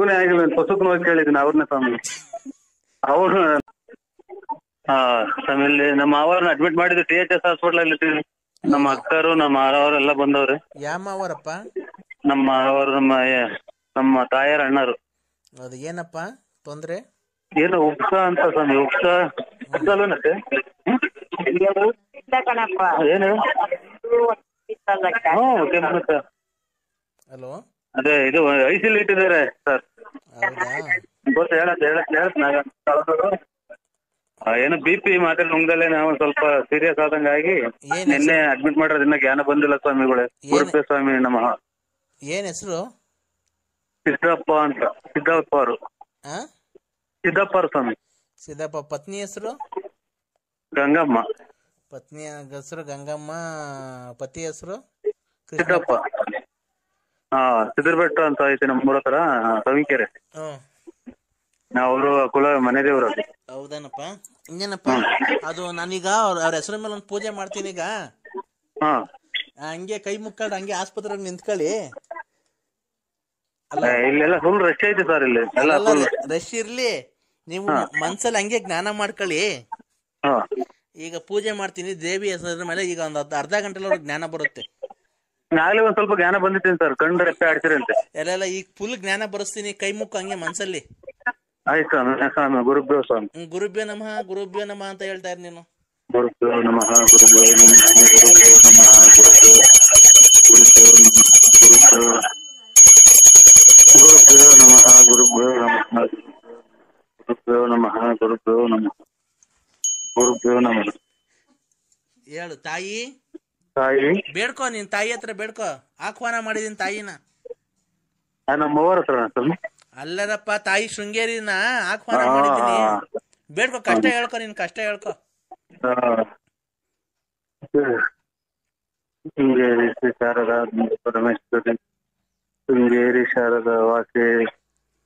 ಮಗುನೇ ಆಗಿಲ್ಲ, ಪಸುಕ್ ನೋವು ಕೇಳಿದ್ದೀನಿ ಅವ್ರನ್ನೇ ಸ್ವಾಮಿ. ಅವ್ರು ಸ್ವಾಮಿ ಇಲ್ಲಿ ನಮ್ಮ ಅವರನ್ನ ಅಡ್ಮಿಟ್ ಮಾಡಿದ್ರು THS ಹಾಸ್ಪಿಟಲ್ ಅಲ್ಲಿ. ನಮ್ಮ ಅಕ್ಕರು ನಮ್ಮ ಅವರೆಲ್ಲ ಬಂದವ್ರೆ. ಯಾಮ ಅವರಪ್ಪ? ನಮ್ಮ ಅವರು ನಮ್ಮ ತಾಯರ ಅಣ್ಣರು. ಅದು ಏನಪ್ಪ ತೊಂದ್ರೆ? ಏನು ಉಪ್ಸ ಅಂತ ಸ್ವಾಮಿ, ಉಪ್ಸ ಏನು ಹಲೋ, ಅದೇ ಇದು ಐಸಿಲ್ ಇಟ್ಟಿದ್ದಾರೆ ಸರ್. ಏನು BP ಮಾತ್ರ ನುಂಗ್ದಲ್ಲೇ ನಾವು ಸ್ವಲ್ಪ ಸೀರಿಯಸ್ ಆದಂಗಾಗಿ ನಿನ್ನೆ ಅಡ್ಮಿಟ್ ಮಾಡೋದು. ಇನ್ನ ಜ್ಞಾನ ಬಂದಿಲ್ಲ ಸ್ವಾಮಿಗಳೇ. ಗುರುಪೇ ಸ್ವಾಮಿ ನಮಃ. ಏನ್ ಹೆಸರು? ಸಿದ್ದಪ್ಪ ಅಂತ. ಸಿದ್ದಪ್ಪ ಅವರು. ಸಿದ್ದಪ್ಪ ಸ್ವಾಮಿ. ಸಿದ್ದಪ್ಪ. ಪತ್ನಿ ಹೆಸರು? ಗಂಗಮ್ಮ. ಪತ್ನಿಯ ಹೆಸರು ಗಂಗಮ್ಮ, ಪತಿ ಹೆಸರು ಸಿದ್ದಪ್ಪ. ಸಿದ್ದರ್ಬೆಟ್ಟ ಅಂತ ಐತಿ ನಮ್ಮ ಮೂರ ಹತ್ರ, ಸವಿಕೆರೆ. ಅವರು ಕುಲ ಮನೆ ದೇವ್ರ. ಹೌದೇನಪ್ಪ? ಇನ್ನೇನಪ್ಪ, ಅದು ನಾನೀಗ ಅವ್ರ ಹೆಸರ ಮೇಲೆ ಒಂದು ಪೂಜೆ ಮಾಡ್ತೀನಿ ಈಗ. ಹಂಗೆ ಕೈ ಮುಕ್ಕೊಂಡು ಹಂಗೆ ಆಸ್ಪತ್ರೆಗೆ ನಿಂತ್ಕೊಳ್ಳಿ. ಇಲ್ಲೆಲ್ಲ ಫುಲ್ ರಶ್ ಐತಿ ಸರ್. ಇಲ್ಲಿ ರಶ್ ಇರ್ಲಿ, ನೀವು ಮನ್ಸಲ್ಲಿ ಹಂಗೆ ಜ್ಞಾನ ಮಾಡ್ಕೊಳ್ಳಿ. ಈಗ ಪೂಜೆ ಮಾಡ್ತೀನಿ ದೇವಿ ಹೆಸರ ಮೇಲೆ. ಈಗ ಒಂದು ಅರ್ಧ ಗಂಟೆ ಜ್ಞಾನ ಬರುತ್ತೆ. ನಾಳೆ ಒಂದ್ ಸ್ವಲ್ಪ ಜ್ಞಾನ ಬಂದಿದ್ದೀನಿ ಸರ್. ಕಂಡು ರೆಪ್ಪೆ ಆಡ್ತೀರಂತೆ ಎಲ್ಲ. ಈಗ ಫುಲ್ ಜ್ಞಾನ ಬರೆಸ್ತೀನಿ. ಕೈ ಮುಕ್ಕು ಹಂಗೆ ಮನ್ಸಲ್ಲಿ. ಆಯ್ತು ಸ್ವಾಮಿ. ಗುರುಭ್ಯೋ ಸ್ವಾಮಿ. ಗುರುಭ್ಯೋ ನಮಃ, ಗುರುಭ್ಯೋ ನಮಃ ಅಂತ ಹೇಳ್ತಾ ಇರ್ ನೀನು. ಗುರುಭ್ಯೋ ನಮಃ, ಗುರುಭ್ಯೋ ನಮಃ, ಗುರುಭ್ಯೋ ನಮಃ, ಗುರುಭ್ಯೋ ನಮಃ, ಗುರುಭ್ಯೋ ನಮಃ, ಗುರುಭ್ಯೋ ನಮಃ, ಗುರುಭ್ಯೋ ನಮಃ, ಗುರುಭ್ಯೋ ನಮಃ. ಹೇಳು ತಾಯಿ. ತಾಯಿ ಬೇಡ್ಕೋ, ನಿನ್ ತಾಯಿ ಹತ್ರ ಬೇಡ್ಕೋ. ಆಹ್ವಾನ ಮಾಡಿದೀನಿ ತಾಯಿನ. ನಮ್ಮವರ ಹತ್ರ ಅಲ್ಲರಪ್ಪ, ತಾಯಿ ಶೃಂಗೇರಿನ ಆಹ್ವಾನ ಮಾಡಿದ್ದೀನಿ. ಬೇಡ್ಕೋ, ಕಷ್ಟ ಹೇಳ್ಕೊ, ನಿನ್ ಕಷ್ಟ ಹೇಳ್ಕೊ. ಶೃಂಗೇರಿ ಶ್ರೀ ಶಾರದಾ ಪರಮೇಶ್ವರಿ, ಶೃಂಗೇರಿ ಶಾರದಾ ವಾಸೆ,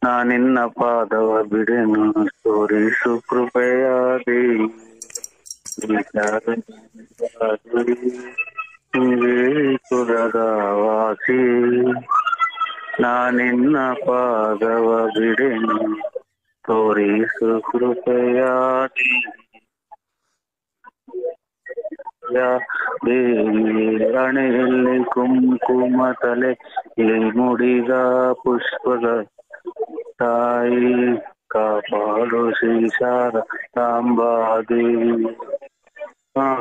ನಾನಿನ್ನ ಪಾದವ ಬಿಡೆನು, ತೋರಿಸು ಕೃಪೆಯ ದೇವಿ. ಶೃಂಗೇರಿ ಪುರದ ವಾಸಿ, ನಾನಿನ್ನ ಪಾದವ ಬಿಡೆನು, ತೋರಿಸು ಕೃಪೆಯ ದೇವಿ. ಹಣೆಯಲ್ಲಿ ಕುಂಕುಮ, ತಲೆ ಮುಡಿಗ ಪುಷ್ಪದ ತಾಯಿ, ಕಾಪಾಡು ಶ್ರೀ ಶಾರದಾಂಬಾದೇವಿ.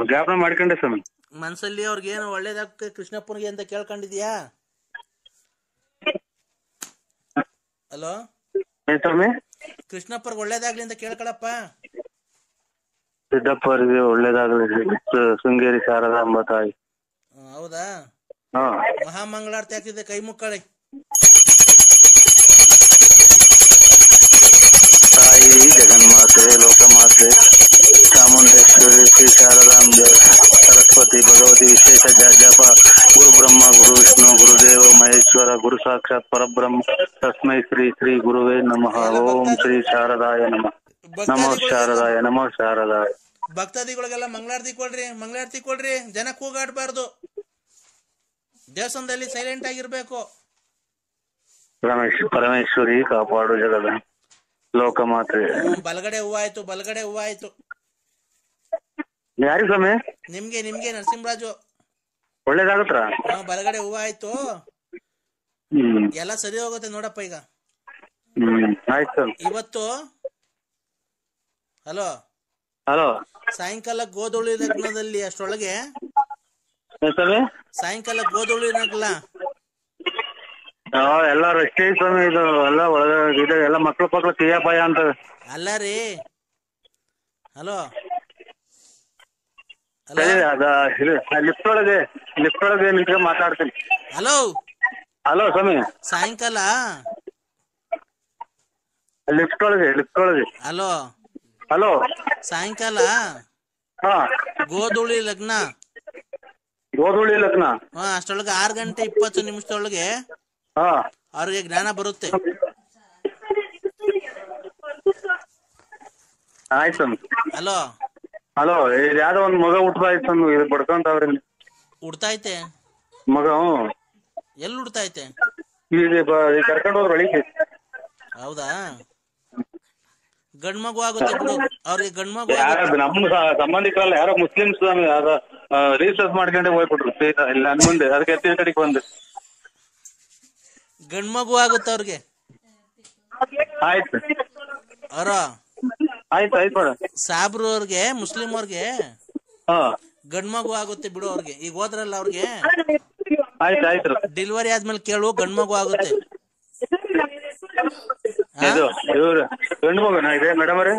ಜ್ಞಾಪನ ಮಾಡ್ಕೊಂಡೆ ಸ್ವಾಮಿ. ಮನ್ಸಲ್ಲಿ ಅವ್ರಿಗೆ ಏನು ಒಳ್ಳೇದಾಗ್ತದೆ ಕೃಷ್ಣಪ್ಪನಿಗೆ ಅಂತ ಕೇಳ್ಕೊಂಡಿದ್ಯಾ? ಹಲೋ ಸ್ವಾಮಿ, ಕೃಷ್ಣಪ್ಪರ್ಗೆ ಒಳ್ಳೇದಾಗ್ಲಿ ಅಂತ ಕೇಳ್ಕೊಳಪ್ಪ. ಸಿದ್ದಪ್ಪ ಅವರಿಗೆ ಒಳ್ಳೇದಾಗಲಿ. ಶೃಂಗೇರಿ ಶಾರದಾಂಬ ತಾಯಿ. ಹೌದಾ? ಮಹಾಮಂಗಳಾರತಿ ಆಗ್ತಿದೆ, ಕೈ ಮುಕ್ಕಳಿ. ತಾಯಿ ಜಗನ್ಮಾತೆ, ಲೋಕಮಾತೆ, ಚಾಮುಂಡೇಶ್ವರಿ, ಶ್ರೀ ಶಾರದಾಂಬ, ಸರಸ್ವತಿ, ಭಗವತಿ ವಿಶೇಷ ಜಪ. ಗುರು ಬ್ರಹ್ಮ, ಗುರು ವಿಷ್ಣು, ಗುರುದೇವ ಮಹೇಶ್ವರ, ಗುರು ಸಾಕ್ಷಾತ್ ಪರಬ್ರಹ್ಮ, ತಸ್ಮೈ ಶ್ರೀ ಶ್ರೀ ಗುರುವೇ ನಮಃ. ಓಂ ಶ್ರೀ ಶಾರದಾಯ ನಮಃ. ನಮೋ ಶಾರದಾಯ, ನಮೋ ಶಾರದಾಯ. ಭಕ್ತಾದಿಗಳಿಗೆಲ್ಲ ಮಂಗಳಾರತಿ ಕೊಡ್ರಿ, ಮಂಗಳಾರತಿ ಕೊಡ್ರಿ. ಜನ ಕೂಗಾಡ್ಬಾರ್ದು, ದೇವಸ್ಥಾನದಲ್ಲಿ ಸೈಲೆಂಟ್ ಆಗಿರ್ಬೇಕು. ಪರಮೇಶ್ವರಿ ಕಾಪಾಡು ಜಗದ ಲೋಕಮಾತೆ. ಬಲಗಡೆ ಹೂವ ಆಯ್ತು, ಬಲಗಡೆ ಹೂವ ಆಯ್ತು. ಯಾರಿಗೆ ಸ್ವಾಮಿ? ನಿಮ್ಗೆ ನರಸಿಂಹರಾಜು. ಒಳ್ಳೇದಾಗತ್ರ? ಬಲಗಡೆ ಹೂವ ಆಯ್ತು. ಎಲ್ಲ ಸರಿ ಹೋಗುತ್ತೆ ನೋಡಪ್ಪ ಈಗ. ಆಯ್ತು. ಇವತ್ತು ಹಲೋ ಸಾಯಂಕಾಲ ಗೋಧುಳಿ ಲಗ್ನದಲ್ಲಿ ಅಷ್ಟರೊಳಗೆ, ಸಾಯಂಕಾಲ ಗೋಧುಳಿ ಲಗ್ನ ಎಲ್ಲಾರು ಎಷ್ಟೇ ಸ್ವಾಮಿ. ಇದು ಎಲ್ಲ ಒಳಗೆ ಎಲ್ಲ ಮಕ್ಳು ತೀಯಪಾಯ ಅಂತ ಅಲ್ಲ ರೀ. ಹಲೋ ಲಿಫ್ಟ್ ಒಳಗೆ ನಿಂತ್ಕೊಂಡು ಮಾತಾಡ್ತೀನಿ. ಹಲೋ ಸ್ವಾಮಿ, ಸಾಯಂಕಾಲ ಲಿಫ್ಟ್ ಒಳಗೆ ಹಲೋ ಸಾಯಂಕಾಲ ಗೋಧುಳಿ ಲಗ್ನ. ಅಷ್ಟರೊಳಗೆ 6:20 ಅವ್ರಿಗೆ ಜ್ಞಾನ ಬರುತ್ತೆ. ಆಯ್ತು. ಹಲೋ ಇದು ಯಾವ್ದೋ ಒಂದ್ ಮಗ ಹುಟ್ಟದಾಯ್ತು, ಇದು ಬಡ್ಕೊಂತವ್ರಿ. ಹುಡ್ತೈತೆ ಮಗ? ಎಲ್ಲಿ ಹುಡ್ತೈತೆ? ಈಗ ಕರ್ಕೊಂಡು ಹೋದ್ರೆ ಬೆಳಿಗ್ಗೆ. ಹೌದಾ? ಗಂಡ್ ಮಗು ಆಗುತ್ತೆ ಬಿಡು ಅವ್ರಿಗೆ, ಗಂಡ್ ಮಗು ನಮ್ಮ ಸಂಬಂಧಿಕರಲ್ಲ, ಯಾರೋ ಮುಸ್ಲಿಮ್ಸ್ ರಿಸರ್ಚ್ ಮಾಡ್ಕೊಂಡೆ ಹೋಗ್ಬಿಟ್ರು ಇಲ್ಲ ನನ್ ಮುಂದೆ, ಅದಕ್ಕೆ ಕಡೆಗೆ ಬಂದೆ. ಗಂಡ್ ಮಗು ಆಗುತ್ತೆ ಅವ್ರಿಗೆ. ಆಯ್ತು ಅವರ ಆಯ್ತು ಆಯ್ತು ಮೇಡಮ್. ಸಾಬ್ರು ಅವ್ರಿಗೆ, ಮುಸ್ಲಿಂ ಅವ್ರಿಗೆ ಗಂಡ್ ಮಗು ಆಗುತ್ತೆ ಬಿಡು ಅವ್ರಿಗೆ. ಈಗ ಹೋದ್ರಲ್ಲ ಅವ್ರಿಗೆ, ಆಯ್ತು ಆಯ್ತು. ಡೆಲಿವರಿ ಆದ್ಮೇಲೆ ಕೇಳು, ಗಂಡ್ ಮಗು ಆಗುತ್ತೆ. ಇದು ಇವ್ರು ಗಂಡು ಮಗನ ಇದೆ ಮೇಡಮ್ ಅವರೇ?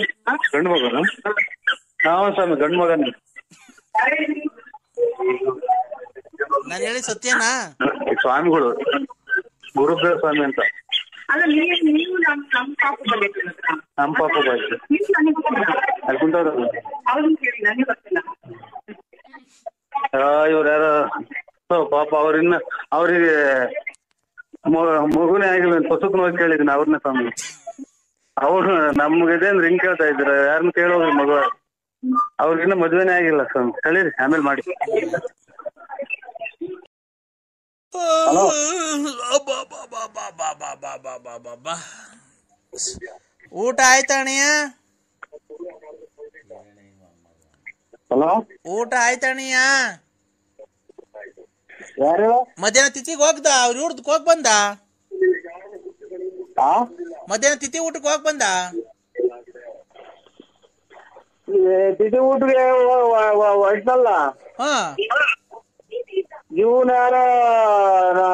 ಗಂಡು ಮಗನ? ಹಾ ಸ್ವಾಮಿ, ಗಂಡು ಮಗನ. ನಾನು ಹೇಳಿ ಸತ್ಯನಾ? ಸ್ವಾಮಿಗಳು ಗುರುದೇವ ಸ್ವಾಮಿ ಅಂತ. ನಮ್ಮ ಪಾಪ ಅಲ್ಲಿ ಕುಂತವ್ರ. ಇವ್ರು ಯಾರ ಪಾಪ, ಅವ್ರಿಗೆ ಮಗುನೇ ಆಗಿಲ್ಲ ಅಂತ ಹೊಸಕ್ ಹೋಗಿ ಕೇಳಿದ್ದೀನಿ ಅವ್ರನ್ನೇ ಸ್ವಾಮಿ. ಅವ್ರು ನಮ್ಗಿದೆ ಅಂದ್ರೆ ಹಿಂಗ್ ಕೇಳ್ತಾ ಇದ್ರ, ಯಾರನ್ನ ಕೇಳೋದ್ರಿ ಮಗು, ಅವ್ರಿಗಿನ್ನ ಮದ್ವೆನೇ ಆಗಿಲ್ಲ ಸ್ವಾಮಿ. ಕಳೀರಿ, ಆಮೇಲೆ ಮಾಡಿ. ಊಟ ಆಯ್ತಾ ಅಣ್ಣಯ್ಯ? ಹಲೋ, ಊಟ ಆಯ್ತಾ ಅಣ್ಣಯ್ಯ? ಯಾರು? ಮಧ್ಯಾಹ್ನ ತಿಥಿಗೆ ಹೋಗ್ದ? ಅವ್ರ ಊಟಕ್ಕೆ ಹೋಗ್ ಬಂದ? ಮಧ್ಯಾಹ್ನ ತಿಥಿ ಊಟಕ್ಕೆ ಹೋಗ್ ಬಂದ? ತಿಥಿ ಊಟಕ್ಕೆ ಹೊಯ್ತಲ್ಲ. ಇವನ್ ಯಾರ?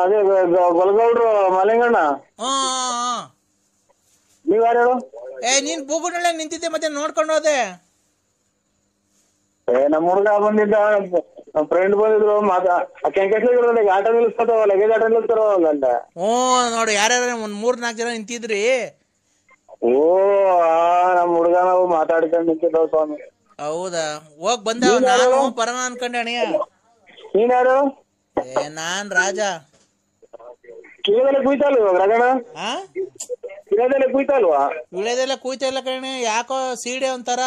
ಅದೇ ಗೊಲಗೌಡ್ರು ಮಲೆಂಗಣ್ಣ. ನೀವ್ ಯಾರು? ನೀನ್ ಬೂಗುನಳ್ಳಿ ನಿಂತಿದ್ದೆ, ಮತ್ತೆ ನೋಡ್ಕೊಂಡು ಹೋದೆ. ನಮ್ಮ ಹುಡುಗ ಬಂದಿದ್ದ, ನಮ್ಮ ಫ್ರೆಂಡ್ ಬಂದಿದ್ರು. ಕೆಂಕೇಶ್ವರ ಆಟೋ ನಿಲ್ಲಿಸ್ತಾವ, ಲಗೇಜ್ ಆಟೋ ನಿಲ್ಲಿಸ್ತಾರ ಅಂತ. ನೋಡಿ, ಯಾರ್ಯಾರ ಒಂದ್ 3-4 ಜನ ನಿಂತಿದ್ರಿ. ನಮ್ಮ ಹುಡುಗ ನಾವು ಮಾತಾಡ್ಕೊಂಡು ನಿಂತಿದ್ದಾವ ಸ್ವಾಮಿ. ಹೌದಾ? ಹೋಗ್ ಬಂದ? ನಾನು ಪರಮ ಅನ್ಕೊಂಡೆ ಅಣ್ಣಯ್ಯ. ನೀನ್ ಯಾರು? ನಾನ್ ರಾಜ. ಕಿಳದೆಲ್ಲ ಕುಯ್ತಲ್ವ ಇವಾಗ ರಗಣ? ಕಿಳದೆಲ್ಲ ಕುಯ್ತಲ್ವಾ? ವಿಳೆದೆಲ್ಲ ಕುಯ್ತಾ ಇಲ್ಲ ಕಣೆ, ಯಾಕೋ ಸೀಡೆ ಒಂಥರ.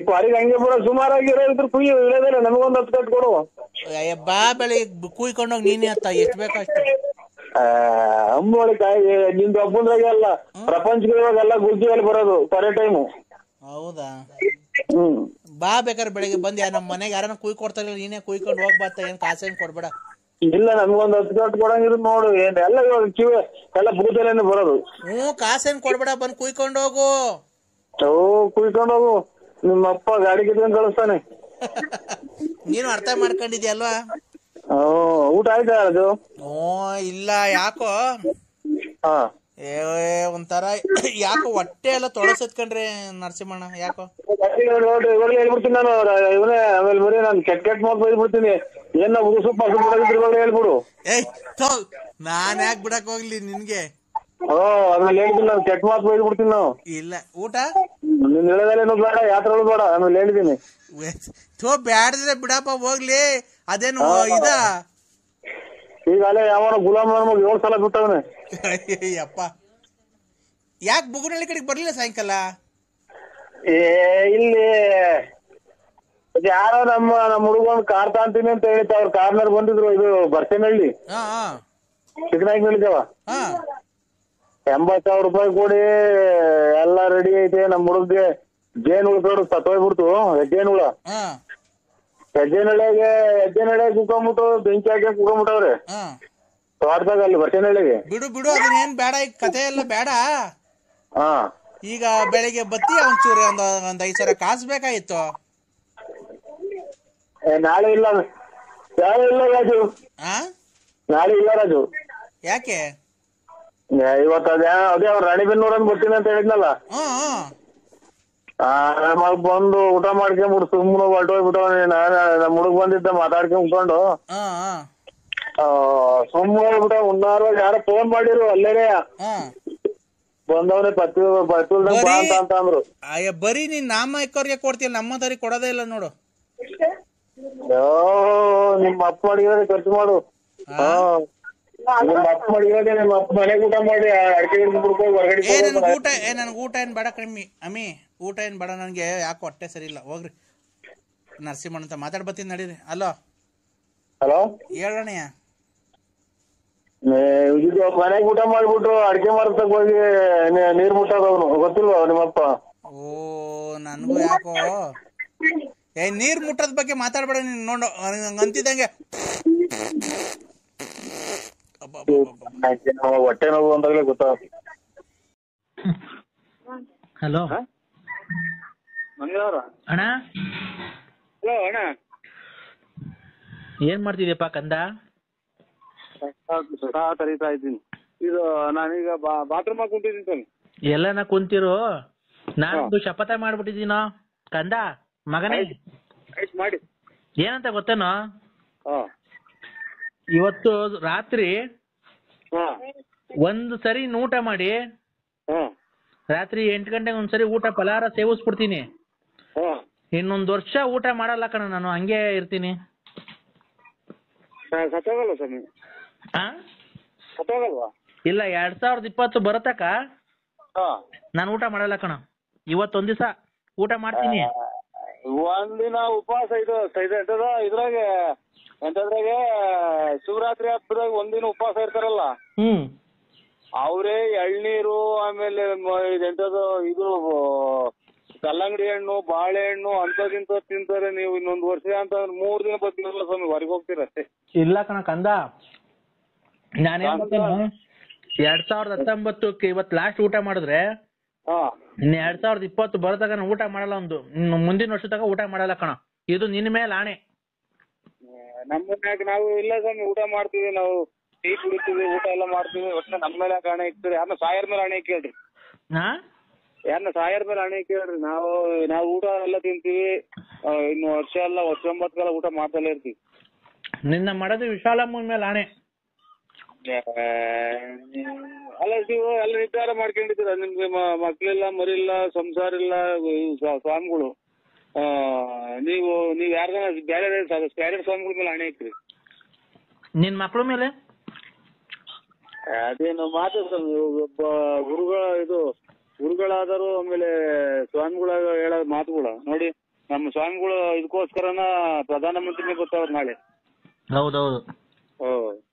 ಪಾರಿಗೆ ಹಂಗೆ ಬಿಡ, ಸುಮಾರಾಗಿರೋ ಕುಯ್ಯ ಇಳದೆಲ್ಲ ನಮಗೊಂದು 10 ಕಟ್ ಕೊಡು. ಬಾ, ಬೆಳಿಗ್ಗೆ ಕುಯ್ಕೊಂಡೋಗಿ ನೀನೇ ಅತ್ತ, ಎಷ್ಟು ಬೇಕಷ್ಟು. ಅಂಬೋಳಿ ಕಾಯಿಗೆ ನಿಮ್ದು ಹಬ್ಬಂದ್ರಾಗೆ ಅಲ್ಲ, ಪ್ರಪಂಚಕ್ಕೆ ಇವಾಗೆಲ್ಲ ಗುಜ್ಜಿಯಲ್ಲಿ ಬರೋದು ಪರೇ ಟೈಮು. ಹೌದಾ? ಬಾ, ಬೇಕಾದ್ರೆ ಬೆಳಿಗ್ಗೆ ಬಂದ್ ನಮ್ಮ ಮನೆಗೆ ಯಾರನ್ನ ಕುಯ್ ಕೊಡ್ತಾರ, ನೀನೇ ಕುಯ್ಕೊಂಡು ಹೋಗ್ಬಾತ. ಏನ್ ಕಾಸೇನ್ ಕೊಡ್ಬೇಡ. ಇಲ್ಲ, ನಮ್ಗೊಂದು 10 ಕಟ್ ಕೊಡಂಗಿರು ನೋಡು. ಏನ್ ಎಲ್ಲ ಇವಾಗ ಕಿವಿ ಎಲ್ಲ ಬೂದಲೇನೆ ಬರೋದು. ಕಾಸೇನ್ ಕೊಡ್ಬೇಡ, ಬಂದ್ ಕುಯ್ಕೊಂಡು ಹೋಗು. ಕುಯ್ಕೊಂಡು ಹೋಗು. ನಿಮ್ಮ ಅಪ್ಪ ಗಾಡಿ ಕಿತ್ಕೊಂಡ್ ಕಳಿಸ್ತಾನೆ. ನೀನು ಅರ್ಥ ಮಾಡ್ಕೊಂಡಿದ್ಯಲ್ವಾ? ಊಟ ಆಯ್ತಾ ಅದು? ಇಲ್ಲ, ಯಾಕೋ ಒಂಥರ ಯಾಕೋ ಹೊಟ್ಟೆ ಎಲ್ಲ ತೊಳಸತ್ಕಂಡ್ರೆ ನರಸಿಂಹಣ್ಣ, ಯಾಕೋ ಇವಾಗಲೇ ಹೇಳ್ಬಿಡ್ತೀನಿ ನಾನು. ಇವನೇ ಆಮೇಲೆ ಬರೀ ನಾನು ಕೆಟ್ಟ ಮಾತು ಬೈದ್ಬಿಡ್ತೀನಿ. ಏನ ಉಸುಪ್ಪ ಹೇಳ್ಬಿಡು. ನಾನ್ ಯಾಕೆ ಬಿಡಕ್ ಹೋಗ್ಲಿ ನಿನ್ಗೆ? ಆಮೇಲೆ ಹೇಳ್ತೀನಿ ನಾನು, ಕೆಟ್ಟ ಮಾತು ಬೈದ್ಬಿಡ್ತೀನಿ ನಾವು. ಇಲ್ಲ, ಊಟ ನಿನ್ ಹೇಳೋದೇನು ಬೇಡ, ಯಾತ್ರೆ ಬೇಡ, ಆಮೇಲೆ ಹೇಳಿದೀನಿ. ಬ್ಯಾಡ್ರೆ ಬಿಡಪ್ಪ, ಹೋಗ್ಲಿ. ಅದೇನು ಇದ ಈಗ ಅಲ್ಲೇ ಯಾವನ ಗುಲಾಮ್ ನಮ್ಗೆ 7 ಸಲ ಬಿಟ್ಟವನೆ. ಅಪ್ಪ, ಯಾಕೆ ಬುಗುನಳ್ಳಿ ಕಡೆಗೆ ಬರ್ಲಿಲ್ಲ ಸಾಯಂಕಾಲ? ಇಲ್ಲಿ ಯಾರೋ ನಮ್ಮ ಹುಡುಗ ಕಾರ್ ತಾಂತೀನಿ ಅಂತ ಹೇಳಿತ, ಅವ್ರ ಕಾರ್ನರ್ ಬಂದಿದ್ರು. ಇದು ಬರ್ಸೇನಹಳ್ಳಿ, ಚಿಕ್ಕನಾಯ್ಕನಹಳ್ಳಿದೇವ. 80,000 ರೂಪಾಯಿ ಕೊಡಿ, ಎಲ್ಲ ರೆಡಿ ಐತೆ. ನಮ್ಮ ಹುಡುಗ್ಗೆ ಜೇನ್ ಹುಳ ಸತ್ತೋಗ್ಬಿಡ್ತು. ಹೆಜ್ಜೆನಳ್ಳಿಗೆ ಕುಕೊಂಡ್ಬಿಟ್ಟು ಬೆಂಕಿ ಹಾಕಿ ಕುಕೊಂಡ್ಬಿಟ್ಟವ್ರೆ ತೋಟದಾಗ, ಅಲ್ಲಿ ಬರ್ಸೇನಹಳ್ಳಿಗೆ. ಬಿಡು ಬಿಡು, ಅದನ್ನೇನ್ ಬೇಡ, ಈಗ ಕತೆ ಎಲ್ಲ ಬೇಡ. ಈಗ ಬೆಳಿಗ್ಗೆ ಬತ್ತಿ ಒಂಚೂರು ಒಂದ್ 5 ಸಾವಿರ ಕಾಸು ಬೇಕಾಗಿತ್ತು. ನಾಳೆ ಇಲ್ಲ ರಾಜು, ನಾಳೆ ಇಲ್ಲ ರಾಜು. ಯಾಕೆ? ಇವತ್ತು ಅದೇ ಅವ್ರ ರಾಣಿಬೆನ್ನೂರ್ ಅಂತ ಬರ್ತೀನಿ ಅಂತ ಹೇಳಿದ್ನಲ್ಲ, ಬಂದು ಊಟ ಮಾಡ್ಕೊಂಡ್ಬಿಟ್ಟು ಸುಮ್ಮನೆ ಹೊರಟೋಗ್ಬಿಟ್ಟವನಿ. ನಮ್ಮ ಹುಡುಗ ಬಂದಿದ್ದ, ಮಾತಾಡ್ಕೊಂಡ್ ಕುತ್ಕೊಂಡು ಸುಮ್ಮನೆ ಹೋಗ್ಬಿಟ್ಟ. ಉನ್ನಾರ್ವಾಗ ಯಾರೋ ಫೋನ್ ಮಾಡಿರು, ಅಲ್ಲೇನೆ ಬಂದವನೇ ಅಂತ ಅಂದ್ರು. ಬರೀ ನೀನ್ ನಾಮ ಎಕ್ಕವ್ರಿಗೆ ಕೊಡ್ತೀಯಲ್ಲ, ನಮ್ಮದವ್ರಿಗೆ ಕೊಡೋದೇ ಇಲ್ಲ ನೋಡು. ನಿಮ್ಮ ಅಪ್ಪ ಮಾಡಿದ್ರೆ ಖರ್ಚು ಮಾಡು. ನಿಮ್ಮ ಅಪ್ಪ ಮಾಡಿರೋದೇ, ನಿಮ್ಮ ಅಪ್ಪ ಮನೆಗೆ ಊಟ ಮಾಡಿ ಅಡಿಕೆ ಹೊರಗಡೆ. ನನ್ಗೆ ಊಟ ಏನ್ ಬೇಡ ಕಮ್ಮಿ ಅಮ್ಮಿ, ಊಟ ಏನ್ ಬೇಡ ನನ್ಗೆ, ಯಾಕೆ ಹೊಟ್ಟೆ ಸರಿ ಇಲ್ಲ. ಹೋಗ್ರಿ, ನರಸಿಂಹಣ್ಣ ಅಂತ ಮಾತಾಡ್ ಬರ್ತೀನಿ, ನಡೀರಿ. ಹಲೋ ಹಲೋ, ಹೇಳೋಣಯ್ಯ. ಇದು ಮನೆಗೆ ಊಟ ಮಾಡ್ಬಿಟ್ಟು ಅಡಿಕೆ ಮಾರತಕ್ ಹೋಗಿ ನೀರ್ ಮುಟ್ಟೋದವನು ಗೊತ್ತಿಲ್ವಾ ನಿಮ್ಮಪ್ಪ? ಓ ನನ್ಗೂ ಯಾಕೋ ನೀರ್ ಮುಟ್ಟೋದ್ ಬಗ್ಗೆ ಮಾತಾಡ್ಬೇಡ ನೀನ್. ನೋಡು ಅಂತಿದ್ದಂಗೆ ಹೊಟ್ಟೆ ನೋವು ಅಂದಾಗಲೇ ಗೊತ್ತಾಗ. ಹಲೋ ಮಂಗಳವಾರ ಅಣ್ಣ, ಹಲೋ ಅಣ್ಣ, ಏನ್ ಮಾಡ್ತಿದ್ಯಪ್ಪ ಕಂದ? ಕರೀತಾ ಇದ್ದೀನಿ. ಇದು ನಾನೀಗ ಬಾತ್ರೂಮ್ ಆಗಿ ಕುಂತಿದ್ದೀನಿ ಸರ್. ಎಲ್ಲನ ಕುಂತಿರು, ನಾನು ಶಪಥ ಮಾಡ್ಬಿಟ್ಟಿದ್ದೀನೋ ಕಂದ ಮಗನೇ. ಮಾಡಿ ಏನಂತ ಗೊತ್ತೇನೋ, ಇವತ್ತು ರಾತ್ರಿ ಒಂದು ಸರಿ ಊಟ ಮಾಡಿ, ರಾತ್ರಿ 8 ಗಂಟೆಗೆ ಒಂದ್ಸರಿ ಊಟ ಫಲಹಾರ ಸೇವಿಸ್ಬಿಡ್ತೀನಿ. ಇನ್ನೊಂದು ವರ್ಷ ಊಟ ಮಾಡಲ್ಲ ಕಣ, ನಾನು ಹಂಗೆ ಇರ್ತೀನಿ. ಸತ್ತೋಗಲ್ವಾ ಸ್ವಾಮಿ? ಸತ್ತೋಗಲ್ವಾ? ಇಲ್ಲ, 2020 ಬರತಕ್ಕ ನಾನು ಊಟ ಮಾಡಲ್ಲ ಕಣ. ಇವತ್ತೊಂದ್ ದಿವಸ ಊಟ ಮಾಡ್ತೀನಿ. ಒಂದಿನ ಉಪವಾಸ. ಇದು ಇದ್ರಾಗೆ ಎಂತದ್ರಾಗೆ ಶಿವರಾತ್ರಿ ಹಬ್ಬದಾಗ ಒಂದಿನ ಉಪವಾಸ ಇರ್ತಾರಲ್ಲ, ಅವ್ರೇ ಎಳ್ನೀರು, ಆಮೇಲೆ ಇದೆಂತದು ಇದು ಕಲ್ಲಂಗಡಿ ಹಣ್ಣು, ಬಾಳೆಹಣ್ಣು ಅಂತದಿಂತ ತಿಂತಾರೆ. ನೀವು ಇನ್ನೊಂದು ವರ್ಷ ಅಂತ 3 ದಿನ ಬರ್ತೀರಲ್ಲ ಸ್ವಾಮಿ, ಹೊರಗೆ ಹೋಗ್ತೀರಷ್ಟೇ. ಇಲ್ಲ ಕಣ ಕಂದ, ನಾನೇನ್ ಗೊತ್ತೇನು, 2019 ಇವತ್ತು ಲಾಸ್ಟ್ ಊಟ ಮಾಡಿದ್ರೆ ಇನ್ನು 2020 ಬರೋದಾಗ ನಾನು ಊಟ ಮಾಡಲ್ಲ. ಮುಂದಿನ ವರ್ಷ ತಗ ಊಟ ಮಾಡಲ್ಲ ಕಣ. ಇದು ನಿನ್ನ ಮೇಲೆ ಆಣೆ. ನಮ್ಮ ನಾವು ಇಲ್ಲ ಸ್ವಾಮಿ, ಊಟ ಮಾಡ್ತೀವಿ, ನಾವು ಟೀ ಕುಡಿತೀವಿ, ಊಟ ಎಲ್ಲ ಮಾಡ್ತೀವಿ. ಒಟ್ಟಿನ ನಮ್ಮ ಮೇಲೆ ಆಣೆ ಇಕ್ತೀರಿ. ಯಾರನ್ನ ಸಾಯರ್ ಮೇಲೆ ಆಣೆ ಕೇಳ್ರಿ, ಯಾರನ್ನ ಸಾಯರ್ ಮೇಲೆ ಆಣೆ ಕೇಳ್ರಿ. ನಾವು ಊಟ ಎಲ್ಲ ತಿಂತೀವಿ. ಇನ್ನು ವರ್ಷ ಎಲ್ಲ 19 ಊಟ ಮಾಡ್ತಲೇ ಇರ್ತೀವಿ. ನಿನ್ನ ಮಾಡೋದು ವಿಶಾಲಮ್ಮನ ಮೇಲೆ ಆಣೆ. ಅಲ್ಲ, ನೀವು ಎಲ್ಲ ನಿರ್ಧಾರ ಮಾಡ್ಕೊಂಡಿದ್ದೀರ, ನಿಮ್ಗೆ ಮಕ್ಳಿಲ್ಲ, ಮರಿಲ್ಲ, ಸಂಸಾರ ಇಲ್ಲ, ಸ್ವಾಮಿಗಳು. ನೀವು ಯಾರ್ದಾನ ಬೇರೆ ಸ್ವಾಮಿಗಳ ಮೇಲೆ ಹಣೆ ಇಕ್ರಿ. ನಿನ್ ಮಕ್ಳ ಮೇಲೆ ಅದೇನು ಮಾತು ಸ್ವಾಮಿ, ಒಬ್ಬ ಗುರುಗಳಾದರು, ಆಮೇಲೆ ಸ್ವಾಮಿಗಳಾಗ ಹೇಳೋ ಮಾತುಗಳು ನೋಡಿ. ನಮ್ಮ ಸ್ವಾಮಿಗಳು ಇದಕ್ಕೋಸ್ಕರನ ಪ್ರಧಾನಮಂತ್ರಿನೇ ಗೊತ್ತವ್ರು ನಾಳೆ. ಹೌದೌದು.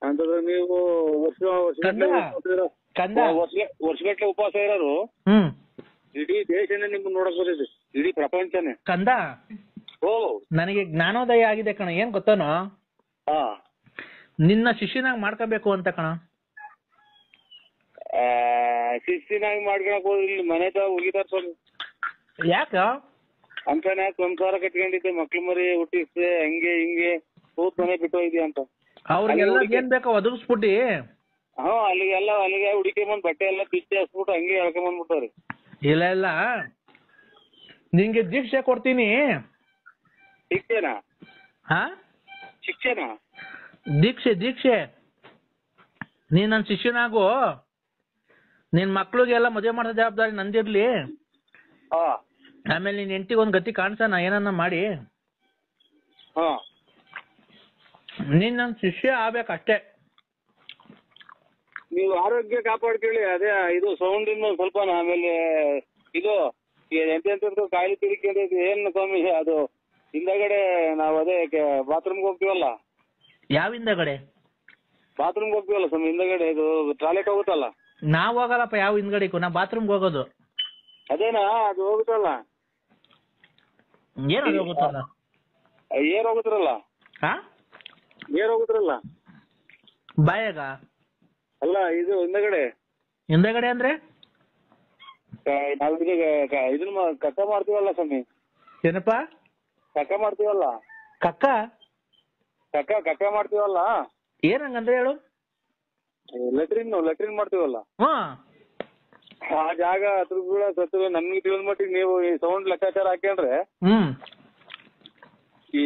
ಅಂತಂದ್ರೆ ನೀವು ವರ್ಷಗಟ್ಲೆ ಉಪವಾಸ ಇರೋರು, ಇಡೀ ದೇಶನೇ ನಿಮ್ಗೆ ನೋಡಕ್ ಬರ್ತೈತಿ, ಇಡೀ ಪ್ರಪಂಚನೇ. ಕಂದ, ನನಗೆ ಜ್ಞಾನೋದಯ ಆಗಿದೆ ಕಣ. ಏನ್ ಗೊತ್ತನೋ, ನಿನ್ನ ಶಿಷ್ಯನಾಗ ಮಾಡ್ಕೋಬೇಕು ಅಂತ ಕಣ. ಶಿಸ್ತಿನಾಗಿ ಮಾಡ್ಕೊಳಕ್ ಹೋಗಿ ಮನೆದ ಹೋಗಿದಾರ ಸ್ವಾಮಿ. ಯಾಕ ಅಂತಾನೆ ಸಂಸಾರ ಕಟ್ಕೊಂಡಿದ್ದೆ, ಮಕ್ಳು ಮರಿ ಹುಟ್ಟಿಸ್ದೆ, ಹಂಗೆ ಹಿಂಗೆ ಕೂತ್ ಮನೆ ಬಿಟ್ಟು ಹೋಗಿದ್ಯಾ ಅಂತ ಅವ್ರಿಗೆಲ್ಲ ಏನ್ ಬೇಕೋ ಒದಗಿಸ್ಬಿಟ್ಟಿ. ಅಲ್ಲಿಗೆ ಹುಡುಕೊಂಡ್ ಬಟ್ಟೆ ಎಲ್ಲ ಬಿಚ್ಚಿ ಹಾಸ್ಬಿಟ್ಟು ಹಂಗೆ ಹೇಳ್ಕೊಂಡ್ಬಂದ್ಬಿಟ್ಟವ್ರಿ. ಇಲ್ಲ, ನಿಂಗೆ ದೀಕ್ಷೆ ಕೊಡ್ತೀನಿ. ಶಿಕ್ಷೆನಾ? ಶಿಕ್ಷೆನಾ? ದೀಕ್ಷೆ. ನೀನ್ ನನ್ನ ಶಿಷ್ಯನಾಗು. ನಿನ್ ಮಕ್ಳಿಗೆಲ್ಲ ಮದುವೆ ಮಾಡೋ ಜವಾಬ್ದಾರಿ ನಂದಿರ್ಲಿ. ಆಮೇಲೆ ನಿನ್ ಹೆಂಡತಿಗೆ ಒಂದ್ ಗತಿ ಕಾಣ್ಸಣ, ಏನನ್ನ ಮಾಡಿ. ನೀನ್ ನನ್ ಶಿಷ್ಯ ಆಗ್ಬೇಕಷ್ಟೇ. ನೀವು ಆರೋಗ್ಯ ಕಾಪಾಡ್ಕೊಳ್ಳಿ. ಅದೇ ಇದು ಸೌಂಡಿನ ಸ್ವಲ್ಪ, ಆಮೇಲೆ ಇದು ಎಂತೆಂತ ಕಾಯಿಲೆ ತಿರುಗಿಕೊಂಡಿದ್ದು ಏನ್ ಸ್ವಾಮಿ, ಅದು ಹಿಂದಗಡೆ ನಾವು ಅದೇ ಬಾತ್ರೂಮ್ಗೆ ಹೋಗ್ತೀವಲ್ಲ. ಯಾವ ಹಿಂದಗಡೆ? ಬಾತ್ರೂಮ್ಗೆ ಹೋಗ್ತೀವಲ್ಲ ಸ್ವಾಮಿ, ಹಿಂದಗಡೆ ಇದು ಟಾಯ್ಲೆಟ್ ಹೋಗುತ್ತಲ್ಲ. ನಾವ್ ಹೋಗಲ್ಲಪ್ಪ ಯಾವ ಹಿಂದ್ಗಡೆಗೂ, ನಾ ಬಾತ್ರೂಮ್ಗೆ ಹೋಗೋದು. ಅದೇನಾ, ಅದು ಹೋಗುತ್ತಲ್ಲ. ಏನದು ಹೋಗುತ್ತಲ್ಲ? ಏರ್ ಹೋಗುತ್ತಲ್ಲ. ಏರ್ ಹೋಗುತ್ತಲ್ಲ ಬಾಯಾಗ? ಅಲ್ಲ, ಇದು ಹಿಂದಗಡೆ ಅಂದ್ರೆ ನಾವು ಇದನ್ನ ಕಕ್ಕ ಮಾಡ್ತೀವಲ್ಲ ಸ್ವಾಮಿ. ಏನಪ್ಪಾ? ಕಕ್ಕ ಮಾಡ್ತೀವಲ್ಲ. ಕಕ್ಕ ಮಾಡ್ತೀವಲ್ಲ. ಏನಂಗಂದ್ರೆ ಹೇಳು. ಲೆಟ್ರಿನ್ ಮಾಡ್ತೀವಲ್ಲ. ಆ ಜಾಗ ಹತ್ರ ಸತ್ತು ನಮ್ಗೆ ತಿಳಿದ ಮಟ್ಟಿಗೆ ನೀವು ಈ ಸೌಂಡ್ ಲೆಕ್ಕಾಚಾರ ಹಾಕ್ಯಂಡ್ರೆ ಈ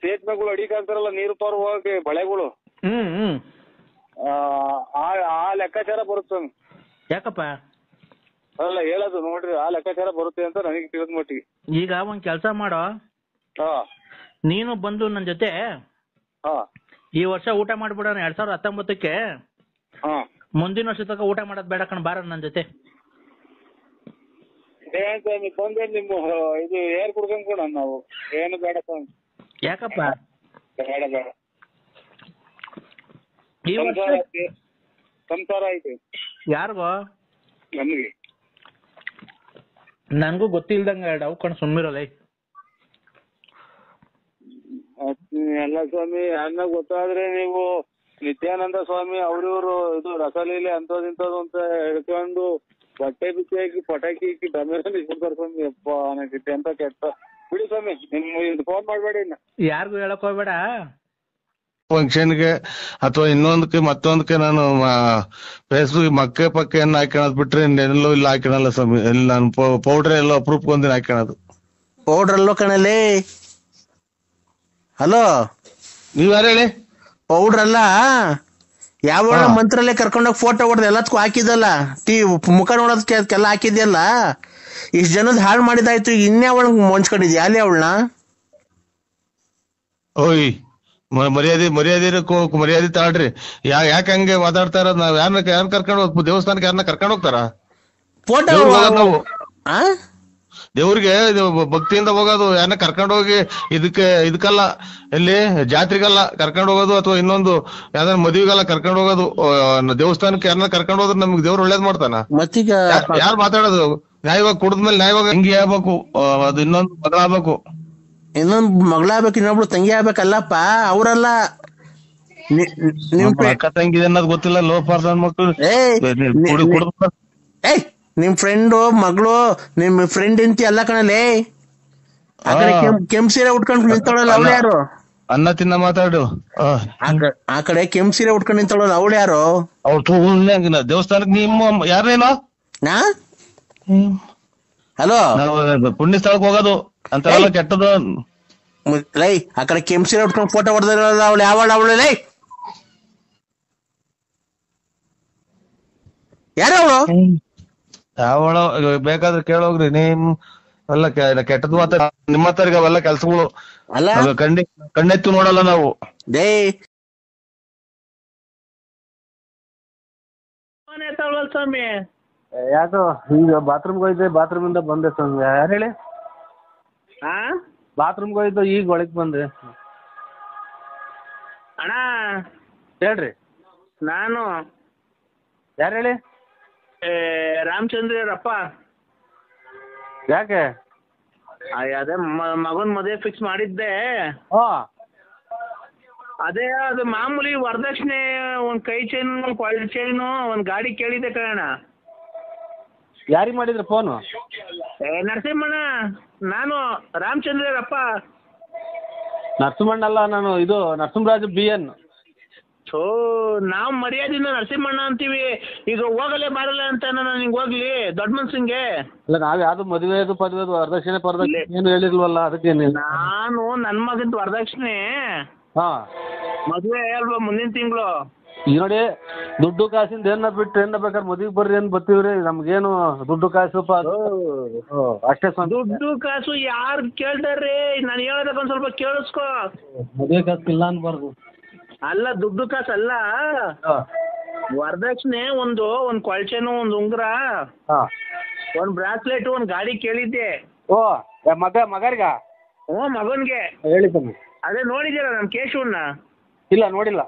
ಸೇತುವೆಗಳು ಅಡಿಗೆ ಹಾಕ್ತಾರಲ್ಲ, ನೀರು ಪಾರು ಹೋಗಕ್ಕೆ ಬಳೆಗಳು, ಆ ಲೆಕ್ಕಾಚಾರ ಬರುತ್ತೆ ಸ್ವಾಮಿ. ಯಾಕಪ್ಪ? ಅಲ್ಲ ಹೇಳೋದು ನೋಡ್ರಿ, ಆ ಲೆಕ್ಕಾಚಾರ ಬರುತ್ತೆ ಅಂತ ನನಗೆ ತಿಳಿದ ಮಟ್ಟಿಗೆ. ಈಗ ಒಂದ್ ಕೆಲ್ಸ ಮಾಡೋ, ನೀನು ಬಂದು ನನ್ ಜೊತೆ ಈ ವರ್ಷ ಊಟ ಮಾಡ್ಬಿಡೋಣ 2019ಕ್ಕೆ. ಮುಂದಿನ ವರ್ಷ ತನಕ ಊಟ ಮಾಡೋದ್ ಬೇಡ ಕಣ, ಬಾರ ನನ್ ಜೊತೆ. ಏನ್ ಸ್ವಾಮಿ ಬಂದ್ರೆ ನಿಮ್ಮ ಇದು ಏರ್ ಕುಡ್ಕೊಂಡ್ ಕೊಡ, ನಾವು ಏನು ಬೇಡ ಸ್ವಾಮಿ. ಯಾಕಪ್ಪ? ಬೇಡ ಈ ವರ್ಷ ಸಂಸಾರ ಐತೆ. ಯಾರಿಗೋ? ನಮ್ಗೆ. ನನ್ಗೂ ಗೊತ್ತಿಲ್ದಂಗ ಡವ್ ಕಣ್ ಸುಮ್ಮಿರಲ್ಲ. ಎಲ್ಲ ಸ್ವಾಮಿ ಅನ್ನ ಗೊತ್ತಾದ್ರೆ ನೀವು ನಿತ್ಯಾನಂದ ಸ್ವಾಮಿ ಅವ್ರಿವ್ರು ಇದು ರಸಲೀಲೆ ಅಂತದಿಂತದ್ದು ಅಂತ ಹೇಳ್ಕೊಂಡು ಬಟ್ಟೆ ಬಿಚ್ಚಿ ಹಾಕಿ ಪಟಾಕಿ ಹಾಕಿ ಡಮೇಲೆ ಇಟ್ಬಿಡ್ತಾರೆ ಸ್ವಾಮಿ. ಅಪ್ಪ ನನಗೆ ಅಂತ ಕೆಟ್ಟ ಬಿಡಿ ಸ್ವಾಮಿ. ನಿಮ್ ಫೋನ್ ಮಾಡ್ಬೇಡಿ. ಯಾರಿಗೂ ಹೇಳಕ್ ಹೋಗ್ಬೇಡ. ಫಂಕ್ಷನ್ಗೆ ಅಥವಾ ಇನ್ನೊಂದಕ್ಕೆ ಮತ್ತೊಂದಕ್ಕೆ ನಾನು ಫೇಸ್ಬುಕ್ ಮಕ್ಕೆ ಪಕ್ಕೆಯನ್ನು ಹಾಕೋದ್ ಬಿಟ್ರೆ ಎಲ್ಲೂ ಇಲ್ಲ ಹಾಕೋಣಲ್ಲ ಸ್ವಾಮಿ. ಎಲ್ಲಿ ನಾನು ಪೌಡ್ರ್ ಎಲ್ಲೋ ಅಪ್ರೂಪ್ಗೊಂದಿನ ಹಾಕೋಣದು. ಪೌಡ್ರಲ್ಲೋ ಕಣಲ್ಲಿ. ಹಲೋ, ನೀವ್ ಯಾರು ಹೇಳಿ? ಪೌಡ್ರಲ್ಲ, ಯಾವ ಮಂತ್ರಲ್ಲೇ ಕರ್ಕೊಂಡೋಗಿ ಫೋಟೋ ಹೊಡೆದು ಎಲ್ಲದಕ್ಕೂ ಹಾಕಿದಲ್ಲ, ಮುಖ ನೋಡೋದಕ್ಕೆಲ್ಲ ಹಾಕಿದ್ಯಲ್ಲ, ಇಷ್ಟು ಜನದ ಹಾಳು ಮಾಡಿದಾಯ್ತು. ಇನ್ಯಾವಳ ಮೊಂಚ್ಕೊಂಡಿದ್ಯಾ ಅಲ್ಲಿ ಅವಳನ್ನ? ಓಯ್ ಮರ್ಯಾದೆ ತಾಳ್ರಿ. ಯಾಕೆ ಹಂಗೆ ಮಾತಾಡ್ತಾರ? ನಾವ್ ಯಾರನ್ನ ಕರ್ಕೊಂಡು ಹೋಗ್ ದೇವಸ್ಥಾನಕ್ಕೆ ಯಾರನ್ನ ಕರ್ಕೊಂಡು ಹೋಗ್ತಾರ? ಫೋಟೋ ನಾವು ದೇವ್ರಿಗೆ ಭಕ್ತಿಯಿಂದ ಹೋಗೋದು. ಯಾರನ್ನ ಕರ್ಕೊಂಡು ಹೋಗಿ ಇದಕ್ಕಲ್ಲ, ಎಲ್ಲಿ ಜಾತ್ರೆಗಲ್ಲ ಕರ್ಕೊಂಡು ಹೋಗೋದು, ಅಥವಾ ಇನ್ನೊಂದು ಯಾವ್ದಾರ ಮದುವೆಗೆಲ್ಲ ಕರ್ಕೊಂಡು ಹೋಗೋದು. ದೇವಸ್ಥಾನಕ್ಕೆ ಯಾರನ್ನ ಕರ್ಕೊಂಡು ಹೋದ್ರೆ ನಮ್ಗೆ ದೇವ್ರು ಒಳ್ಳೇದ್ ಮಾಡ್ತಾನ? ಮತ್ತೀಗ ಯಾರು ಮಾತಾಡೋದು? ನ್ಯಾಯವಾಗಿ ಕುಡಿದ್ಮೇಲೆ ನ್ಯಾಯವಾಗಿ ಹಿಂಗೆ ಆಗ್ಬೇಕು, ಅದು ಇನ್ನೊಂದು ಬದಲಾಗ್ಬೇಕು. ಇನ್ನೊಂದು ಮಗಳಾಗ್ಬೇಕು, ಇನ್ನೊಬ್ಳು ತಂಗಿ ಆಗ್ಬೇಕಲ್ಲಪ್ಪ. ಅವರಲ್ಲ ಅಕ್ಕ ತಂಗಿ ಅನ್ನೋದು ಗೊತ್ತಿಲ್ಲ. ಲೋಪಾರ್ದ ಮಕ್ಕಳು ನಿಮ್ ಫ್ರೆಂಡು ಮಗಳು, ನಿಮ್ ಫ್ರೆಂಡ್ ಇಂತಿ ಎಲ್ಲ ಕಣಲೆ. ಆ ಕಡೆ ಕೆಂಪ್ ಸೀರೆ ಉಟ್ಕೊಂಡು ನಿಂತವಳಲ್ಲ ಅವಳು ಯಾರು? ಅನ್ನ ತಿನ್ನ ಮಾತಾಡು. ಆ ಕಡೆ ಕೆಂಪ್ ಸೀರೆ ಉಟ್ಕೊಂಡು ನಿಂತವಳಲ್ಲ ಅವಳು ಯಾರು? ಅವ್ರು ದೇವಸ್ಥಾನಕ್ಕೆ ನಿಮ್ಮ ಯಾರೇನೋ ನಾ ಹಲೋ ಪುಣ್ಯ ಸ್ಥಳಕ್ಕೆ ಹೋಗೋದು ಅಂತೆಲ್ಲ ಕೆಟ್ಟದು. ಲೈ, ಆ ಕಡೆ ಕೆಂಪ್ ಸೀರೆ ಉಟ್ಕೊಂಡು ಫೋಟೋ ಹೊಡೆದಿರಲ್ಲ ಅವಳು ಅವಳು ಲೈ, ಯಾರು ಅವಳು? ಯಾವಳ ಬೇಕಾದ್ರೆ ಕೇಳೋಗ್ರಿ. ನಿಮ್ ಎಲ್ಲ ಕೆಟ್ಟದ್ ಮಾತಾಡ ನಿಮ್ಮ ಹತ್ತರ್ಗ ಅವೆಲ್ಲ ಕೆಲ್ಸಗಳು ಅಲ್ಲ. ಕಣ್ಣೆತ್ತು ನೋಡಲ್ಲ ನಾವು. ಡೇ ಸ್ವಾಮಿ, ಯಾಕೋ ಈಗ ಬಾತ್ರೂಮ್ಗೆ ಹೋಯ್ದೆ, ಬಾತ್ರೂಮ್ ಇಂದ ಬಂದೆ ಸ್ವಾಮಿ. ಯಾರು ಹೇಳಿ? ಬಾತ್ರೂಮ್ಗೆ ಹೋಯ್ದು ಈಗ ಒಳಗ್ ಬಂದೆ. ಅಣ್ಣ ಹೇಳ್ರಿ. ನಾನು ಯಾರು ಹೇಳಿ? ರಾಮಚಂದ್ರಪ್ಪ. ಯಾಕೆ? ಅದೇ ಮಗನ್ ಮದುವೆ ಫಿಕ್ಸ್ ಮಾಡಿದ್ದೆ. ಅದೇ ಅದು ಮಾಮೂಲಿ ವರದಕ್ಷಿಣೆ, ಒಂದ್ ಕೈ ಚೈನ್, ಕ್ವಾಲಿಟಿ ಚೈನು, ಒಂದ್ ಗಾಡಿ ಕೇಳಿದ್ದೆ ಕಣ. ಯಾರಿಗೆ ಮಾಡಿದ್ರು ಫೋನು? ನರಸಿಂಹಣ್ಣ. ನಾನು ರಾಮಚಂದ್ರಪ್ಪ. ನರಸಿಂಹಣ್ಣ ಅಲ್ಲ, ನಾನು ಇದು ನರಸಿಂಹರಾಜು BN. ನಾವ್ ಮರ್ಯಾದಿಂದ ನರಸಿಂಹಣ್ಣ ಅಂತೀವಿ. ಈಗ ಹೋಗಲೇ ಬಾರಲ್ಲ ಅಂತ ನಾನು ನಿಂಗೆ ಹೋಗ್ಲಿ ದೊಡ್ಡ ಮನ್ಸಂಗೆ. ಇಲ್ಲ, ನಾವ್ ಯಾವ್ದು ಮದುವೆದು ಪದವೆದು ವರದಕ್ಷಿಣೆ ಏನು ಹೇಳಿಲ್ವಲ್ಲ, ಅದಕ್ಕೆ ನಾನು ನನ್ ಮಗಂತ ವರದಕ್ಷಿಣೆ ಮದುವೆ ಅಲ್ವಾ ಮುಂದಿನ ತಿಂಗಳು. ಈಗ ನೋಡಿ, ದುಡ್ಡು ಕಾಸಿಂದ ಏನ ಬಿಟ್ಟು ಏನ ಬೇಕಾದ್ರೆ ಮದುವೆಗೆ ಬರ್ರಿ ಏನ್ ಬರ್ತೀವ್ರಿ. ನಮ್ಗೇನು ದುಡ್ಡು ಕಾಸು ಅಷ್ಟೇ. ದುಡ್ಡು ಕಾಸು ಯಾರು ಕೇಳ್ತಾರ್ರಿ? ನಾನು ಹೇಳೋದಕ್ಕೆ ಒಂದ್ ಸ್ವಲ್ಪ ಕೇಳಿಸ್ಕೊ. ಮದುವೆ ಕಾಸು ಇಲ್ಲ ಅನ್ಬಾರ್ದು. ಅಲ್ಲ, ದುಡ್ಡು ಕಾಸು ಅಲ್ಲ, ವರದಕ್ಷಿಣೆ ಒಂದ್ ಕೊಳ್ಚೆನು, ಒಂದ್ ಉಂಗ್ರ, ಒಂದ್ ಬ್ರಾಸ್ಲೆಟ್, ಒಂದ್ ಗಾಡಿ ಕೇಳಿದ್ದೆ. ಮಗರ್ಗ? ಮಗನ್ಗೆ ಹೇಳಿ. ಅದೇ ನೋಡಿದ್ದೀರ ನಮ್ ಕೇಶವನ್ನ? ಇಲ್ಲ, ನೋಡಿಲ್ಲ.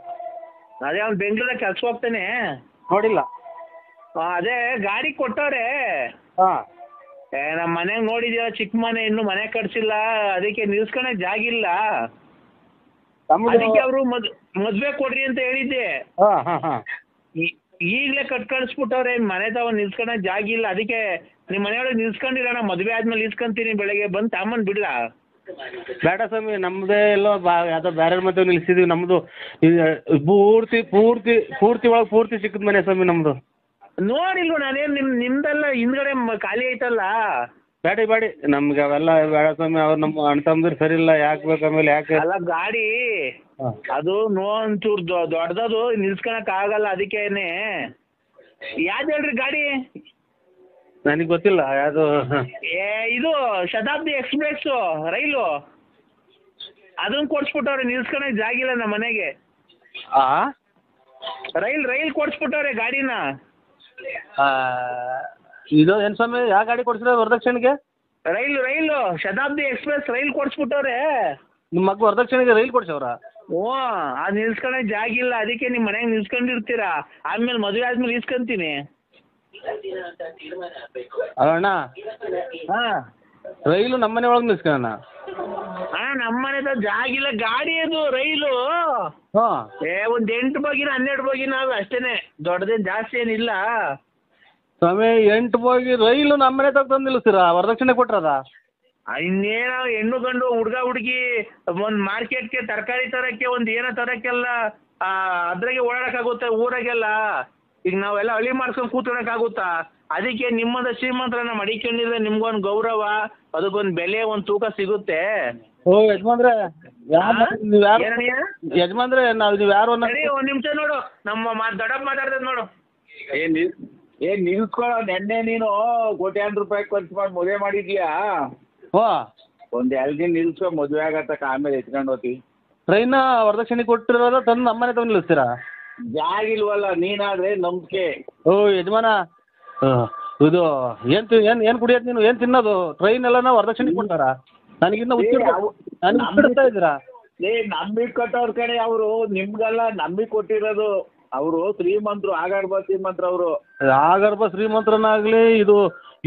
ಅದೇ ಅವ್ನು ಬೆಂಗಳೂರಾಗ ಕೆಲ್ಸ ಹೋಗ್ತಾನೆ. ನೋಡಿಲ್ಲ. ಅದೇ ಗಾಡಿ ಕೊಟ್ಟವ್ರೆ. ನಮ್ ಮನೆಗ್ ನೋಡಿದ್ಯಾ, ಚಿಕ್ಕ ಮನೆ, ಇನ್ನು ಮನೆ ಕಟ್ಸಿಲ್ಲ, ಅದಕ್ಕೆ ನಿಲ್ಸ್ಕೊಳಕ್ ಜಾಗಿಲ್ಲ. ಅದಕ್ಕೆ ಅವರು ಮದ್ವೆ ಕೊಡ್ರಿ ಅಂತ ಹೇಳಿದ್ದೆ. ಈಗ್ಲೇ ಕಳ್ಸ್ಬಿಟ್ಟವ್ರೆ. ಮನೆ ತಾವ ನಿಲ್ಸ್ಕೊಳಕ್ ಜಾಗಿಲ್ಲ. ಅದಕ್ಕೆ ನಿಮ್ ಮನೆಯೊಳಗೆ ನಿಲ್ಸ್ಕೊಂಡಿರೋಣ, ಮದ್ವೆ ಆದ್ಮೇಲೆ ನಿಲ್ಸ್ಕೊಂತೀನಿ, ಬೆಳಗ್ಗೆ ಬಂದ್ ತಾಮನ್ ಬಿಡ್ಲಾ? ಬೇಡ ಸ್ವಾಮಿ, ನಮ್ದೇ ಎಲ್ಲೋ ಯಾವ್ದೋ ಬೇರೆ ಮದುವೆ ನಿಲ್ಸಿದೀವಿ. ನಮ್ದು ಪೂರ್ತಿ ಪೂರ್ತಿ ಪೂರ್ತಿ ಒಳಗೆ ಪೂರ್ತಿ ಸಿಕ್ಕದ ಮನೆ ಸ್ವಾಮಿ ನಮ್ದು. ನೋಡಿಲ್ವ ನಾನೇನ್ ನಿಮ್ದೆಲ್ಲ ಹಿಂದ್ಗಡೆ ಖಾಲಿ ಐತಲ್ಲ. ಬೇಡಿ ನಮ್ಗೆ ಅವೆಲ್ಲ ಬೇಡ ಸ್ವಾಮಿ. ಅವ್ರು ನಮ್ಮ ಅಣ್ಣ ತಮ್ಮದಿರು ಸರಿ ಇಲ್ಲ. ಯಾಕೆ ಬೇಕು ಆಮೇಲೆ? ಯಾಕೆ ಅಲ್ಲ, ಗಾಡಿ ಅದು ಒಂಚೂರು ದೊಡ್ಡದದು, ನಿಲ್ಸ್ಕೊಳಕ್ ಆಗಲ್ಲ. ಅದಕ್ಕೇನೆ. ಯಾವ್ದು ಹೇಳ್ರಿ ಗಾಡಿ? ನನಗೆ ಗೊತ್ತಿಲ್ಲ ಯಾವ್ದು. ಇದು ಶತಾಬ್ದಿ ಎಕ್ಸ್ಪ್ರೆಸ್ ರೈಲು, ಅದನ್ನ ಕೊಡ್ಸ್ಬಿಟ್ಟವ್ರೆ. ನಿಲ್ಸ್ಕೊಳಕ್ ಜಾಗಿಲ್ಲ ನಮ್ಮ ಮನೆಗೆ. ರೈಲ್ ಕೊಡ್ಸ್ಬಿಟ್ಟವ್ರೆ ಗಾಡಿನ. ಇದು ಏನ್ ಸ್ವಾಮಿ, ಯಾವ ಗಾಡಿ ಕೊಡ್ಸಿದ್ರೆ ವರದಕ್ಷಿಣೆಗೆ? ರೈಲು ಶತಾಬ್ದಿ ಎಕ್ಸ್ಪ್ರೆಸ್ ರೈಲ್ ಕೊಡ್ಸ್ಬಿಟ್ಟವ್ರೆ. ನಿಮ್ಮ ಮಗ ವರದಕ್ಷಿಣೆಗೆ ರೈಲ್ ಕೊಡ್ಸವ್ರ? ಓ ಅದ್ ನಿಲ್ಸ್ಕೊಳಕ್ ಜಾಗ ಇಲ್ಲ, ಅದಕ್ಕೆ ನಿಮ್ ಮನ್ಯಾಗ ನಿಲ್ಸ್ಕೊಂಡಿರ್ತೀರಾ. ಆದ್ಮೇಲೆ ಮದ್ವೆ ಆದ್ಮೇಲೆ ಇಸ್ಕೊಂತೀನಿ. ಅಣ್ಣ ಹಾ ರೈಲು ನಮ್ಮನೆ ಒಳಗೆ ನಿಲ್ಸ್ಕೊಳ್ಳೋಣ. ನಮ್ಮನೆ ಜಾಗ ಇಲ್ಲ, ಗಾಡಿ ಅದು ರೈಲು. ಹಾಂ ಒಂದ್ 8 ಬೋಗಿನ 12 ಬೋಗಿನ ಅಷ್ಟೇನೆ, ದೊಡ್ಡದೇನ್ ಜಾಸ್ತಿ ಏನಿಲ್ಲ. ಸ್ವಾಮಿ 8 ಬೋಗಿ ರೈಲು ನಮ್ಮನೆ ತಂದು ನಿಲ್ಲಿಸ್ತೀರಾ? ವರದಕ್ಷಿಣೆ ಕೊಟ್ರದ? ಇನ್ನೇನೋ ಹೆಣ್ಣು ಗಂಡು ಹುಡ್ಗ ಹುಡ್ಗಿ ಒಂದ್ ಮಾರ್ಕೆಟ್ಗೆ ತರಕಾರಿ ತರಕ್ಕೆ ಒಂದ್ ಏನೋ ತರಕ್ಕೆಲ್ಲ ಅದ್ರಾಗೆ ಓಡಾಡಕ್ಕಾಗುತ್ತಾ ಊರಾಗೆಲ್ಲ? ಈಗ ನಾವೆಲ್ಲ ಹಳ್ಳಿ ಮಾಡ್ಸ್ಕೊಂಡ್ ಕೂತ್ಕೊಳಕ್ಕಾಗುತ್ತಾ? ಅದಕ್ಕೆ ನಿಮ್ಮದ ಶ್ರೀಮಂತರನ್ನ ಮಡಿಕೊಂಡಿದ್ರೆ ನಿಮ್ಗೊಂದ್ ಗೌರವ, ಅದಕ್ಕೊಂದ್ ಬೆಲೆ, ಒಂದ್ ತೂಕ ಸಿಗುತ್ತೆ. ಓ ಯಜಮಾನ್ರೆ, ಯಜಮಾನ್ರೆ ನೀವು ಯಾರು? ಒಂದ್ ನಿಮಿಷ ನೋಡು, ನಮ್ಮ ದೊಡ್ಡಪ್ಪ ಮಾತಾಡ್ತದ ನೋಡು. ಏನ್ ನಿಲ್ಸ್ಕೊಳ್ಳೋ, ನೆನ್ನೆ ನೀನು ಕೋಟ್ಯಾಂತರ ರೂಪಾಯಿ ಖರ್ಚು ಮಾಡಿ ಮದುವೆ ಮಾಡಿದ್ಯಾ? ಹೋ ಒಂದ್ 2 ದಿನ ನಿಲ್ಸ್ಕೊ, ಮದುವೆ ಆಗತ್ತಕ್ಕ, ಆಮೇಲೆ ಎತ್ಕೊಂಡು ಹೋಗ್ತಿ. ಟ್ರೈನ್ ವರದಕ್ಷಿಣೆ ಕೊಟ್ಟಿರೋದ ತಂದು ನಮ್ಮನೆ ತಂದು ನಿಲ್ಲಿಸ್ತೀರಾ? ಜಾಗ ಇಲ್ವಲ್ಲ, ನೀನಾದ್ರೆ ನಂಬಿಕೆ. ಓ ಯಜಮಾನ, ಇದು ಏನ್ ಕುಡಿಯೋದು ನೀನು? ಏನ್ ತಿನ್ನೋದು? ಟ್ರೈನ್ ಎಲ್ಲ ವರದಕ್ಷಿಣೆ ಕೊಡ್ತಾರ? ನನಗಿನ್ನ ಹುಚ್ಚಿಡ್ತಾ ಇದ್ದೀರಾ? ನಂಬಿಕೆ ಕೊಟ್ಟವ್ರ ಕಡೆ ಅವರು, ನಿಮ್ಗೆಲ್ಲ ನಂಬಿಕೆ ಕೊಟ್ಟಿರೋದು ಅವರು. ಶ್ರೀಮಂತರು, ಆಗರ್ಭ ಶ್ರೀಮಂತರು ಅವರು. ಆಗರ್ಭ ಶ್ರೀಮಂತರನ್ನಾಗ್ಲಿ, ಇದು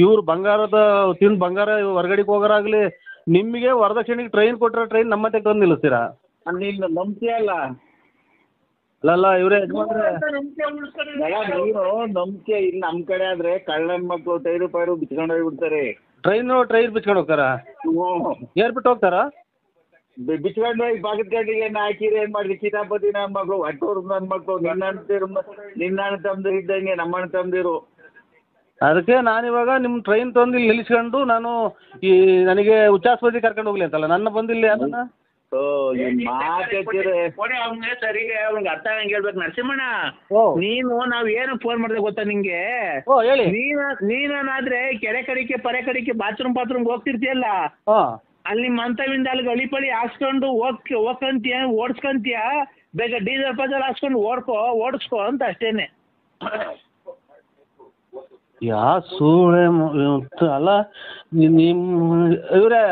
ಇವ್ರು ಬಂಗಾರದ ತಿಂದು ಬಂಗಾರ ಹೊರಗಡೆಗೆ ಹೋಗೋರಾಗ್ಲಿ, ನಿಮಗೆ ವರದಕ್ಷಿಣೆಗೆ ಟ್ರೈನ್ ಕೊಟ್ಟಿರೋ ಟ್ರೈನ್ ನಮ್ಮತ್ತೆ ತಂದು ನಿಲ್ಲಿಸ್ತೀರಾ? ನೀನು ನಂಬಿಕೆ ಅಲ್ಲ. ಅಲ್ಲ ಇವರೇ ಯಜಮಾನ್ರೆ, ನೀನು ನಂಬಿಕೆ ಇಲ್ಲ. ನಮ್ ಕಡೆ ಆದ್ರೆ ಕಳ್ಳನ ಮಕ್ಕಳು ಟೈರು ಪೈರು ಬಿಚ್ಕೊಂಡು ಹೋಗ್ಬಿಡ್ತಾರೆ. ಟ್ರೈರ್ ಬಿಚ್ಕೊಂಡು ಹೋಗ್ತಾರ? ಏರ್ಬಿಟ್ಟು ಹೋಗ್ತಾರ? ಬಿಚ್ಕೊಂಡು ಹೋಗಿ ಬಾಗಿದ ಗಡ್ಡಿಗೆ ಹಾಕಿರಿ. ಏನ್ ಮಾಡಿದ್ರಿ? ಕಿತಾಪತಿ ನನ್ನ ಮಕ್ಕಳು, ಒಟ್ಟೂರು ನನ್ನ ಮಕ್ಕಳು, ನಿನ್ನ ಅಣ್ಣ ತಮ್ಮದಿರು ಇದ್ದಂಗೆ ನಮ್ಮ ಅಣ್ಣ ತಮ್ಮದಿರು. ಅದಕ್ಕೆ ನಾನಿವಾಗ ನಿಮ್ಮ ಟ್ರೈನ್ ತಂದು ಇಲ್ಲಿ ನಿಲ್ಲಿಸ್ಕೊಂಡು ನಾನು ನನಗೆ ಉಚ್ಚಾಸ್ಪತ್ರೆ ಕರ್ಕೊಂಡು ಹೋಗ್ಲಿ ಅಂತಲ್ಲ, ನನ್ನ ಬಂದಿಲ್ಲ ಅದನ್ನ. ಸರಿಗೆ ಅವ್ನಿಗೆ ಅರ್ಥ ಆಗಂಗೆ ಹೇಳ್ಬೇಕು. ನರಸಿಂಹಣ್ಣ, ನೀನು ನಾವ್ ಏನು ಫೋನ್ ಮಾಡಿದೆ ಗೊತ್ತಾ ನಿಂಗೆ? ಹೇಳಿ. ನೀನಾದ್ರೆ ಕೆರೆ ಕಡಿಕೆ ಪರೆ ಕಡಿಕೆ ಬಾತ್ರೂಮ್ ಹೋಗ್ತಿರ್ತೀಯಲ್ಲ, ಅಲ್ಲಿ ನಿಮ್ಮ ಅಂತವಿಂದ ಅಲ್ಲಿ ಗಳಿಪಳಿ ಹಾಕ್ಸ್ಕೊಂಡು ಹೋಗ್ಕಂತೀಯ, ಓಡಿಸ್ಕೊಂತೀಯ. ಬೇಗ ಡೀಸೆಲ್ ಪಜಲ್ ಹಾಕ್ಸ್ಕೊಂಡು ಓಡಿಸ್ಕೋ ಅಂತ ಅಷ್ಟೇನೆ. ಸೂಳೆ ಅಲ್ಲ ಇವ್ರೆ,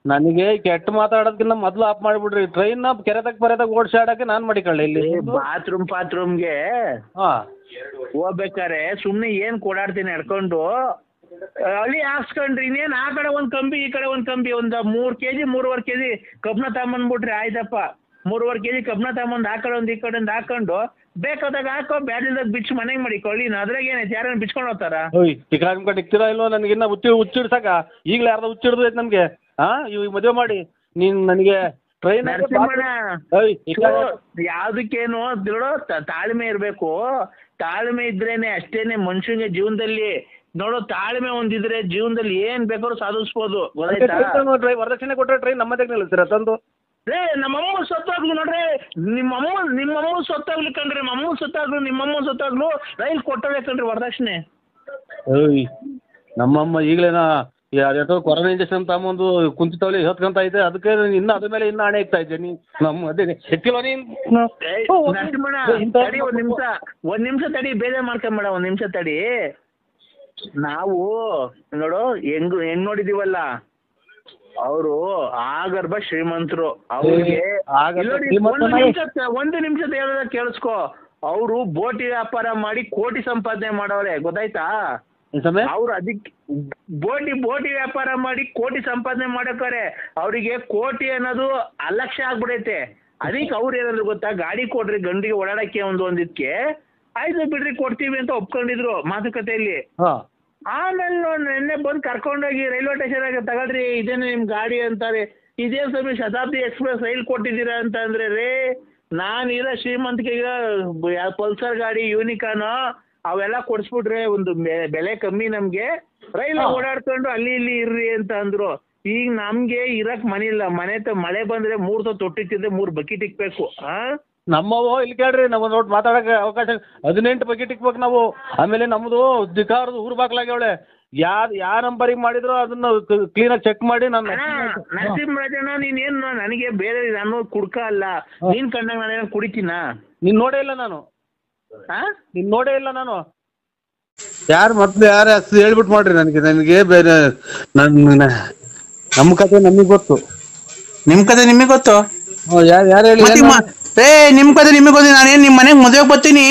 ನನಗೆ ಕೆಟ್ಟ ಮಾತಾಡೋದಕ್ಕಿಂತ ಮೊದ್ಲು ಆಫ್ ಮಾಡಿಬಿಡ್ರಿ. ಟ್ರೈನ್ ಕೆರೆದಾಗ ಓಡಿಸಾಡಕ್ಕೆ ನಾನು ಮಾಡಿಕೊಳ್ಳಿ. ಇಲ್ಲಿ ಬಾತ್ರೂಮ್ಗೆ ಹೋಗ್ಬೇಕಾರೆ ಸುಮ್ನೆ ಏನ್ ಕೊಡಾಡ್ತೀನಿ ನಡ್ಕೊಂಡು ಅಲ್ಲಿ ಹಾಕ್ಸ್ಕೊಂಡ್ರಿ. ಇನ್ನೇನ್ ಆ ಕಡೆ ಒಂದ್ ಕಂಬಿ, ಈ ಕಡೆ ಒಂದ್ ಕಂಬಿ, ಒಂದ್ 3 kg 3.5 kg ಕಬ್ನ ತಗೊಂಬಂದ್ಬಿಟ್ರಿ, ಆಯ್ತಪ್ಪ. 3.5 kg ಕಬ್ನ ತಗೊಂಬಂದ್ ಆ ಕಡೆ ಒಂದ್ ಈ ಕಡೆ ಒಂದ್ ಹಾಕೊಂಡು ಬೇಕಾದಾಗ ಹಾಕೋ, ಬ್ಯಾಡ್ದಾಗ ಬಿಚ್ಚು ಮನೆಗೆ ಮಾಡಿ ಕೊಳ್ಳಿ. ಅದ್ರಾಗ ಏನೈತೆ? ಯಾರನ್ನ ಬಿಚ್ಕೊಂಡು ಹೋಗ್ತಾರ? ಇಕ್ತೀರಾ ಇಲ್ವೋ? ನನಗಿನ್ನ ಹುಚ್ಚಿಡ್ಸಾಕ ಈಗಲೇ ಯಾರ್ದ ಹುಚ್ಚಿಡ್ದು ಐತೆ ನಮ್ಗೆ. ಇವಾಗ ಮದುವೆ ಮಾಡಿ ನೀನ್ ನನಗೆ ಟ್ರೈನ್ ಯಾವ್ದಕ್ಕೇನು ನೋಡೋ, ತಾಳ್ಮೆ ಇರ್ಬೇಕು. ತಾಳ್ಮೆ ಇದ್ರೇನೆ ಅಷ್ಟೇನೆ ಮನುಷ್ಯನಿಗೆ ಜೀವನದಲ್ಲಿ. ನೋಡೋ, ತಾಳ್ಮೆ ಒಂದಿದ್ರೆ ಜೀವನದಲ್ಲಿ ಏನ್ ಬೇಕಾದ್ರೂ ಸಾಧಿಸ್ಬೋದು. ವರದಕ್ಷಿಣೆ ಕೊಟ್ಟರೆ ಟ್ರೈನ್ ನಮ್ಮದೇ ನಿಲ್ಲಿಸ್ತೀರಾ ತಂದು? ನಮ್ಮಮ್ಮ ಸತ್ತಾಗ್ಲು ನೋಡ್ರಿ, ನಿಮ್ಮಮ್ಮ ಸತ್ತಾಗ್ಲಿ ಕಣ್ರಿ, ನಮ್ಮಮ್ಮ ಸತ್ತಾಗ್ಲು, ನಿಮ್ಮಮ್ಮ ಸತ್ತಾಗ್ಲು ರೈಲ್ ಕೊಟ್ಟವೇ ಕಣ್ರಿ ವರದಕ್ಷಿಣೆ. ನಮ್ಮಮ್ಮ ಈಗಲೇನಾ ಕೊರೋನಾ ಇಂಜೆಕ್ಷನ್ ತಗೊಂಡು ಕುಂತಿತಾವಲ್ಲಿ ಹೊತ್ಕೊಂತ ಐತೆ, ಅದಕ್ಕೆ ಇನ್ನ ಅದ್ರ ಮೇಲೆ ಇನ್ನ ಹಣೆ ಇಕ್ತಾ ಇದ್ದೆ. ನಮ್ಮ ಅದೇ ಎಕ್ಕಿಲ್ವ ನೀನ್? ತಡಿ ಒಂದ್ ನಿಮಿಷ ತಡಿ, ಬೇಜಾರ್ ಮಾಡ್ಕೊಂಬೇಡ, ಒಂದ್ ನಿಮಿಷ ತಡಿ. ನಾವು ನೋಡು ಹೆಂಗ್ ನೋಡಿದೀವಲ್ಲ, ಅವರು ಆಗರ್ಭ ಶ್ರೀಮಂತರು. ಅವ್ರಿಗೆ ಒಂದು ನಿಮಿಷ ಹೇಳೋದ ಕೇಳಿಸ್ಕೊ. ಅವರು ಬೋಟಿ ವ್ಯಾಪಾರ ಮಾಡಿ ಕೋಟಿ ಸಂಪಾದನೆ ಮಾಡವ್ರೆ, ಗೊತ್ತಾಯ್ತಾ? ಅವ್ರು ಅದಕ್ಕೆ ಬೋಟಿ ವ್ಯಾಪಾರ ಮಾಡಿ ಕೋಟಿ ಸಂಪಾದನೆ ಮಾಡಕ್ಕಾರೆ. ಅವರಿಗೆ ಕೋಟಿ ಅನ್ನೋದು ಅಲಕ್ಷ್ಯ ಆಗ್ಬಿಡೈತೆ. ಅದಕ್ಕೆ ಅವ್ರು ಏನಾದ್ರು ಗೊತ್ತಾ, ಗಾಡಿ ಕೊಡ್ರಿ ಗಂಡಿಗೆ ಓಡಾಡಕ್ಕೆ ಒಂದಿದ್ಕೆ, ಆಯ್ತು ಬಿಡ್ರಿ ಕೊಡ್ತೀವಿ ಅಂತ ಒಪ್ಕೊಂಡಿದ್ರು ಮಾತುಕತೆಯಲ್ಲಿ. ಆಮೇಲೆ ನೆನ್ನೆ ಬಂದು ಕರ್ಕೊಂಡೋಗಿ ರೈಲ್ವೆ ಸ್ಟೇಷನ್ ಆಗಿ ತಗೊಳ್ರಿ, ಇದೇನು ನಿಮ್ ಗಾಡಿ ಅಂತಾರೆ. ಇದೇನು ಸ್ವಾಮಿ ಶತಾಬ್ದಿ ಎಕ್ಸ್ಪ್ರೆಸ್ ರೈಲ್ ಕೊಟ್ಟಿದ್ದೀರಾ ಅಂತ ಅಂದ್ರೆ, ರೇ ನಾನಿರೋ ಶ್ರೀಮಂತಿಗೆ ಪಲ್ಸರ್ ಗಾಡಿ, ಯೂನಿಕಾನು ಅವೆಲ್ಲ ಕೊಡಿಸ್ಬಿಟ್ರೆ ಒಂದು ಬೆಲೆ ಕಮ್ಮಿ ನಮ್ಗೆ, ರೈಲ್ ಓಡಾಡ್ಕೊಂಡು ಅಲ್ಲಿ ಇಲ್ಲಿ ಇರ್ರಿ ಅಂತ ಅಂದ್ರು. ಈಗ ನಮ್ಗೆ ಇರಕ್ ಮನೆ ಇಲ್ಲ. ಮಳೆ ಬಂದ್ರೆ 3 ತೊಟ್ಟಿತ್ತಿದ್ರೆ 3 ಬಕೆಟ್ ಇಕ್ಬೇಕು. ನಮ್ಮವು ಇಲ್ಲಿ ಕೇಳ್ರಿ, ನಮ್ಮ ನೋಟ್ ಮಾತಾಡಕ್ಕೆ ಅವಕಾಶ 18 ಬಕೆಟ್ ಇಕ್ಬೇಕು ನಾವು. ಆಮೇಲೆ ನಮ್ದು ಧಿಕಾರದ ಊರ್ ಬಾಕ್ಲಾಗ್ಯವಳೆ, ಯಾವ ನಂಬರಿಗೆ ಮಾಡಿದ್ರು ಅದನ್ನ ಕ್ಲೀನಾಗಿ ಚೆಕ್ ಮಾಡಿ. ನಾನು ನರಸಿಂಹರಾಜಣ್ಣ, ನೀನೇನು ನನಗೆ ಬೇರೆ ನಾನು ಕುಡ್ಕ ಅಲ್ಲ, ನೀನ್ ಕಂಡಾಗ ನಾನೇನು ಕುಡಿತೀನ? ನೀನ್ ನೋಡೇ ಇಲ್ಲ ನಾನು, ಯಾರು ಮೊದ್ಲು ಯಾರು ಹೇಳ್ಬಿಟ್ಟು ಮಾಡ್ರಿ ನನಗೆ ಬೇರೆ. ನಮ್ಮ ಕತೆ ನಮಗೆ ಗೊತ್ತು, ನಿಮ್ ಕತೆ ನಿಮಗೆ ಗೊತ್ತು. ಯಾರು ಹೇಳಿ ನಿಮ್ ಕತೆ ನಿಮಗೆ ಗೊತ್ತಿ. ನಾನೇನ್ ನಿಮ್ ಮನೆಗ್ ಮದ್ವೆಗ್ ಬರ್ತೀನಿ,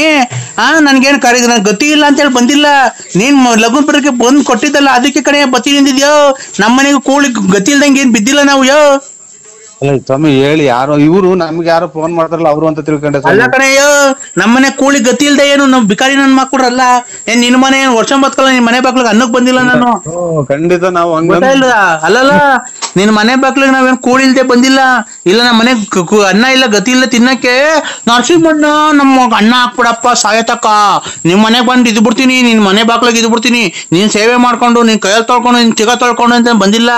ನನ್ಗೇನ್ ಕರೀ ನನ್ ಗತಿ ಇಲ್ಲ ಅಂತ ಹೇಳಿ ಬಂದಿಲ್ಲ. ನೀನ್ ಲಗ್ನ ಪತ್ರಕ್ಕೆ ಬಂದ್ ಕೊಟ್ಟಿದ್ದಲ್ಲ, ಅದಕ್ಕೆ ಕಡೆ ಬರ್ತೀನಿ ಅಂದಿದ್ಯೋ. ನಮ್ಮ ಮನೆಗೆ ಕೂಳಿ ಗತಿ ಇಲ್ದಂಗೆ ಏನ್ ಬಿದ್ದಿಲ್ಲ ನಾವು. ಅಲ್ಲ ಸ್ವಾಮಿ ಹೇಳಿ, ಯಾರೋ ಇವ್ರು ನಮ್ಗೆ ಯಾರೋ ಫೋನ್ ಮಾಡ್ತಾರಲ್ಲ ಅವರು ಅಂತ ತಿಳ್ಕೊಂಡೆ ಅಲ್ಲ ಸ್ವಾಮಿ. ಕಣಯ್ಯೋ, ನಮ್ಮನೆ ಕೂಳಿ ಗತಿ ಇಲ್ದೆ ಏನು ನಮ್ ಬಿಕಾರಿ ನನ್ ಮಕ್ಕಳಲ್ಲ. ಏನ್ ನಿನ್ ಮನೆ ವರ್ಷ ಬತ್ಕಲ್ಲ, ನಿನ್ ಮನೆ ಬಾಗ್ಲಿಗೆ ಅನ್ನಕ್ ಬಂದಿಲ್ಲ ನಾನು. ಖಂಡಿತ ನಾವು ಗೊತ್ತಾಯಿಲ್ಲ. ಅಲ್ಲಲ್ಲ, ನಿನ್ ಮನೆ ಬಾಗ್ಲಿಗೆ ನಾವೇನ್ ಕೂಳಿ ಇಲ್ದೆ ಬಂದಿಲ್ಲ. ಇಲ್ಲ ನಮ್ಮ ಮನೆ ಅನ್ನ ಇಲ್ಲ ಗತಿ ಇಲ್ಲ ತಿನ್ನಕ್ಕೆ. ನರಸಿಂಹಣ್ಣ ನಮ್ಮ ಅಣ್ಣ ಹಾಕ್ಬಿಡಪ್ಪ ಸಾಯತಕ್ಕ, ನಿಮ್ ಮನೆಗ್ ಬಂದು ಇದ್ ಬಿಡ್ತೀನಿ, ನಿನ್ ಮನೆ ಬಾಗ್ಲಿಗೆ ಇದ್ ಬಿಡ್ತೀನಿ, ನೀನ್ ಸೇವೆ ಮಾಡ್ಕೊಂಡು ನೀನ್ ಕೈಯಲ್ಲಿ ತೊಳ್ಕೊಂಡು ನೀನ್ ತಿಗ ತೊಳ್ಕೊಂಡು ಅಂತ ಬಂದಿಲ್ಲ.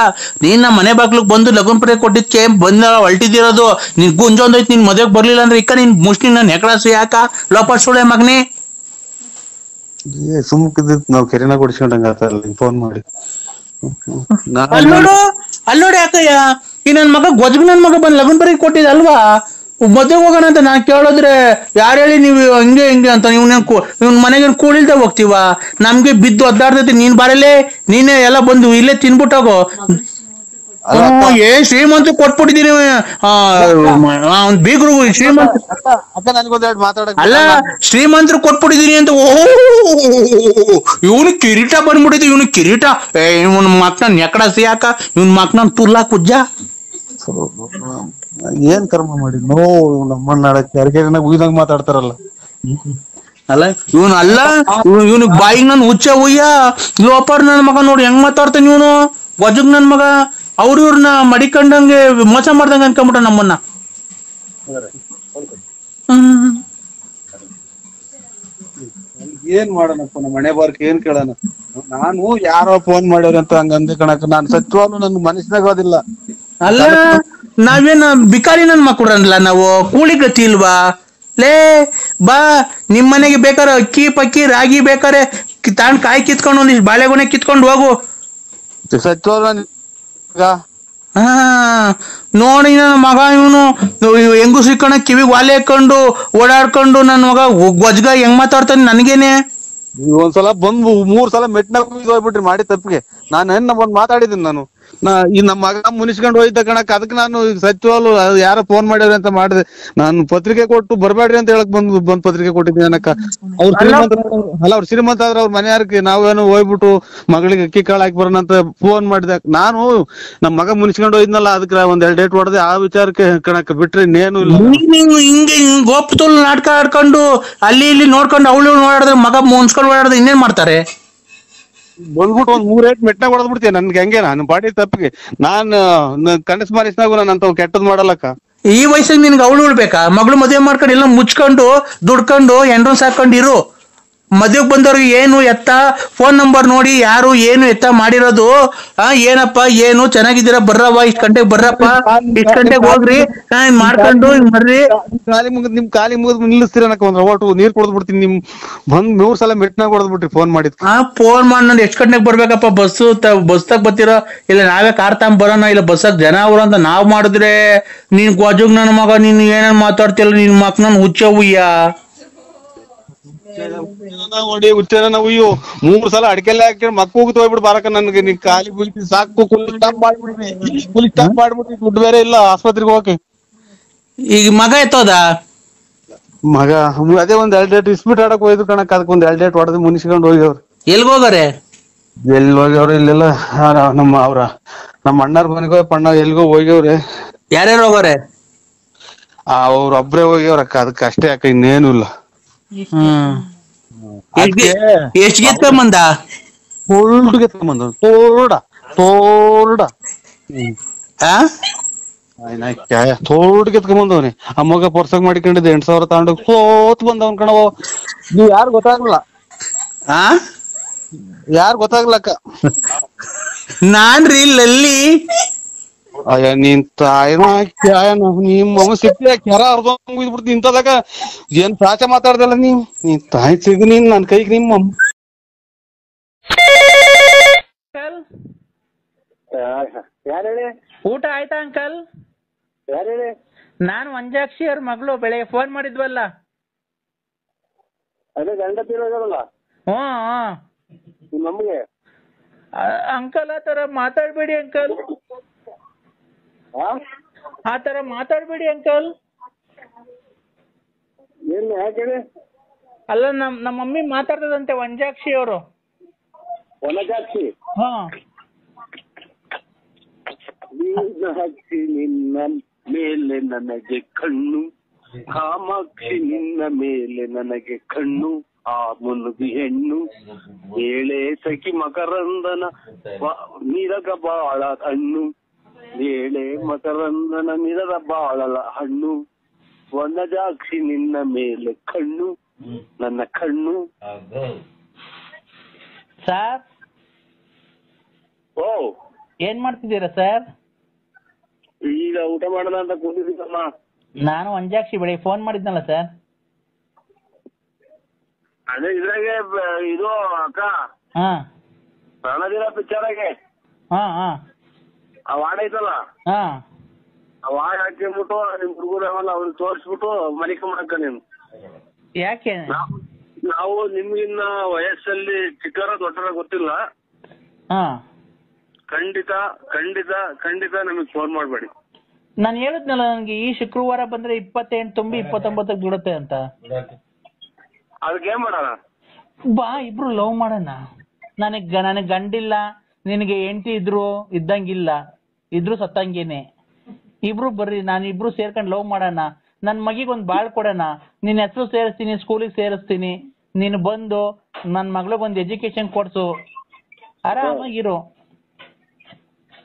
ನೀನ್ ನಮ್ಮ ಮನೆ ಬಾಗ್ಲಿಗೆ ಬಂದು ಲಗ್ನ ಪತ್ರ ಕೊಟ್ಟಿದ್ಕೆ ಬಂದ ಹೊಲ್ಟಿದಿರೋದು. ನಿನ್ ಗುಂಜೊಂದೈತಿ, ನಿನ್ ಮದ್ವೆಗ್ ಬರ್ಲಿಲ್ಲ ಅಂದ್ರೆ ಇಕ್ಕ ನಿನ್ ಮುಷ್ಟಿ ನನ್ ಹೆಕಳಸಿ ಯಾಕ ಲೋಪ ಸುಳೆ ಮಗನೇ. ಸುಮ್ಕಿದ್ ನಾವ್ ಕೆರೆನ ಕೊಡಿಸ್ಕೊಂಡಂಗ ಫೋನ್ ಮಾಡಿ. ಅಲ್ಲೋಡಿ ಯಾಕಯ್ಯ, ಈ ನನ್ ಮಗ ಗೊಜ್ಗ ನನ್ ಮಗ ಬಂದ್ ಲಗ್ನ ಪತ್ರ ಕೊಟ್ಟಿದ್ದ ಅಲ್ವಾ, ಮದ್ವೆಗ್ ಹೋಗೋಣ ಅಂತ ನಾನ್ ಕೇಳಿದ್ರೆ ಯಾರು ಹೇಳಿ ನೀವು ಹಂಗೆ ಹಿಂಗೆ ಅಂತ. ಇವ್ನ ಮನೆಗೆ ಕೂಳಿಲ್ದೆ ಹೋಗ್ತೀವ, ನಮ್ಗೆ ಬಿದ್ದು ಒದ್ದಾಡ್ತೈತಿ. ನೀನ್ ಬಾರಲೇ, ನೀನೇ ಎಲ್ಲ ಬಂದು ಇಲ್ಲೇ ತಿನ್ಬಿಟ್ಟೋಗೋ. ಏನ್ ಶ್ರೀಮಂತ ಕೊಟ್ಬಿಟ್ಟಿದೀನಿ ಬೀಗ್ರು. ಶ್ರೀಮಂತ ಅಲ್ಲ, ಶ್ರೀಮಂತರು ಕೊಟ್ಬಿಟ್ಟಿದೀನಿ ಅಂತ. ಓಹೋ, ಇವನು ಕಿರೀಟ ಬಂದ್ಬಿಟ್ಟಿದ್, ಇವನು ಕಿರೀಟ. ಇವನ್ ಮಕ್ನ ನೆಕಡ ಸಿಯಾಕ, ಇವನ್ ಮಕ್ನ ತುಲ್ಲಾ ಕುಜ್ಜ. ಏನ್ ಕರ್ಮ ಮಾಡಿ ನಮ್ಮನ್ನ ಯಾರಿಗೇನ ಉಯ್ದಂಗ್ ಮಾತಾಡ್ತಾರಲ್ಲ. ಅಲ್ಲ ಇವನು ಅಲ್ಲ, ಇವನು ಬಾಯಿಗೆ ನನ್ ಹುಚ್ಚ ಉಯ್ಯ ಲೋಪರ್ ನನ್ ಮಗ ನೋಡಿ ಹೆಂಗ್ ಮಾತಾಡ್ತಾನೆ ಇವನು. ವಜಗ್ ನನ್ ಮಗ ಇವ್ರನ್ನ ಮಡಿಕೊಂಡಂಗೆ ಮೋಸ ಮಾಡ್ದಂಗ ಅನ್ಕೊಂಬಿಟ್ಟ ನಮ್ಮನ್ನ. ಏನ್ ಮಾಡೋಣಪ್ಪ, ನಮ್ಮ ಮನೆ ಬಾರ್ಕ್ ಏನ್ ಕೇಳೋಣ. ನಾನು ಯಾರೋ ಫೋನ್ ಮಾಡ್ಯಾರ ಅಂತ ಹಂಗ ಅಂದೆ ಕಣಕ್. ನಾನ್ ಸತ್ಯವಾಗ್ಲೂ ನನ್ ಮನಸ್ಸಿನಾಗ ಅದಿಲ್ಲ. ಅಲ್ಲ, ನಾವೇನ್ ಬಿಕಾರಿ ನನ್ ಮಕ್ಕಳಲ್ಲ, ನಾವು ಕೂಳಿ ಗತಿ ಇಲ್ವಾ ಲೇ. ಬಾ, ನಿಮ್ ಮನೆಗೆ ಬೇಕಾರೆ ಅಕ್ಕಿ ಪಕ್ಕಿ ರಾಗಿ ಬೇಕಾರೆ ತಾಂಡ್ ಕಾಯಿ ಕಿತ್ಕೊಂಡು ಒಂದಿಷ್ಟು ಬಾಳೆಗೊನೆ ಕಿತ್ಕೊಂಡು ಹೋಗು. ಸತ್ಯವಾಗ್ಲೂ ನೋಡಿ ನನ್ನ ಮಗ ಇವನು ಹೆಂಗು ಸಿಕ್ಕಣ ಕಿವಿಗೆ ವಾಲೆ ಹಾಕೊಂಡು ಓಡಾಡ್ಕೊಂಡು ನನ್ನ ಮಗ ಗೊಜ್ಗ ಹೆಂಗ್ ಮಾತಾಡ್ತಾನೆ ನನಗೇನೆ. ಒಂದ್ಸಲ ಬಂದು 3 ಸಲ ಮೆಟ್ನಾಗ ಹೋಗ್ಬಿಟ್ರಿ ಮಾಡಿ ತಪ್ಪಿಗೆ. ನಾನು ಬಂದ್ ಮಾತಾಡಿದ್ದೀನಿ. ನಾನು ಈ ನಮ್ಮ ಮಗ ಮುನಿಸ್ಕೊಂಡು ಹೋಯ್ತ ಕಣಕ್. ಅದಕ್ಕೆ ನಾನು ಸತ್ಯವಾಗ್ಲು ಯಾರೋ ಫೋನ್ ಮಾಡ್ಯಾರ ಅಂತ ಮಾಡಿದೆ. ನಾನು ಪತ್ರಿಕೆ ಕೊಟ್ಟು ಬರ್ಬೇಡ್ರಿ ಅಂತ ಹೇಳಕ್ ಬಂದ್ ಪತ್ರಿಕೆ ಕೊಟ್ಟಿದ್ದೀನಿ ಅನ್ನಕ್ಕ. ಅವ್ರ ಶ್ರೀಮಂತ ಅಲ್ಲ, ಅವ್ರ ಶ್ರೀಮಂತ ಆದ್ರೆ ಅವ್ರ ಮನೆಯಾರಕ್ಕೆ ನಾವೇನು ಹೋಗ್ಬಿಟ್ಟು ಮಗಳಿಗೆ ಅಕ್ಕಿ ಕಾಳು ಹಾಕಿ ಬರೋಣ ಅಂತ ಫೋನ್ ಮಾಡಿದೆ. ನಾನು ನಮ್ ಮಗ ಮುನಿಸ್ಕೊಂಡು ಹೋಯ್ದ್ನಲ್ಲ, ಅದಕ್ಕೆ ಒಂದ್ 2 ಡೇಟ್ ಹೊಡೆದೆ. ಆ ವಿಚಾರಕ್ಕೆ ಕಣಕ್ ಬಿಟ್ರೆ ಇನ್ನೇನು ಇಲ್ಲ. ಹಿಂಗೆ ಗೋಪತುಲ್ ನಾಟಕ ಆಡ್ಕೊಂಡು ಅಲ್ಲಿ ಇಲ್ಲಿ ನೋಡ್ಕೊಂಡು ಅವಳು ಓಡಾಡಿದ್ರೆ ಮಗ ಮುನ್ಸ್ಕೊಂಡು ಓಡಾಡಿದ್ರೆ ಇನ್ನೇನ್ ಮಾಡ್ತಾರೆ. ಬಂದ್ಬಿಟ್ಟು ಒಂದ್ 3 ಏಟ್ ಮೆಟ್ನಾಗ ಹೊಡೆದ್ಬಿಡ್ತೀನಿ. ನನ್ಗೆ ಹಂಗೆ ನಾನು ಬಾಡಿ ತಪ್ಪಿಗೆ ನಾನು ಕನಸ್ ಮಾರಿಸ್ನಾಗು ನಾನು ಅಂತ ಕೆಟ್ಟದ್ ಮಾಡಲ್ಲಕ್ಕ. ಈ ವಯಸ್ಸಿಗೆ ನಿನ್ಗೆ ಅವಳು ಉಳ್ಬೇಕಾ? ಮಗಳು ಮದುವೆ ಮಾಡ್ಕೊಂಡು ಎಲ್ಲ ಮುಚ್ಕೊಂಡು ದುಡ್ಕೊಂಡು ಎಂಡ್ರನ್ ಸಾಕೊಂಡಿರು. ಮದುವೆಗೆ ಬಂದವ್ರಿಗೆ ಏನು ಎತ್ತ ಫೋನ್ ನಂಬರ್ ನೋಡಿ ಯಾರು ಏನು ಎತ್ತ ಮಾಡಿರೋದು. ಏನಪ್ಪ ಏನು ಚೆನ್ನಾಗಿದ್ದೀರಾ, ಬರ್ರವ ಇಷ್ಟ್ ಗಂಟೆಗೆ ಬರ್ರಪ್ಪ, ಇಷ್ಟ್ ಗಂಟೆಗೆ ಹೋಗ್ರಿ ಮಾಡ್ಕೊಂಡು ಬರ್ರಿ. ನಿಮ್ ಖಾಲಿ ಮುಗಿದ್ ನಿಲ್ಲಿಸ್ತೀರ ಅನ್ನಕ ಒಂದ್ ಓಟು ನೀರ್ ಕೊಡ್ಬಿಡ್ತೀನಿ. ನಿಮ್ ಬಂದ್ 3 ಸಲ ಮೆಟ್ನಾಗ ಹೊಡೆದ್ಬಿಟ್ರಿ ಫೋನ್ ಮಾಡಿದ್. ಫೋನ್ ಮಾಡಿ ನಾನು ಎಷ್ಟ್ ಗಂಟೆಗೆ ಬರ್ಬೇಕಪ್ಪ, ಬಸ್ತಾಗ ಬರ್ತೀರೋ ಇಲ್ಲ ನಾವೇ ಕಾರ್ ತಗೊಂಡ್ ಬರೋಣ, ಇಲ್ಲ ಬಸ್ಸಾಗ ಜನ ಅವ್ರ ಅಂತ ನಾವ್ ಮಾಡಿದ್ರೆ ನೀನ್ ಗೊಜಗ್ ನನ್ನ ಮಗ ನೀನ್ ಏನೇನ್ ಮಾತಾಡ್ತಿಲ್ಲ, ನಿನ್ ಮಕ್ ನನ್ ಹುಚ್ಚ ಹುಯ್ಯ ಹೊಡಿ ಹುಚ್ಚನ ನಾವು. ಅಯ್ಯೋ 3 ಸಲ ಅಡ್ಕೆಲ್ಲ ಹಾಕಿ ಮಕ್ಕ ಹೋಗಿ ಹೋಗ್ಬಿಟ್ಟು ಬಾರಕ. ನನ್ಗೆ ನೀನ್ ಖಾಲಿ ಬುಲ್ಕಿ ಸಾಕು, ಸ್ಟಾಪ್ ಮಾಡ್ಬಿಟ್ರಿ ದುಡ್ಡು ಬೇರೆ ಇಲ್ಲ ಆಸ್ಪತ್ರೆಗೆ ಹೋಗಕ್ಕೆ. ಈಗ ಮಗ ಎತ್ತೋದ ಮಗ ಅದೇ ಒಂದ್ 2 ಡೇಟ್ ಇಸ್ಬಿಟ್ ಆಡಕ್ ಹೋಯ್ತು ಕಣಕ್. ಅದಕ್ಕೆ ಒಂದ್ 2 ಡೇಟ್ ಹೊಡೆದು ಮುನಿಸ್ಕೊಂಡು ಹೋಗ್ಯವ್ರು. ಎಲ್ಗೋಗಾರೆ? ಎಲ್ಲಿ ಹೋಗ್ಯವ್ರು ಇಲ್ಲೆಲ್ಲ ನಮ್ಮ ನಮ್ಮ ಅಣ್ಣಾರ್ ಮನೆಗೋ ಪಣ್ಣ ಎಲ್ಗೋ ಹೋಗ್ಯವ್ರೆ. ಯಾರ್ಯಾರು ಹೋಗಾರೆ? ಅವ್ರ ಒಬ್ರೇ ಹೋಗ್ಯವ್ರಕ್ಕ. ಅದಕ್ಕೆ ಅಷ್ಟೇ ಅಕ್ಕ, ಇನ್ನೇನು ಇಲ್ಲ. ಎಷ್ಟ್ ಗೆತ್ಕೊಂಬಂದ? ತೋರ್ಡ ಗೆತ್ಕೊಂಬಂದ. ತೋರ್ಡ ತೋರ್ಡ್ ಗೆತ್ಕೊಂಬಂದವ್ನಿ. ಆ ಮಗ ಪರ್ಸಾಗ ಮಾಡಿಕೊಂಡಿದ್ದೆ 8,000 ತಗೊಂಡು ಸೋತ್ ಬಂದವನ್ ಕಣವ. ನೀವ್ ಯಾರು ಗೊತ್ತಾಗ್ಲಿಲ್ಲ. ಯಾರು ಗೊತ್ತಾಗ್ಲಕ್ಕ. ನಾನ್ರಿ ಲಲ್ಲಿ. ಅಯ್ಯ ನೀನ್ ತಾಯಿನ ನಿಮ್ಮ ಸಿಕ್ಕಿ ಕೆರ ಅರ್ಧಬಿಡ್ತೀನಿ ಇಂಥದಾಗ. ಏನ್ ಪ್ರಾಚ ಮಾತಾಡ್ದಲ್ಲ ನೀನ್ ತಾಯಿ ಸಿಗ ನೀನ್ ನನ್ ಕೈಗೆ ನಿಮ್ಮ ಊಟ ಆಯ್ತಾ ಅಂಕಲ್? ನಾನು ಮಂಜಾಕ್ಷಿ ಅವ್ರ ಮಗಳು ಬೆಳಗ್ಗೆ ಫೋನ್ ಮಾಡಿದ್ವಲ್ಲ. ಅದೇ ಗಂಡ ತೀರೋದಲ್ಲ. ನಮ್ಗೆ ಅಂಕಲ್ ಆ ತರ ಮಾತಾಡ್ಬೇಡಿ ಅಂಕಲ್. ಆ ತರ ಮಾತಾಡ್ಬೇಡಿ ಅಂಕಲ್. ಏನು ಯಾಕೆ? ಅಲ್ಲ ನಮ್ಮ ಮಮ್ಮಿ ಮಾತಾಡ್ತದಂತೆ ವಂಜಾಕ್ಷಿ ಅವರು. ವನಜಾಕ್ಷಿ? ಹಾ. ಮೀನಾಕ್ಷಿ ನಿನ್ನ ಮೇಲೆ ನನಗೆ ಕಣ್ಣು, ಕಾಮಾಕ್ಷಿ ನಿನ್ನ ಮೇಲೆ ನನಗೆ ಕಣ್ಣು, ಆ ಮುನುಗಿ ಹೆಣ್ಣು ಏಳೆ ಸಖಿ ಮಕರಂದನ ಮಿರಗ ಬಾಳ ಹಣ್ಣು, ಏಳೆ ಮಕರಂದನ ಮಿರದ ಬಾಳಲ ಹಣ್ಣು, ವನಜಾಕ್ಷಿ ನಿನ್ನ ಮೇಲೆ ಕಣ್ಣು, ನನ್ನ ಕಣ್ಣು. ಸರ್ ಓ ಏನ್ ಮಾಡ್ತಿದ್ದೀರಾ ಸರ್? ಈಗ ಊಟ ಮಾಡೋಣ ಅಂತ ಕೂತಿದ್ದೀನಮ್ಮ. ನಾನು ವಂಜಾಕ್ಷಿ ಬೆಳಿಗ್ಗೆ ಫೋನ್ ಮಾಡಿದ್ನಲ್ಲ ಸರ್. ಅದೇ ಇದ್ರಾಗೆ ಇದು ಅಕ್ಕ ಹಾ ರಣಧೀರ ಪಿಕ್ಚರಾಗೆ ಹಾ ಹಾ ಆ ವಾರ್ಡ್ ಐತಲ್ಲ, ಹಾ ಆ ವಾರ್ಡ್ ಹಾಕಿಬಿಟ್ಟು ನಿಮ್ ಹುಡುಗರವಲ್ಲ ಅವ್ರಿಗೆ ತೋರಿಸ್ಬಿಟ್ಟು ಮನಿಕೊಂಬಿಡಕ್ಕ ನೀನು. ಯಾಕೆ? ನಾವು ನಿಮ್ಗಿನ್ನ ವಯಸ್ಸಲ್ಲಿ ಚಿಕ್ಕರ ದೊಡ್ಡರ ಗೊತ್ತಿಲ್ಲ. ಹಾ ಖಂಡಿತ ಖಂಡಿತ ಖಂಡಿತ ನಮಗ್ ಫೋನ್ ಮಾಡ್ಬೇಡಿ. ನಾನು ಹೇಳಿದ್ನಲ್ಲ ನನ್ಗೆ ಈ ಶುಕ್ರವಾರ ಬಂದ್ರೆ 28 ತುಂಬಿ 29 ಬಿಡುತ್ತೆ ಅಂತ. ಅದಕ್ಕೆ ಏನ್ ಮಾಡೋಣ? ಬಾ ಇಬ್ರು ಲವ್ ಮಾಡೋಣ. ನನಗ್ ಗಂಡಿಲ್ಲ, ನಿನಗೆ ಹೆಂಡತಿ ಇದ್ದಂಗಿಲ್ಲ, ಇದ್ರು ಸತ್ತಂಗೇನೆ. ಇಬ್ರು ಬರ್ರಿ, ನಾನಿಬ್ರು ಸೇರ್ಕೊಂಡು ಲವ್ ಮಾಡೋಣ. ನನ್ ಮಗಿಗೊಂದ್ ಬಾಳ್ ಕೊಡೋಣ. ನಿನ್ ಹೆಸರು ಸೇರಿಸ್ತೀನಿ, ಸ್ಕೂಲಿಗೆ ಸೇರಿಸ್ತೀನಿ. ನೀನು ಬಂದು ನನ್ ಮಗಳಿಗೊಂದು ಎಜುಕೇಶನ್ ಕೊಡ್ಸು, ಆರಾಮಾಗಿರು.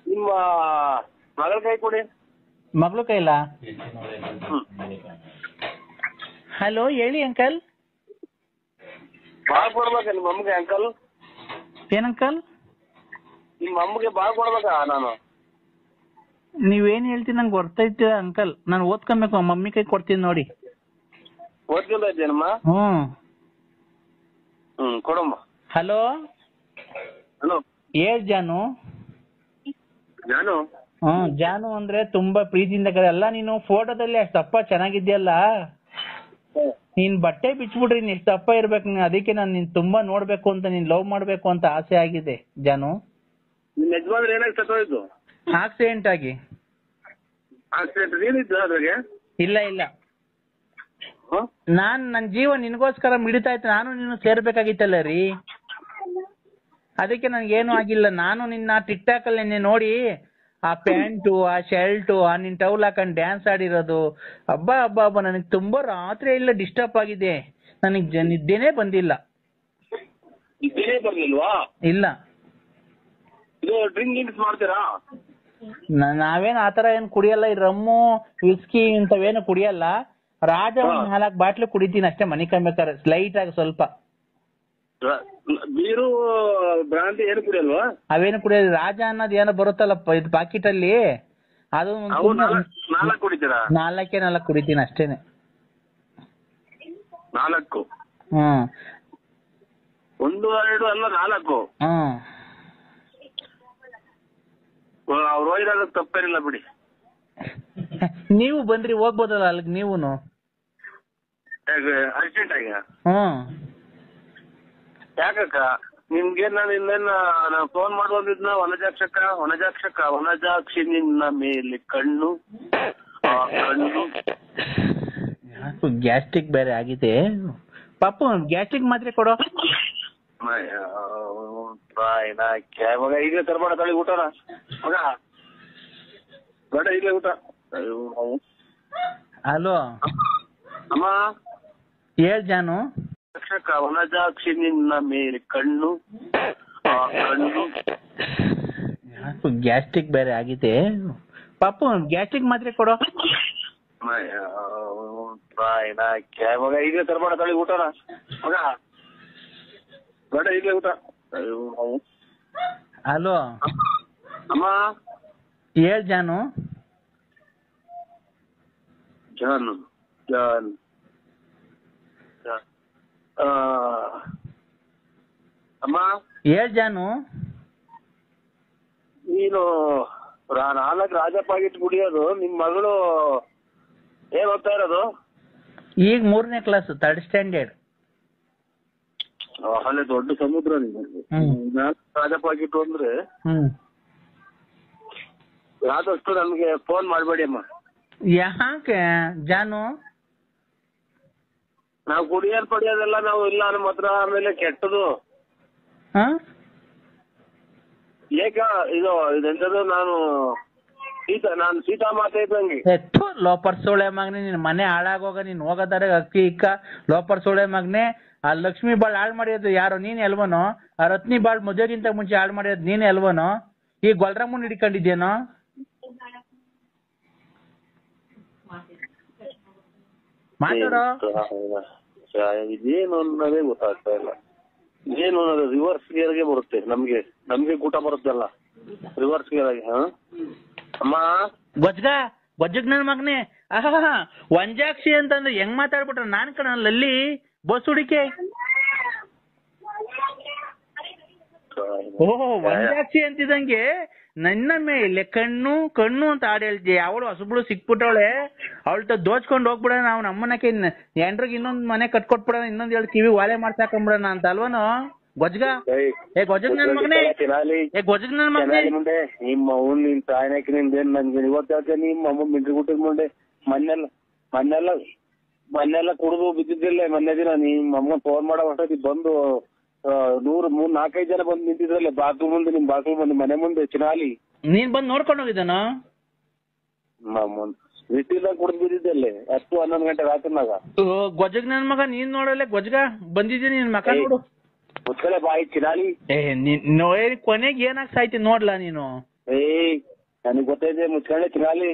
ನಿಮ್ಮ ಮಗಳ ಕೈ ಕೊಡಿ. ಮಗಳು ಕೈಲ? ಹಲೋ ಹೇಳಿ ಅಂಕಲ್. ಬಾಳ್ ಕೊಡ್ಬೇಕ ನಿಮ್ಮ ಅಮ್ಮಗೆ ಅಂಕಲ್? ಏನಂಕಲ್? ನಿಮ್ಮ ಅಮ್ಮಗೆ ಬಾಳ್ ಕೊಡ್ಬೇಕಾ ನಾನು? ನೀವೇನ್ ಹೇಳ್ತೀನಿ ನಂಗೆ ಗೊತ್ತೈತಿ ಅಂಕಲ್. ನಾನು ಓದ್ಕೊಬೇಕು, ಮಮ್ಮಿ ಕೈ ಕೊಡ್ತೀನಿ ನೋಡಿ. ಓದ್ಕೊಂತ ಇದ್ದೇನಮ್ಮ? ಕೊಡಮ್ಮ. ಹಲೋ ಹಲೋ ಹೇಳ್ ಜಾನು. ನಾನು ಜಾನು ಅಂದ್ರೆ ತುಂಬಾ ಪ್ರೀತಿಯಿಂದ ಅಲ್ಲ. ನೀನು ಫೋಟೋದಲ್ಲಿ ಅಷ್ಟು ದಪ್ಪ ಚೆನ್ನಾಗಿದ್ಯಲ್ಲ, ನೀನ್ ಬಟ್ಟೆ ಬಿಚ್ಬಿಟ್ರಿ ನೀನ್ ಎಷ್ಟು ದಪ್ಪ ಇರ್ಬೇಕು. ಅದಕ್ಕೆ ನಾನು ನಿನ್ ತುಂಬಾ ನೋಡ್ಬೇಕು ಅಂತ, ನೀನ್ ಲವ್ ಮಾಡ್ಬೇಕು ಅಂತ ಆಸೆ ಆಗಿದೆ ಜಾನು. ನಿಮ್ ಯಜಮಾನ್ರು ಏನಾಗಿ ಸತ್ತೋಯ್ತು? ಆಕ್ಸಿಡೆಂಟ್ ಆಗಿ. ಆಕ್ಸಿಡೆಂಟ್ ಏನಿತ್ತು ಅದ್ರಾಗೆ? ಇಲ್ಲ ನನ್ ಜೀವ ನಿನ್ಗೋಸ್ಕರ ಮಿಡಿತಾ ಇತ್ತು. ನಾನು ನೀನು ಸೇರ್ಬೇಕಾಗಿತ್ತಲ್ಲ ರೀ. ಅದಕ್ಕೆ ನನ್ಗೇನು ಆಗಿಲ್ಲ. ನಾನು ನಿನ್ನ ಟಿಕ್ ಟಾಕ್ ಅಲ್ಲಿ ನಿನ್ನೆ ನೋಡಿ ಆ ಪ್ಯಾಂಟು, ಆ ಶರ್ಟು, ಆ ನಿನ್ ಟೌಲ್ ಹಾಕೊಂಡ್ ಡ್ಯಾನ್ಸ್ ಆಡಿರೋದು, ಹಬ್ಬ ನನಗೆ ತುಂಬಾ ರಾತ್ರಿ ಎಲ್ಲ ಡಿಸ್ಟರ್ಬ್ ಆಗಿದೆ. ನನಗ್ ನಿದ್ದೆನೇ ಬಂದಿಲ್ಲ. ಬರ್ಲಿಲ್ವಾ? ಇಲ್ಲ. ಇದು ಡ್ರಿಂಕಿಂಗ್ಸ್ ಮಾಡ್ತೀರಾ? ನಾವೇನ್ ಆತರ ಏನ್ ಕುಡಿಯಲ್ಲ. ಈ ರಮ್ಮು, ವಿಸ್ಕಿ ಇಂಥವೇನು ಕುಡಿಯಲ್ಲ. ರಾಜ 4 ಬಾಟ್ಲು ಕುಡಿತೀನಿ ಅಷ್ಟೇ, ಮನೆ ಕಮ್ಬೇಕಾರೆ ಸ್ಲೈಟ್ ಆಗಿ ಸ್ವಲ್ಪ. ಬೀರು ಬ್ರಾಂತಿ ಏನು ಕುಡಿಯಲ್ವಾ? ಅವೇನು ಕುಡಿಯೋದು. ರಾಜ ಅನ್ನೋದು ಏನೋ ಬರುತ್ತಲ್ಲ ಇದು ಪಾಕಿಟ್ ಅಲ್ಲಿ, ಅದು 4 ಕುಡಿತೀರಾ? 4 ಕುಡಿತೀನಿ ಅಷ್ಟೇನೆ. 4? 1 2 ಅಲ್ಲ 4. ಅವ್ರು ಹೋಗಿದಾಗ ತಪ್ಪೇನಿಲ್ಲ ಬಿಡಿ. ನೀವು ಬಂದ್ರಿ ಹೋಗ್ಬೋದಲ್ಲ ಅಲ್ಲಿಗೆ ನೀವುನು. ಅರ್ಜೆಂಟ್ ಆಗಿ ಯಾಕಕ್ಕ ನಿಮ್ಗೆ ನಾನು ಇನ್ನೇನ ಫೋನ್ ಮಾಡುವಂತಿದ್ನ? ವನಜಾಕ್ಷಿ ನಿನ್ನ ಮೇಲೆ ಕಣ್ಣು, ಕಣ್ಣು. ಗ್ಯಾಸ್ಟ್ರಿಕ್ ಬೇರೆ ಆಗಿದೆ ಪಾಪು. ಗ್ಯಾಸ್ಟ್ರಿಕ್ ಮಾತ್ರೆ ಕೊಡೋ. ಮಗ ಈಗಲೇ ತರಬೇಡ ತಳಿ ಊಟನ ಮಗ, ಬೇಡ ಈಗಲೇ ಊಟ. ಹಲೋ ಅಮ್ಮ ಹೇಳ್ ಜಾನು. ವನಜಾಕ್ಷಿ ನಿನ್ನ ಮೇಲೆ ಕಣ್ಣು, ಕಣ್ಣು. ಗ್ಯಾಸ್ಟ್ರಿಕ್ ಬೇರೆ ಆಗಿದೆ ಪಾಪು. ಗ್ಯಾಸ್ಟ್ರಿಕ್ ಮಾತ್ರೆ ಕೊಡೋ. ಮಗ ಈಗಲೇ ತರಬೇಡ ತಳಿ ಊಟನ ಮಗ, ಬೇಡ ಈಗಲೇ ಊಟ. ಹಲೋ ಅಮ್ಮ ಹೇಳ್ ಜಾನು. ಜಾನ್ ಅಮ್ಮ ಹೇಳ್ ಜಾನು. ನೀನು 4 ರಾಜ ಪಾಕಿಟ್ ಕುಡಿಯೋದು, ನಿಮ್ ಮಗಳು ಏನ್ ಓದ್ತಾ ಇರೋದು? ಈಗ 3ನೇ ಕ್ಲಾಸ್, 3rd ಸ್ಟ್ಯಾಂಡರ್ಡ್. ಅಲ್ಲೇ ದೊಡ್ಡ ಸಮುದ್ರ. ನೀವು ರಾಜ ಪಾಕಿಟ್ ಅಂದ್ರೆ ಆದಷ್ಟು ನಮ್ಗೆ ಫೋನ್ ಮಾಡ್ಬೇಡಿ ಅಮ್ಮ. ಯಾಕೆ ಜಾನು? ನಾವು ಕುಡಿಯೋದ್ ಪಡಿಯೋದೆಲ್ಲ ನಾವು ಇಲ್ಲ ನಮ್ಮ ಹತ್ರ. ಆಮೇಲೆ ಕೆಟ್ಟದು ಏಕ ಇದು ಇದೆಂತದ್ದು ನಾನು ಸೀತಾ ಮಾತೆ ಇದ್ದಂಗೆ. ಲೋಪರ್ ಸೋಳೆ ಮಗನೆ, ನಿನ್ ಮನೆ ಹಾಳಾಗೋಗ, ನೀನ್ ಹೋಗದಾರೆ ಅಕ್ಕಿ ಇಕ್ಕ. ಲೋಪರ್ ಸೋಳೆ ಮಗನೆ, ಆ ಲಕ್ಷ್ಮಿ ಬಾಳ್ ಹಾಳು ಮಾಡಿಯೋದು ಯಾರು? ನೀನ್ ಎಲ್ವನೋ? ಆ ರತ್ನಿ ಬಾಳ್ ಮದುವೆಗಿಂತ ಮುಂಚೆ ಹಾಳು ಮಾಡಿಯೋದು ನೀನ್ ಎಲ್ವನೋ? ಈ ಗೊಲ್ರಮ್ಮನ್ ಹಿಡ್ಕೊಂಡಿದ್ಯೇನೋ? ಮಾತಾಡೋ. ಇದೇನು ಅನ್ನೋದೇ ಗೊತ್ತಾಗ್ತಾ ಇಲ್ಲ. ಏನು ಅನ್ನೋದು ರಿವರ್ಸ್ ಗೇರ್ಗೆ ಬರುತ್ತೆ. ನಮ್ಗೆ ಕೂಟ ಬರುತ್ತಲ್ಲ ರಿವರ್ಸ್ ಗೇರ್ ಆಗಿ. ಅಮ್ಮ ಗೊಜ್ಜಗ್ ನನ್ ಮಗನೆ, ವಂಜಾಕ್ಷಿ ಅಂತಂದ್ರೆ ಹೆಂಗ್ ಮಾತಾಡ್ಬಿಟ್ರ? ನಾನ್ ಕಣಲ್ಲಿ ಬಸ್ ಹುಡಿಕೆ. ಓಹೋ, ವಂಜಾಕ್ಷಿ ಅಂತಿದಂಗೆ ನನ್ನ ಮೇಲೆ ಕಣ್ಣು ಅಂತ ಹಾಡು ಹೇಳ್ತೀಯ. ಅವಳು ಹೊಸಬ್ಳು ಸಿಕ್ಬಿಟ್ಟವಳೆ, ಅವಳ್ತ ದೋಚ್ಕೊಂಡ್ ಹೋಗ್ಬಿಡೋಣ. ನಾವು ನಮ್ಮನಕ್ಕೆ ಎಂಡ್ರಿಗೆ ಇನ್ನೊಂದ್ ಮನೆ ಕಟ್ಕೊಟ್ಬಿಡೋಣ, ಇನ್ನೊಂದ್ ಹೇಳಿ ಕಿವಿ ವಾಲೆ ಮಾಡ್ಸಾಕೊಂಡ್ಬಿಡೋಣ ಅಂತ ಅಲ್ವನು? ಗೊಜ್ಗ ನನ್ ಮಗನೇ, ಗೊಜ್ಗ ನನ್ ಮಗನೇ. ನಿಮ್ಮ ಅವ್ನ್ ನಿನ್ ತಾಯಿನಕ್ಕೆ ನಿಂದೇನ್ ನನ್ಗೆ ಇವತ್ತು ನಿಮ್ಮ ಅಮ್ಮ ಮಿಂಟ್ರಿ ಗುಟ್ಟಿದ್ ಮುಂದೆ ಮೊನ್ನೆಲ್ಲ ಕುಡಿದು ಬಿದ್ದಿದ್ದಿಲ್ಲ. ಮೊನ್ನೆ ದಿನ ನಿಮ್ಮ ಅಮ್ಮ ಫೋನ್ ಮಾಡೋ ಅಷ್ಟೊತ್ತಿ ಬಂದು 4-5 ಜನ ಬಂದು ನಿಂತಿದ್ರಲ್ಲ ಬಾಕ್ಲು ಮುಂದೆ, ನಿಮ್ ಬಾಕ್ಲು ಮುಂದೆ, ಮನೆ ಮುಂದೆ ಚಿನಾಲಿ. ನೀನ್ ಬಂದ್ ನೋಡ್ಕೊಂಡು ಹೋಗಿದ್ದಾನ? ಬಿಟ್ಟಿಲ್ಲ, ಕುಡಿದು ಬಿದ್ದಿದ್ದಲ್ಲೇ 10-11 ಗಂಟೆ ರಾತ್ರಿನಾಗ. ಗೊಜ್ಜಗ್ ನನ್ ಮಗ, ನೀನ್ ನೋಡಲ್ಲ ಗೊಜ್ಗ ಬಂದಿದ್ದೀನಿ, ನಿನ್ ಮಕ ನೋಡು. ಮುಚ್ಕಲೆ ಬಾಯಿ ಚಿನಾಲಿ. ಕೊನೆಗೆ ಏನಾಗ್ ಸಾಯ್ತಿ ನೋಡ್ಲಾ ನೀನು? ನನಗ್ ಗೊತ್ತೈತೆ ಮುಚ್ಕಳೆ ಚಿನಾಲಿ.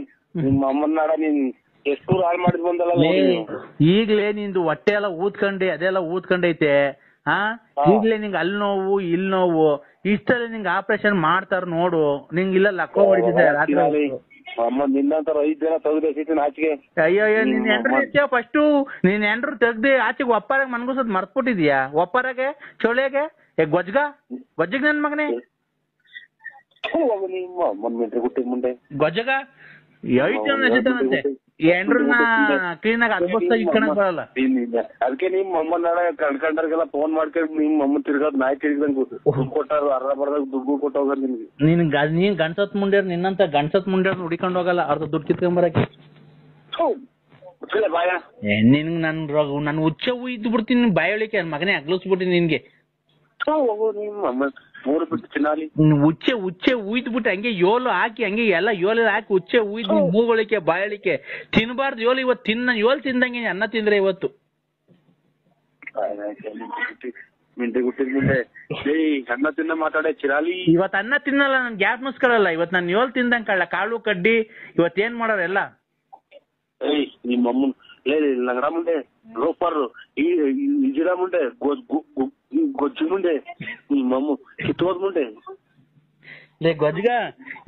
ನಿಮ್ಮ ಅಮ್ಮನ ನಾಡ ನೀನ್ ಎಷ್ಟು ಹಾಳು ಮಾಡಿದ್ ಬಂದಲ್ಲ. ಈಗ್ಲೇ ನಿಂದು ಹೊಟ್ಟೆ ಎಲ್ಲ ಊದ್ಕೊಂಡೆ, ಅದೆಲ್ಲ ಊದ್ಕೊಂಡೈತೆ. ಈಗ್ಲೇ ನಿಂಗೆ ಅಲ್ಲಿ ನೋವು ಇಲ್ಲಿ ನೋವು, ಇಷ್ಟಲ್ಲಿ ನಿಂಗೆ ಆಪರೇಷನ್ ಮಾಡ್ತಾರ ನೋಡು. ನಿಂಗೆ ಇಲ್ಲ ಲಕ್ಕೋ ಹೊಡಿತಿದ್ದೆ ರಾತ್ರಿ. ಅಮ್ಮ ನಿನ್ನಂತರ 5 ಜನ ತೆಗ್ದು ಆಚೆಗೆ. ಅಯ್ಯೋ, ನಿನ್ ಎಂಡ್ರು ಫಸ್ಟ್ ನೀನ್ ಎಂಡ್ರು ತೆಗ್ದು ಆಚೆಗೆ ಒಪ್ಪಾರಾಗ ಮನ್ಗುಸದ್ ಮರ್ತ್ಬಿಟ್ಟಿದ್ಯಾ? ಒಪ್ಪಾರಾಗೆ ಚೋಳಿಯಾಗೆ ಗೊಜ್ಜಗ್ ನನ್ ಮಗನೇ. ಮುಂದೆ ಗೊಜ್ಜಗ ಎಸಿತಾನಂತೆ ಎಂಡ್ರನ್ನ ಕ್ಲೀನ್ ಆಗಿ ಅದ್ಭುತ ಇಟ್ಕೊಳಕ್ ಬರಲ್ಲ. ಅದಕ್ಕೆ ನಿಮ್ ಅಮ್ಮನ ಕಣ್ಕಂಡ್ರಿಗೆಲ್ಲ ಫೋನ್ ಮಾಡ್ಕೊಂಡು ನಿಮ್ ಅಮ್ಮ ತಿರ್ಗೋದ್ ನಾಯಿ ತಿರ್ಗದಂಗ ಕೊಟ್ಟಾರ. ಅರ್ಧ ಬರ್ದಾಗ ದುಡ್ಡು ಕೊಟ್ಟು ಹೋಗೋದ್ ನಿಮ್ಗೆ. ನೀನ್ ಗಂಡ್ಸತ್ ಮುಂಡ್ಯಾರ, ನಿನ್ನಂತ ಗಂಡ್ಸತ್ ಮುಂಡ್ಯಾರ ಹುಡಿಕೊಂಡ್ ಹೋಗಲ್ಲ ಅರ್ಧ ದುಡ್ಡು ಕಿತ್ಕೊಂಬರಕ್ಕೆ. ನಿನ್ಗ್ ನನ್ ಹುಚ್ಚ ಇದ್ದು ಬಿಡ್ತೀನಿ ಬಾಯೊಳಿಕೆ ಮಗನೇ, ಅಗ್ಲಿಸ್ಬಿಡ್ತೀನಿ ನಿನ್ಗೆ. ಉಚ್ಚೆ ಉಯ್ದ್ಬಿಟ್ಟು ಹಂಗೆ ಯೋಲು ಹಾಕಿ, ಹಂಗೆ ಎಲ್ಲ ಯೋಲ ಹಾಕಿ ಉಚ್ಚೆ ಉಯ್ದು ಮೂಗೊಳಿಕೆ ಬಾಯಳಿಕೆ ತಿನ್ಬಾರ್ದು. ಯೋಲು ಇವತ್ತು ಯೋಲ್ ತಿಂದಂಗೆ ಅನ್ನ ತಿಂದ್ರೆ ಇವತ್ತು. ಅನ್ನ ತಿನ್ನ ಮಾತಾಡೇ ಚಿರಾಲಿ. ಇವತ್ತು ಅನ್ನ ತಿನ್ನಲ್ಲ, ನನ್ ಗ್ಯಾಪ್ ಮುಸ್ಕೊಳ್ಳಲ್ಲ. ಇವತ್ತು ನಾನು ಯೋಲ್ ತಿಂದಂಗ್ ಕಳ್ಳ ಕಾಳು ಕಡ್ಡಿ ಇವತ್ತೇನ್ ಮಾಡೋರೆಲ್ಲ. ನಿಮ್ಮ ಅಮ್ಮನ್ ಲಂಗಡ ಮುಂಡೆ ಲೋಪರ್ ಇಜಿಡ ಮುಂಡೆ ಗೊಜ್ಜು ಮುಂಡೆ ನಿಮ್ಮಮ್ಮ ಕಿತ್ತೋದ್ ಮುಂಡೆ. ಗೊಜ್ಗ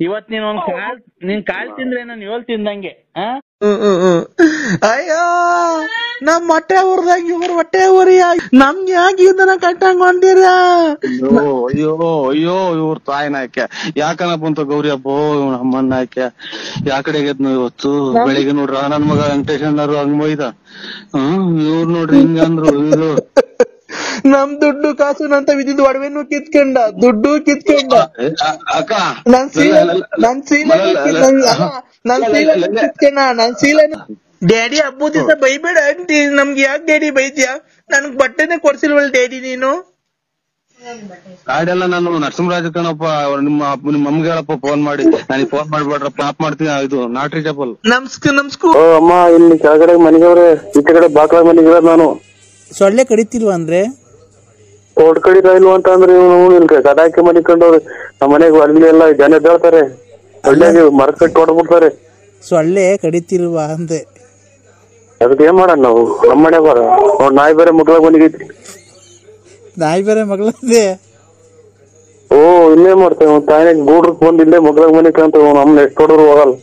ಇವತ್ ನೀನ್ ಕಾಲ್ ತಿಂದ್ರೆ ನಾನು ಯೋಲ್ ತಿಂದಂಗೆ. ಅಯ್ಯೋ, ನಮ್ ಹೊಟ್ಟೆ ಊರ್ದಾಗ ಇವ್ರ ಹೊಟ್ಟೆ ಊರಿ ನಮ್ಗೆ ಯಾಕೆ ಇದನ್ನ ಕಟ್ಟಂಗೊಂಡಿರ? ಅಯ್ಯೋ ಇವ್ರ ತಾಯಿನ ಆಕೆ ಯಾಕನ ಬಂತು ಗೌರಿ ಹಬ್ಬ ನಮ್ಮನ್ನ ಆಕೆ ಯಾಕಡೆ ಗೆದ್ನು ಇವತ್ತು ಬೆಳಿಗ್ಗೆ ನೋಡ್ರ ನನ್ ಮಗ ವೆಂಕಟೇಶ್ ಅಣ್ಣರು ಹಂಗ್ ಬೈದ. ಇವ್ರು ನೋಡ್ರಿ ಹಿಂಗಂದ್ರು. ಇದು ನಮ್ ದುಡ್ಡು ಕಾಸು ನಂತ ವಿಧಿದ್ ಒಡವೆನು ಕಿತ್ಕೊಂಡ, ದುಡ್ಡು ಕಿತ್ಕೊಂಡ. ಅಕ್ಕ ನನ್ ಸೀಲೆನು ಡ್ಯಾಡಿ ಹಬ್ಬದ ದಿವಸ ಬೈಬೇಡ ಅಂತಿ. ನಮ್ಗೆ ಯಾಕೆ ಡ್ಯಾಡಿ ಬೈದ್ಯಾ? ನನ್ಗ್ ಬಟ್ಟೆನೆ ಕೊಡ್ಸಿಲ್ವಲ್ ಡ್ಯಾಡಿ ನೀನು? ಗಾಡಿಯೆಲ್ಲ ನಾನು ನರಸಿಂಹರಾಜ ಕಣಪ್ಪ, ನಿಮ್ಮ ಅಮ್ಮಗೆ ಹೇಳಪ್ಪ ಫೋನ್ ಮಾಡಿ. ನನಗೆ ಫೋನ್ ಮಾಡ್ಬೇಡ್ರಪ್ಪ, ಆಫ್ ಮಾಡ್ತೀನಿ. ಇದು ನಾಟ್ರಿ ಚಪ್ಪಲ್. ನಮ್ಸ್ಕು ಅಮ್ಮ ಇಲ್ಲಿ ಕೆಳಗಡೆ ಮನೆಗವ್ರೆ, ಈ ಕಡೆ ಬಾಕ್ಲ ಮನೆಗಿರ. ನಾನು ಸೊಳ್ಳೆ ಕಡಿತಿಲ್ವ ಅಂದ್ರೆ ತೋಡ್ ಕಡಿತಾ ಇಲ್ವ ಅಂತ ಅಂದ್ರೆ ಇವ್ನು ಕದಾಕಿ ಮನಿಕೊಂಡವ್ರು. ನಮ್ಮ ಮನೆಗೆ ಅಲ್ಲಿ ಎಲ್ಲ ಜನ ಎದ್ದಾಳ್ತಾರೆ, ಒಳ್ಳೆ ಮರ ಕಟ್ಟಿ ಹೊಡ್ಬಿಡ್ತಾರೆ. ಸೊಳ್ಳೆ ಕಡಿತಿಲ್ವಾ ಅಂದೆ. ಅದಕ್ಕೆ ಏನ್ ಮಾಡೋಣ ನಾವು? ನಮ್ಮ ಮನೆ ಬರ ನೋಡ್ ನಾಯಿ ಬೇರೆ ಮಗ್ಳಾಗ ಬಂದಿಗೈತಿ. ನಾಯಿ ಬೇರೆ ಮಗಳದೆ. ಓ ಇನ್ನೇನ್ ಮಾಡ್ತೇವೆ? ತಾಯಿನಾಗ ಗೂಡ್ರಕ್ ಬಂದ್ ಇಲ್ಲೇ ಮಗ್ಳಾಗ ಮನಿಕಂತ ನಮ್ಮನ್ನ ಎಷ್ಟು ಹೊಡೆದ್ರು ಹೋಗಲ್ಲ.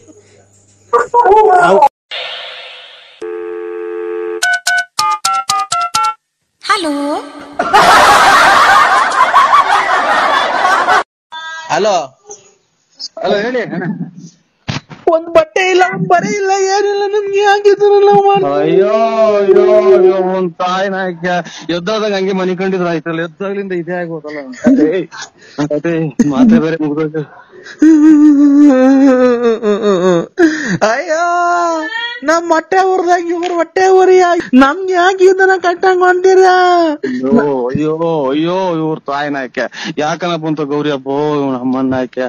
ಹಲೋ ಹಲೋ ಅಲ್ಲ ಹೇಳಿ. ಒಂದ್ ಬಟ್ಟೆ ಇಲ್ಲ, ಒಂದ್ ಬರೆ ಇಲ್ಲ, ಏನಿಲ್ಲ. ನಮ್ಗೆ ಆಗಿದ್ರಲ್ಲ. ಅಯ್ಯೋ ಒಂದ್ ತಾಯಿನ ಎದ್ದಾದಾಗ ಹಂಗೆ ಮನಿಕೊಂಡಿದ್ರ ಆಯ್ತಲ್ಲ. ಎದ್ದಾಗ್ಲಿಂದ ಇದೇ ಆಗೋದಲ್ಲ. ಮಾತೆ ಬೇರೆ ಮುಗ್ದೋಗ ಅಯ್ಯೋ ನಮ್ ಹೊಟ್ಟೆ ಊರ್ದಾಗ ಇವ್ರ ಹೊಟ್ಟೆ ಊರಿ ನಮ್ಗೆ ಯಾಕೆ ಇದನ್ನ ಕಟ್ಟಂಗ್ ಹೊಂತೀರ? ಅಯ್ಯೋ ಅಯ್ಯೋ ಇವ್ರ ತಾಯಿನ ಆಕೆ ಯಾಕನ ಬಂತ ಗೌರಿ ಹಬ್ಬ ಅಮ್ಮನ ಆಕೆ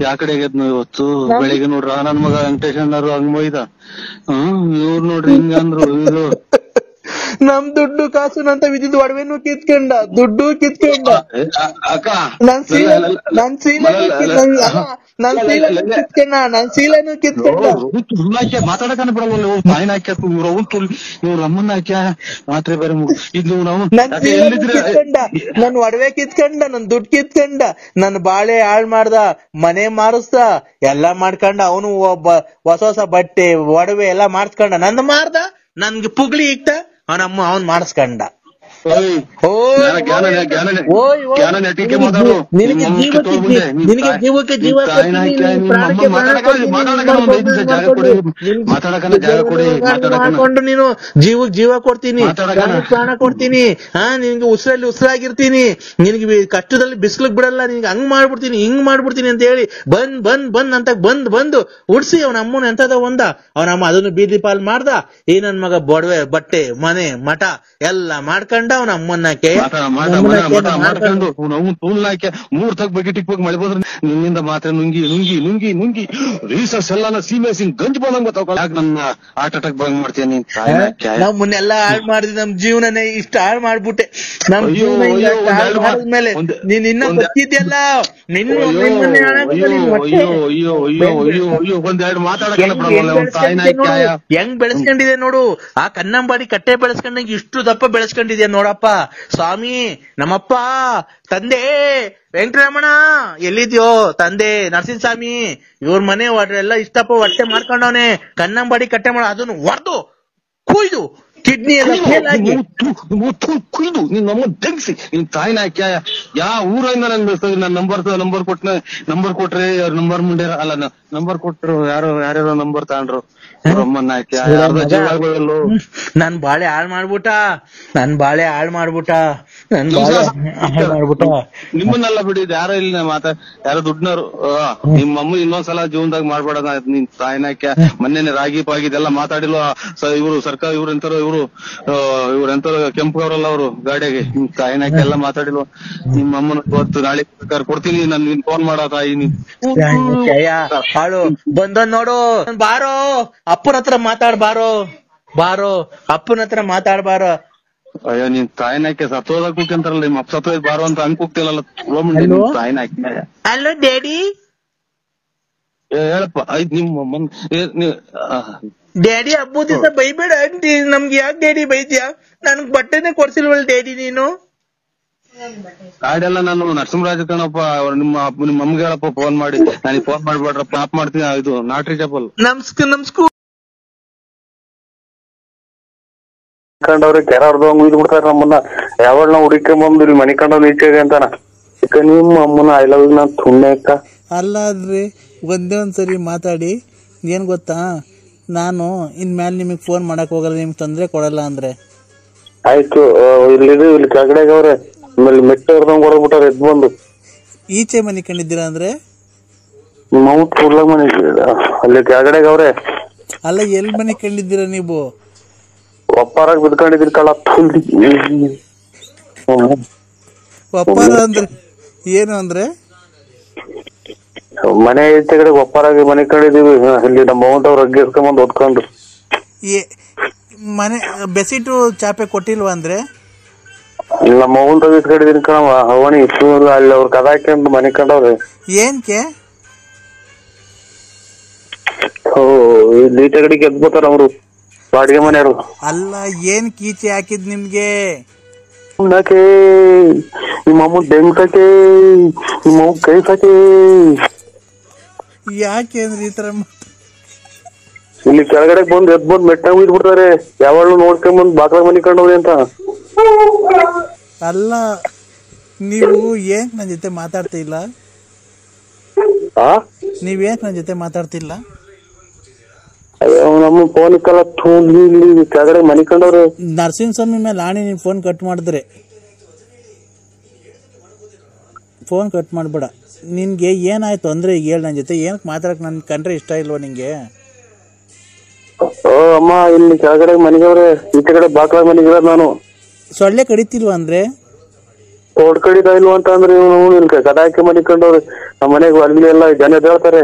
ಯಾ ಕಡೆ ಆಗೈತ್ ಇವತ್ತು ಬೆಳಿಗ್ಗೆ ನೋಡ್ರ ನನ್ ಮಗ ವೆಂಕಟೇಶ್ ಅಣ್ಣರು ಹಂಗ್ ಮೊಯ್ದ. ಇವ್ರು ನೋಡ್ರಿ ಹಿಂಗ ಅಂದ್ರು. ಇದು ನಮ್ ದುಡ್ಡು ಕಾಸು ನಂತ ವಿದ್ಯುತ್ ಒಡವೆನು ಕಿತ್ಕೊಂಡ, ದುಡ್ಡು ಕಿತ್ಕೊಂಡ, ಅಕ್ಕ ನನ್ ಸೀಲೆನು ಕಿತ್ಕೊಂಡ. ಮಾತಾಡಕನ ಬಿಡಲ್ಲ ತಾಯಿನ ಹಾಕ್ಯ ಇವ್ರ ಅಮ್ಮನ ಹಾಕ್ಯ ಮಾತ್ರೆ ಬೇರೆ ಇದು ನಾವು ಕಿತ್ಕೊಂಡ, ನನ್ ಒಡವೆ ಕಿತ್ಕೊಂಡ, ನನ್ ದುಡ್ಡು ಕಿತ್ಕೊಂಡ, ನನ್ ಬಾಳೆ ಹಾಳ್ ಮಾಡ್ದ, ಮನೆ ಮಾರಿಸ್ದ, ಎಲ್ಲಾ ಮಾಡ್ಕೊಂಡ. ಅವನು ಒಬ್ಬ ಹೊಸ ಹೊಸ ಬಟ್ಟೆ ಒಡವೆ ಎಲ್ಲಾ ಮಾಡಿಸ್ಕೊಂಡ, ನಂದು ಮಾರ್ದ, ನನ್ಗೆ ಪುಗ್ಲಿ ಇಕ್ತ, ಅವನಮ್ಮ ಅವನ್ ಮಾಡಿಸ್ಕೊಂಡ. ನಿನಗೆ ಜೀವಕ್ಕೆ ಜೀವ ಮಾಡ್ಕೊಂಡು ನೀನು ಜೀವಕ್ ಜೀವ ಕೊಡ್ತೀನಿ, ಪ್ರಾಣ ಕೊಡ್ತೀನಿ, ನಿನ್ಗೆ ಉಸಿರಲ್ಲಿ ಉಸಿರಾಗಿರ್ತೀನಿ, ನಿನ್ಗೆ ಕಷ್ಟದಲ್ಲಿ ಬಿಸ್ಲಿಗ್ ಬಿಡಲ್ಲ, ನಿನ್ಗೆ ಹಂಗ್ ಮಾಡ್ಬಿಡ್ತೀನಿ ಹಿಂಗ್ ಮಾಡ್ಬಿಡ್ತೀನಿ ಅಂತ ಹೇಳಿ ಬಂದ್ ಅಂತ ಬಂದು ಉಡ್ಸಿ ಅವನ ಅಮ್ಮನ ಎಂತದ ಒಂದ. ಅವನಮ್ಮ ಅದನ್ನು ಬೀದಿ ಪಾಲ್ ಮಾಡ್ದ. ಈ ನನ್ ಮಗ ಬೊಡವೆ ಬಟ್ಟೆ ಮನೆ ಮಠ ಎಲ್ಲ ಮಾಡ್ಕೊಂಡ ಅವನ ಅಮ್ಮನ್ನಕ್ಕೆ ಮಾಡ್ಕೊಂಡು ಮೂರ್ ತಗ್ ಬಗೆಟಿಗೆ ಹೋಗಿ ಮಳೆ ಬಂದ್ರೆ ನಿನ್ನಿಂದ ಮಾತ್ರ ನುಂಗಿ ನುಂಗಿ ನುಂಗಿ ನುಂಗಿ ರೀಸರ್ಸ್ ಎಲ್ಲ ಸೀಮೆ ಸಿಂಗ್ ಗಂಜ್ ಬಂದಂಗ ಯಾಕೆ ನನ್ನ ಹಾರ್ಟ್ ಅಟ್ಯಾಕ್ ಬಂದ್ ಮಾಡ್ತೀನಿ. ನಾವ್ ಮುನ್ನೆಲ್ಲಾ ಹಾಳ್ ಮಾಡಿದ್ವಿ, ನಮ್ ಜೀವನನೇ ಇಷ್ಟ ಹಾಳ್ ಮಾಡ್ಬಿಟ್ಟೆ. ನಮ್ ಜೀವನ ನೀನ್ ಇನ್ನ ಗೊತ್ತಿದ್ಯಲ್ಲ, ಹೆಂಗ್ ಬೆಳೆಸ್ಕೊಂಡಿದೆ ನೋಡು. ಆ ಕನ್ನಂಬಾಡಿ ಕಟ್ಟೆ ಬೆಳೆಸ್ಕೊಂಡಂಗೆ ಇಷ್ಟು ದಪ್ಪ ಬೆಳೆಸ್ಕೊಂಡಿದ್ಯಾ ನೋಡಪ್ಪ ಸ್ವಾಮಿ. ನಮ್ಮಪ್ಪ ತಂದೆ ವೆಂಕಟರಮಣ ಎಲ್ಲಿದ್ಯೋ, ತಂದೆ ನರಸಿಂಹಸ್ವಾಮಿ, ಇವ್ರ ಮನೆ ಎಲ್ಲ ಇಷ್ಟಪ್ಪ ಹೊಟ್ಟೆ ಮಾಡ್ಕೊಂಡವನೆ. ಕನ್ನಂಬಾಡಿ ಕಟ್ಟೆ ಮಾಡ ಅದನ್ನು ಹೊಡೆದು ಕುಯ್ದು ಕಿಡ್ನಿ ಎಲ್ಲ ಫೇಲ್ ಆಗಿ ಕುಯ್ದು ನಿನ್ ನಮ್ಮ ತೆಗ್ಸಿ ನಿನ್ ತಾಯಿನ ಹಾಕ್ಯ ಯಾ ಊರಿಂದ ನನ್ ನಂಬರ್ ಕೊಟ್ರೆ ಅವ್ರ ನಂಬರ್ ಮುಂಡೆ ಅಲ್ಲ ನಂಬರ್ ಕೊಟ್ರು ಯಾರ್ಯಾರೋ ನಂಬರ್ ತಗೊಂಡ್ರು. ನನ್ ಬಾಳೆ ಹಾಳ್ ಮಾಡ್ಬಿಟ್ಟ, ನಿಮ್ಮನ್ನೆಲ್ಲ ಬಿಡಿದ್ ಯಾರೋ ಇಲ್ಲ ಯಾರೋ ದುಡ್ನವ್ರು. ನಿಮ್ಮಮ್ಮ ಇನ್ನೊಂದ್ಸಲ ಜೀವನದಾಗ ಮಾಡ್ಬೇಡ ನಿನ್ ತಾಯಿನಾಕ್ಯ. ಮೊನ್ನೆ ರಾಗಿ ಪಾಗಿದೆಲ್ಲ ಮಾತಾಡಿಲ್ವ ಇವ್ರು ಸರ್ಕಾರ ಇವ್ರೆಂತ ಕೆಂಪುಗವ್ರಲ್ಲ ಅವ್ರು ಗಾಡಿಯಾಗೆ ನಿಮ್ ತಾಯಿನಾಕ್ಯ ಎಲ್ಲ ಮಾತಾಡಿಲ್ವ? ನಿಮ್ಮಮ್ಮನ ಗೊತ್ತು ನಾಳೆ ಕೊಡ್ತೀನಿ ನನ್ ನಿನ್ ಫೋನ್ ಮಾಡೋ ತಾಯಿ ಹಾಳು ಬಂದ ನೋಡು. ಬಾರೋ ಅಪ್ಪನ ಹತ್ರ ಬಾರೋ ಅಪ್ಪನ ಹತ್ರ ಮಾತಾಡ್ಬಾರೋ. ಅಯ್ಯೋ ನಿನ್ ತಾಯಿನಾಕೆ ಸತ್ತೋದಾಗ ಕೂಕಂತಾರಲ್ಲ, ನಿಮ್ಮ ಅಪ್ಪ ಸತ್ತೋದ್ ಬಾರೋ ಅಂತ ಹಂಗ್ ಕೂಗ್ತಿಲ್ಲಲ್ಲ ತಾಯಿನಾಕೆ. Hello daddy. ಹೇಳಪ್ಪ ಆಯ್ತು ನಿಮ್ಮ ಡ್ಯಾಡಿ ಹಬ್ಬ ದಿವಸ ಬೈಬೇಡ ಆಂಟಿ. ನಮ್ಗೆ ಯಾಕೆ ಡ್ಯಾಡಿ ಬೈದ್ಯಾ? ನನ್ಗ್ ಬಟ್ಟೆನೆ ಕೊಡ್ಸಿಲ್ವಲ್ ಡ್ಯಾಡಿ ನೀನು? ಗಾಡಿಯೆಲ್ಲ ನಾನು ನರಸಿಂಹರಾಜ ಕಣಪ್ಪ, ನಿಮ್ಮ ಅಮ್ಮಗೆ ಹೇಳಪ್ಪ ಫೋನ್ ಮಾಡಿ. ನನಗೆ ಫೋನ್ ಮಾಡ್ಬೇಡ್ರಪ್ಪ, ಆಪ್ ಮಾಡ್ತೀನಿ. ಇದು ನಾಟ್ ರೀಚಬಲ್. ಕಂಡವ್ರೆ ಕೆರಾರ್ದು ಹಂಗ ಇದ್ ಬಿಡ್ತಾರ ನಮ್ಮನ್ನ. ಯಾವಾಗ ನಾವು ಹುಡುಕೊಂಬಂದ್ ಇಲ್ಲಿ ಮನಿ ಕಂಡವ್ ಈಚೆಗೆ ಅಂತಾನ. ನಿಮ್ಮ ಅಮ್ಮನ ಐ ಲವ್ ನಾ ಸುಮ್ಮನೆ ಅಕ್ಕ ಅಲ್ಲ ಅಲ್ರಿ. ಒಂದೇ ಒಂದ್ಸರಿ ಮಾತಾಡಿ ಏನ್ ಗೊತ್ತಾ, ನಾನು ಇನ್ಮೇಲೆ ನಿಮಗ್ ಫೋನ್ ಮಾಡಕ್ ಹೋಗಲ್ಲ, ನಿಮ್ಗೆ ತೊಂದ್ರೆ ಕೊಡಲ್ಲ ಅಂದ್ರೆ ಆಯ್ತು. ಇಲ್ಲಿ ಕೆಳಗಡೆಗೆ ಅವ್ರೆ ಆಮೇಲೆ ಮೆಟ್ಟ ಹೊಡೆದಂಗ್ ಹೊಡೆದ್ಬಿಟ್ಟಾರ ಎದ್ ಬಂದು. ಈಚೆ ಮನೆ ಕಂಡಿದ್ದೀರಾ ಅಂದ್ರೆ ಮೌತ್ ಕೂಡ್ಲಾಗ ಮನೆ ಅಲ್ಲಿ ಕೆಳಗಡೆಗೆ ಅವ್ರೆ. ಅಲ್ಲ ಎಲ್ ಮನೆ ಕಂಡಿದ್ದೀರಾ ನೀವು? ಒಪ್ಪಾರಾಗ ಬಿದ್ಕೊಂಡಿದ್ರಿ ಕಳ. ಒಪ್ಪಾರ ಅಂದ್ರೆ ಏನು ಅಂದ್ರೆ ಮನೆ ಈಚೆ ಕಡೆ ಒಪ್ಪಾರಾಗಿ ಮನೆ ಕಂಡಿದೀವಿ. ಇಲ್ಲಿ ನಮ್ಮ ಮೌಂಟ್ ಅವ್ರ ಅಗ್ಗಿ ಎಸ್ಕೊಂಬಂದ್ ಓದ್ಕೊಂಡು ಮನೆ ಬೆಸಿಟು ಚಾಪೆ ಕೊಟ್ಟಿಲ್ವಾ ಅಂದ್ರೆ? ನಮ್ಮ ಮೌಂಟ್ ಇಸ್ಕೊಂಡಿದೀನಿ ಕಣವ. ಅವನಿ ಇಷ್ಟು ಅಲ್ಲಿ ಅವ್ರ ಕದ ಹಾಕೊಂಡು ಮನೆ ಕಂಡವ್ರೆ. ಏನ್ಕೆ? ಈಚೆ ಕಡೆ ಗೆದ್ಬೋತಾರ ಅವರು ಬಾಡಿಗೆ ಮನೆಯವರು. ಅಲ್ಲ ಏನ್ ಕೀಚೆ ಹಾಕಿದ್ ನಿಮ್ಗೆ? ನಿಮ್ಮಮ್ಮ ಬೆಂಕಕ್ಕೆ ನಿಮ್ಮಮ್ಮ ಕೈ ಸಾಕೆ. ಯಾಕೆ ಅಂದ್ರೆ ಈ ತರ ಇಲ್ಲಿ ಕೆಳಗಡೆ ಬಂದ್ ಎದ್ ಬಂದ್ ಮೆಟ್ಟ ಇದ್ ಬಿಡ್ತಾರೆ. ಯಾವಾಗ್ಲೂ ನೋಡ್ಕೊಂಡ್ ಬಾಕ್ಲ ಮನಿ ಕಂಡವ್ರಿ ಅಂತ. ಅಲ್ಲ ನೀವು ಏನ್ ನನ್ ಜೊತೆ ಮಾತಾಡ್ತಿಲ್ಲ? ನೀವೇನ್ ನನ್ ಜೊತೆ ಮಾತಾಡ್ತಿಲ್ಲ? ನಮ್ಮ ಫೋನ್ ಕಲ ಕೆಳಗಡೆ ಮನಿ ಕಂಡವ್ರೆ. ನರಸಿಂಹಸ್ವಾಮಿ ಮೇಲೆ ಆಣಿ ನೀವ್ ಫೋನ್ ಕಟ್ ಮಾಡಿದ್ರೆ ಫೋನ್ ಕಟ್ ಮಾಡ್ಬೇಡ. ನಿನ್ಗೆ ಏನಾಯ್ತು ಅಂದ್ರೆ ಈಗ ಹೇಳಿ ನನ್ನ ಜೊತೆ. ಏನಕ್ಕೆ ಮಾತಾಡಕ್ ನನ್ ಕಂಡ್ರೆ ಇಷ್ಟ ಇಲ್ವಾ ನಿಂಗೆ? ಅಮ್ಮ ಇಲ್ಲಿ ಕೆಳಗಡೆ ಮನೆಗವ್ರೆ, ಈಚೆ ಕಡೆ ಬಾಕ್ಲ ಮನೆಗಿರ. ನಾನು ಸೊಳ್ಳೆ ಕಡಿತಿಲ್ವಾ ಅಂದ್ರೆ? ತೋಡ್ ಕಡಿತಾ ಇಲ್ವಾ ಅಂತ ಅಂದ್ರೆ ಇವ್ನು ಕದ ಹಾಕಿ ಮನಿಕೊಂಡವ್ರೆ. ನಮ್ಮ ಮನೆಗೆ ಅಲ್ಲಿ ಎಲ್ಲ ಜನ ಎದ್ದೇಳ್ತಾರೆ,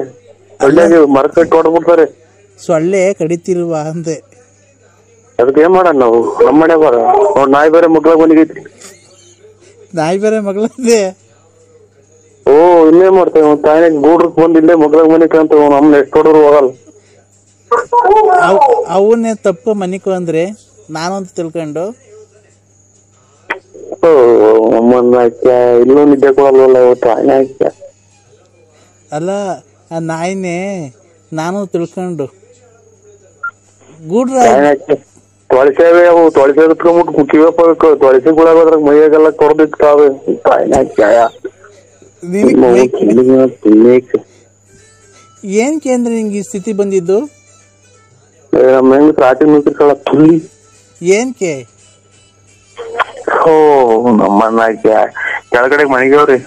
ಸೊಳ್ಳೆ ಮರ ಕಟ್ಟಿ ಹೊಡ್ಬಿಡ್ತಾರೆ. ಸೊಳ್ಳೆ ಕಡಿತಿಲ್ವಾ ಅಂದೆ. ಅದಕ್ಕೆ ಏನ್ ಮಾಡೋಣ ನಾವು? ನಮ್ಮ ಮನೆ ಬರ ನಾಯಿ ಬೇರೆ ಮಗ್ಳಾಗ ಮನೆಗೈತಿ. ನಾಯಿ ಬೇರೆ ಮಗಳಂದೆ? ಓ ಇನ್ನೇನ್ ಮಾಡ್ತೇವೆ, ತಾಯಿನ ಗೂಡ್ರಕ್ ಬಂದ್ ಇಲ್ಲೇ ಮಗ್ಳಾಗ ಮನಿಕ ಅಂತ ನಮ್ನ ಎಷ್ಟು ಹೊಡೋರು ಹೋಗಲ್ಲ. ಅವನ್ನೇ ತಪ್ಪು ಮನಿಕು ಅಂದ್ರೆ ನಾನು ಅಂತ ತಿಳ್ಕೊಂಡು ಇಲ್ಲೂ ನಿದ್ದೆ ಕೊಡಲ್ವಲ್ಲ ಇವತ್ತು. ಅಲ್ಲ, ಆ ನಾಯಿನೇ ನಾನು ತಿಳ್ಕೊಂಡು ಗೂಡ್ರ ತೊಳಸೇವೆ ಅವು ತೊಳಸೆ ಕುತ್ಕೊಂಡ್ಬಿಟ್ಟು ಕಿವಪ್ಪ ತೊಳಸೆಗಳಾಗೋದ್ರಾಗ ಮೈಯಾಗೆಲ್ಲ ಕೊಡ್ದಿಕ್ತಾವೆ. ಏನ್ ಕೇಂದ್ರ ನಿಂಗೆ ಈ ಸ್ಥಿತಿ ಬಂದಿದ್ದು? ನಮ್ಮ ಹೆಂಗ್ ರಾಟಿ ನುಗ್ಗಿರ್ಕಳ ತುಳ್ಳಿ ಏನ್ಕೆ? ಓ ನಮ್ಮನ್ನ ಕೆಳಗಡೆ ಮನೆಗವ್ರಿ.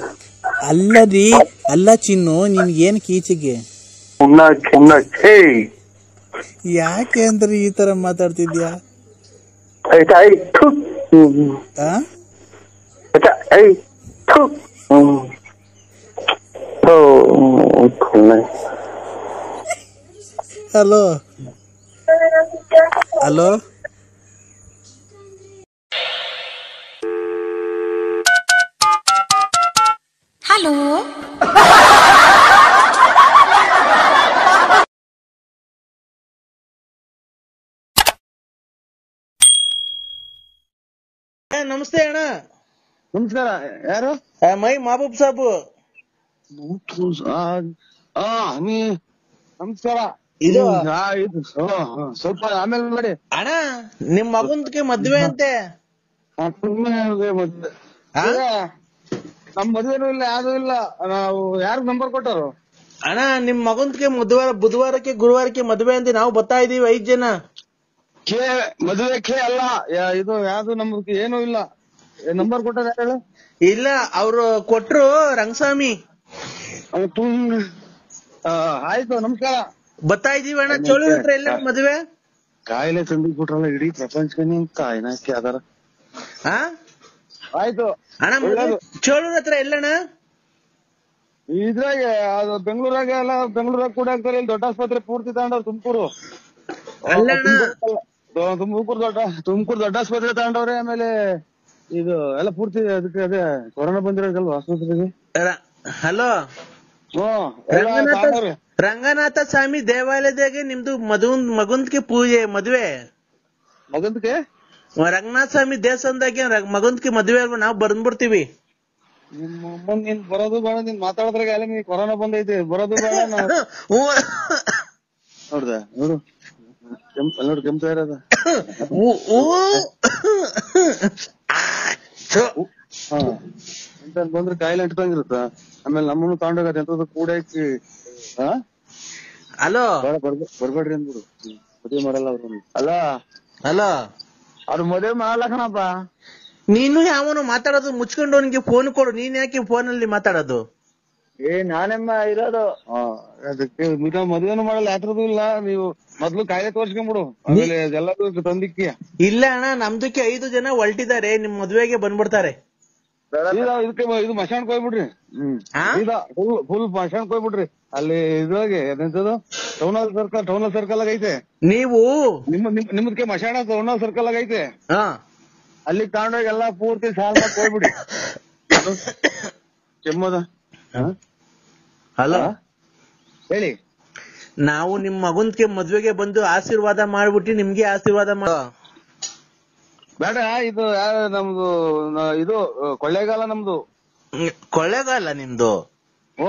ಅಲ್ಲ ರೀ, ಅಲ್ಲ ಚಿನ್ನು, ನಿನ್ಗೆ ಏನ್ ಕೀಚೆಗೆ? ಯಾಕೆ ಅಂದ್ರೆ ಈ ತರ ಮಾತಾಡ್ತಿದ್ಯಾ? ಹಲೋ ಹಲೋ, ಹಲೋ ನಮಸ್ತೆ ಅಣ್ಣ. ನಮಸ್ಕಾರ. ಯಾರು? ಮೈ ಮಹಬೂಬ್ ಸಾಬು. ನಮಸ್ಕಾರ. ಇದು ಸ್ವಲ್ಪ ಆಮೇಲೆ ಮಾಡಿ ಅಣ್ಣ, ನಿಮ್ ಮಗನ್ಗೆ ಮದ್ವೆ ಅಂತೆ. ನಮ್ ಮದ್ವೆನೂ ಇಲ್ಲ, ಯಾವ್ದು ಇಲ್ಲ. ನಾವು ಯಾರು ನಂಬರ್ ಕೊಟ್ಟರು? ಅಣ್ಣ, ನಿಮ್ ಮಗನ್ಗೆ ಬುಧವಾರಕ್ಕೆ ಗುರುವಾರಕ್ಕೆ ಮದ್ವೆ ಅಂತೆ. ನಾವು ಬರ್ತಾ ಇದೀವಿ 5 ಜನ. ಮದುವೆ ಅಲ್ಲ, ಇದು ಯಾವ್ದು ನಮ್ಗೆ ಏನೂ ಇಲ್ಲ. ನಂಬರ್ ಕೊಟ್ಟಾರ ಹೇಳು? ಇಲ್ಲ, ಅವ್ರು ಕೊಟ್ರು ರಂಗಸ್ವಾಮಿ. ಆಯ್ತು, ನಮಸ್ಕಾರ. ಬರ್ತಾ ಇದೀವಿ ಅಣ್ಣ. ಚೋಳೂರ್ ಹತ್ರ ಎಲ್ಲ ಮದ್ವೆ? ಕಾಯಿಲೆ ತಂದಿಟ್ಬಿಟ್ರಲ್ಲ ಇಡೀ ಪ್ರಪಂಚಕ್ಕೆ ಕಾಯಿನಾಕಿ ಅದಾರ. ಆಯ್ತು ಅಣ್ಣ, ಚೋಳೂರ್ ಹತ್ರ ಎಲ್ಲಣ್ಣ? ಇದ್ರಾಗೆ ಅದು ಬೆಂಗಳೂರಾಗ ಎಲ್ಲ ಬೆಂಗಳೂರಾಗ ಕೂಡ ಆಗ್ತಾರೆ. ಇಲ್ಲಿ ದೊಡ್ಡ ಆಸ್ಪತ್ರೆ ಪೂರ್ತಿ ತಗೊಂಡವ್ರು. ತುಮಕೂರು ದೊಡ್ಡ ಆಸ್ಪತ್ರೆ ತಗೊಂಡವ್ರೆ. ಆಮೇಲೆ ಇದು ಎಲ್ಲ ಪೂರ್ತಿ ಅದಕ್ಕೆ ಅದೇ ಕೊರೋನಾ ಬಂದಿರೋದಲ್ವಾ ಆಸ್ಪತ್ರೆಗೆ. ಹಲೋ, ರಂಗನಾಥ ಸ್ವಾಮಿ ದೇವಾಲಯದಾಗೆ ನಿಮ್ದು ಮಗಂದ್ಗೆ ಪೂಜೆ ಮದ್ವೆ. ಮಗಂದ್ಗೆ ರಂಗನಾಥ ಸ್ವಾಮಿ ದೇವಸ್ಥಾನದಾಗೆ ಮಗಂದ್ಗೆ ಮದ್ವೆ ಅಲ್ವಾ? ನಾವು ಬಂದ್ಬಿಡ್ತೀವಿ. ನಿಮ್ಮ ನೀನ್ ಬರೋದು ಬೇಡ, ನೀನ್ ಮಾತಾಡೋದ್ರಾಗ ಎಲ್ಲ ನೀ ಕೊರೋನಾ ಬಂದೈತಿ. ಬರೋದು ಬೇಡ. ನೋಡ್ದ ನೋಡು, ನೋಡಿ ಕೆಂಪ ಇರೋದ. ಬಂದ್ರೆ ಕಾಯಿಲೆ ಅಂಟ್ಕೊಂಗಿರುತ್ತ. ಆಮೇಲೆ ನಮ್ಮನ್ನು ತಗೊಂಡೋಗತ್ತೆ ಎಂತದ್ದು ಕೂಡ ಇಕ್ಕಿ. ಹಲೋ, ಬರ್ಬೇಡ್ರಿ ಅಂದ್ಬಿಡು. ಮದುವೆ ಮಾಡಲ್ಲ ಅವ್ರು. ಅಲ್ಲ ಅವ್ರು ಮದುವೆ ಮಾಡಲಕ್ಕಣಪ್ಪ. ನೀನು ಯಾವನು ಮಾತಾಡೋದು ಮುಚ್ಕೊಂಡು ಅವನಿಗೆ ಫೋನ್ ಕೊಡು. ನೀನ್ ಯಾಕೆ ಫೋನಲ್ಲಿ ಮಾತಾಡೋದು? ನಾನೆಮ್ಮ ಇರೋದು. ಅದಕ್ಕೆ ಮದುವೆನೂ ಮಾಡಲ್ಲ, ಯಾತ್ರದ್ದು ಇಲ್ಲ. ನೀವು ಮೊದ್ಲು ಕಾಯಿಲೆ ತೋರ್ಸ್ಕೊಂಡ್ಬಿಡು, ಆಮೇಲೆ ಎಲ್ಲದೂ ತಂದಿಕ್ಕಿ. ಇಲ್ಲ ಅಣ್ಣ, ನಮ್ದಕ್ಕೆ 5 ಜನ ಹೊಲ್ಟಿದ್ದಾರೆ. ನಿಮ್ ಮದ್ವೆಗೆ ಬಂದ್ಬಿಡ್ತಾರೆ. ಇದಕ್ಕೆ ಇದು ಮಶಾಣಕ್ ಹೋಗ್ಬಿಡ್ರಿ. ಫುಲ್ ಮಶಾಣಕ್ ಹೋಗ್ಬಿಡ್ರಿ. ಅಲ್ಲಿ ಇದ್ರಾಗೆ ಎಂತದು ಟೌನ್ ಹಾಲ್ ಸರ್ಕಲ್ ಆಗ ಐತೆ. ನೀವು ನಿಮ್ದಕ್ಕೆ ಮಶಾಣ ಟೌನ್ ಹಾಲ್ ಸರ್ಕಲ್ ಆಗ ಐತೆ. ಅಲ್ಲಿ ತಗೊಂಡೋಗಿ ಎಲ್ಲಾ ಪೂರ್ತಿ ಸಾಲ್ ಮಾಡಿ ಹೋಗ್ಬಿಡಿ. ಕೆಮ್ಮದ. ಹಲೋ, ಹೇಳಿ. ನಾವು ನಿಮ್ ಮಗನ್ಗೆ ಮದ್ವೆಗೆ ಬಂದು ಆಶೀರ್ವಾದ ಮಾಡ್ಬಿಟ್ಟು ನಿಮ್ಗೆ ಆಶೀರ್ವಾದ ಮಾಡೋ ಬೇಡ. ಇದು ನಮ್ದು ಇದು ಕೊಳ್ಳೇಗಾಲ ನಮ್ದು. ಕೊಳ್ಳೇಗಾಲ ನಿಮ್ದು? ಓ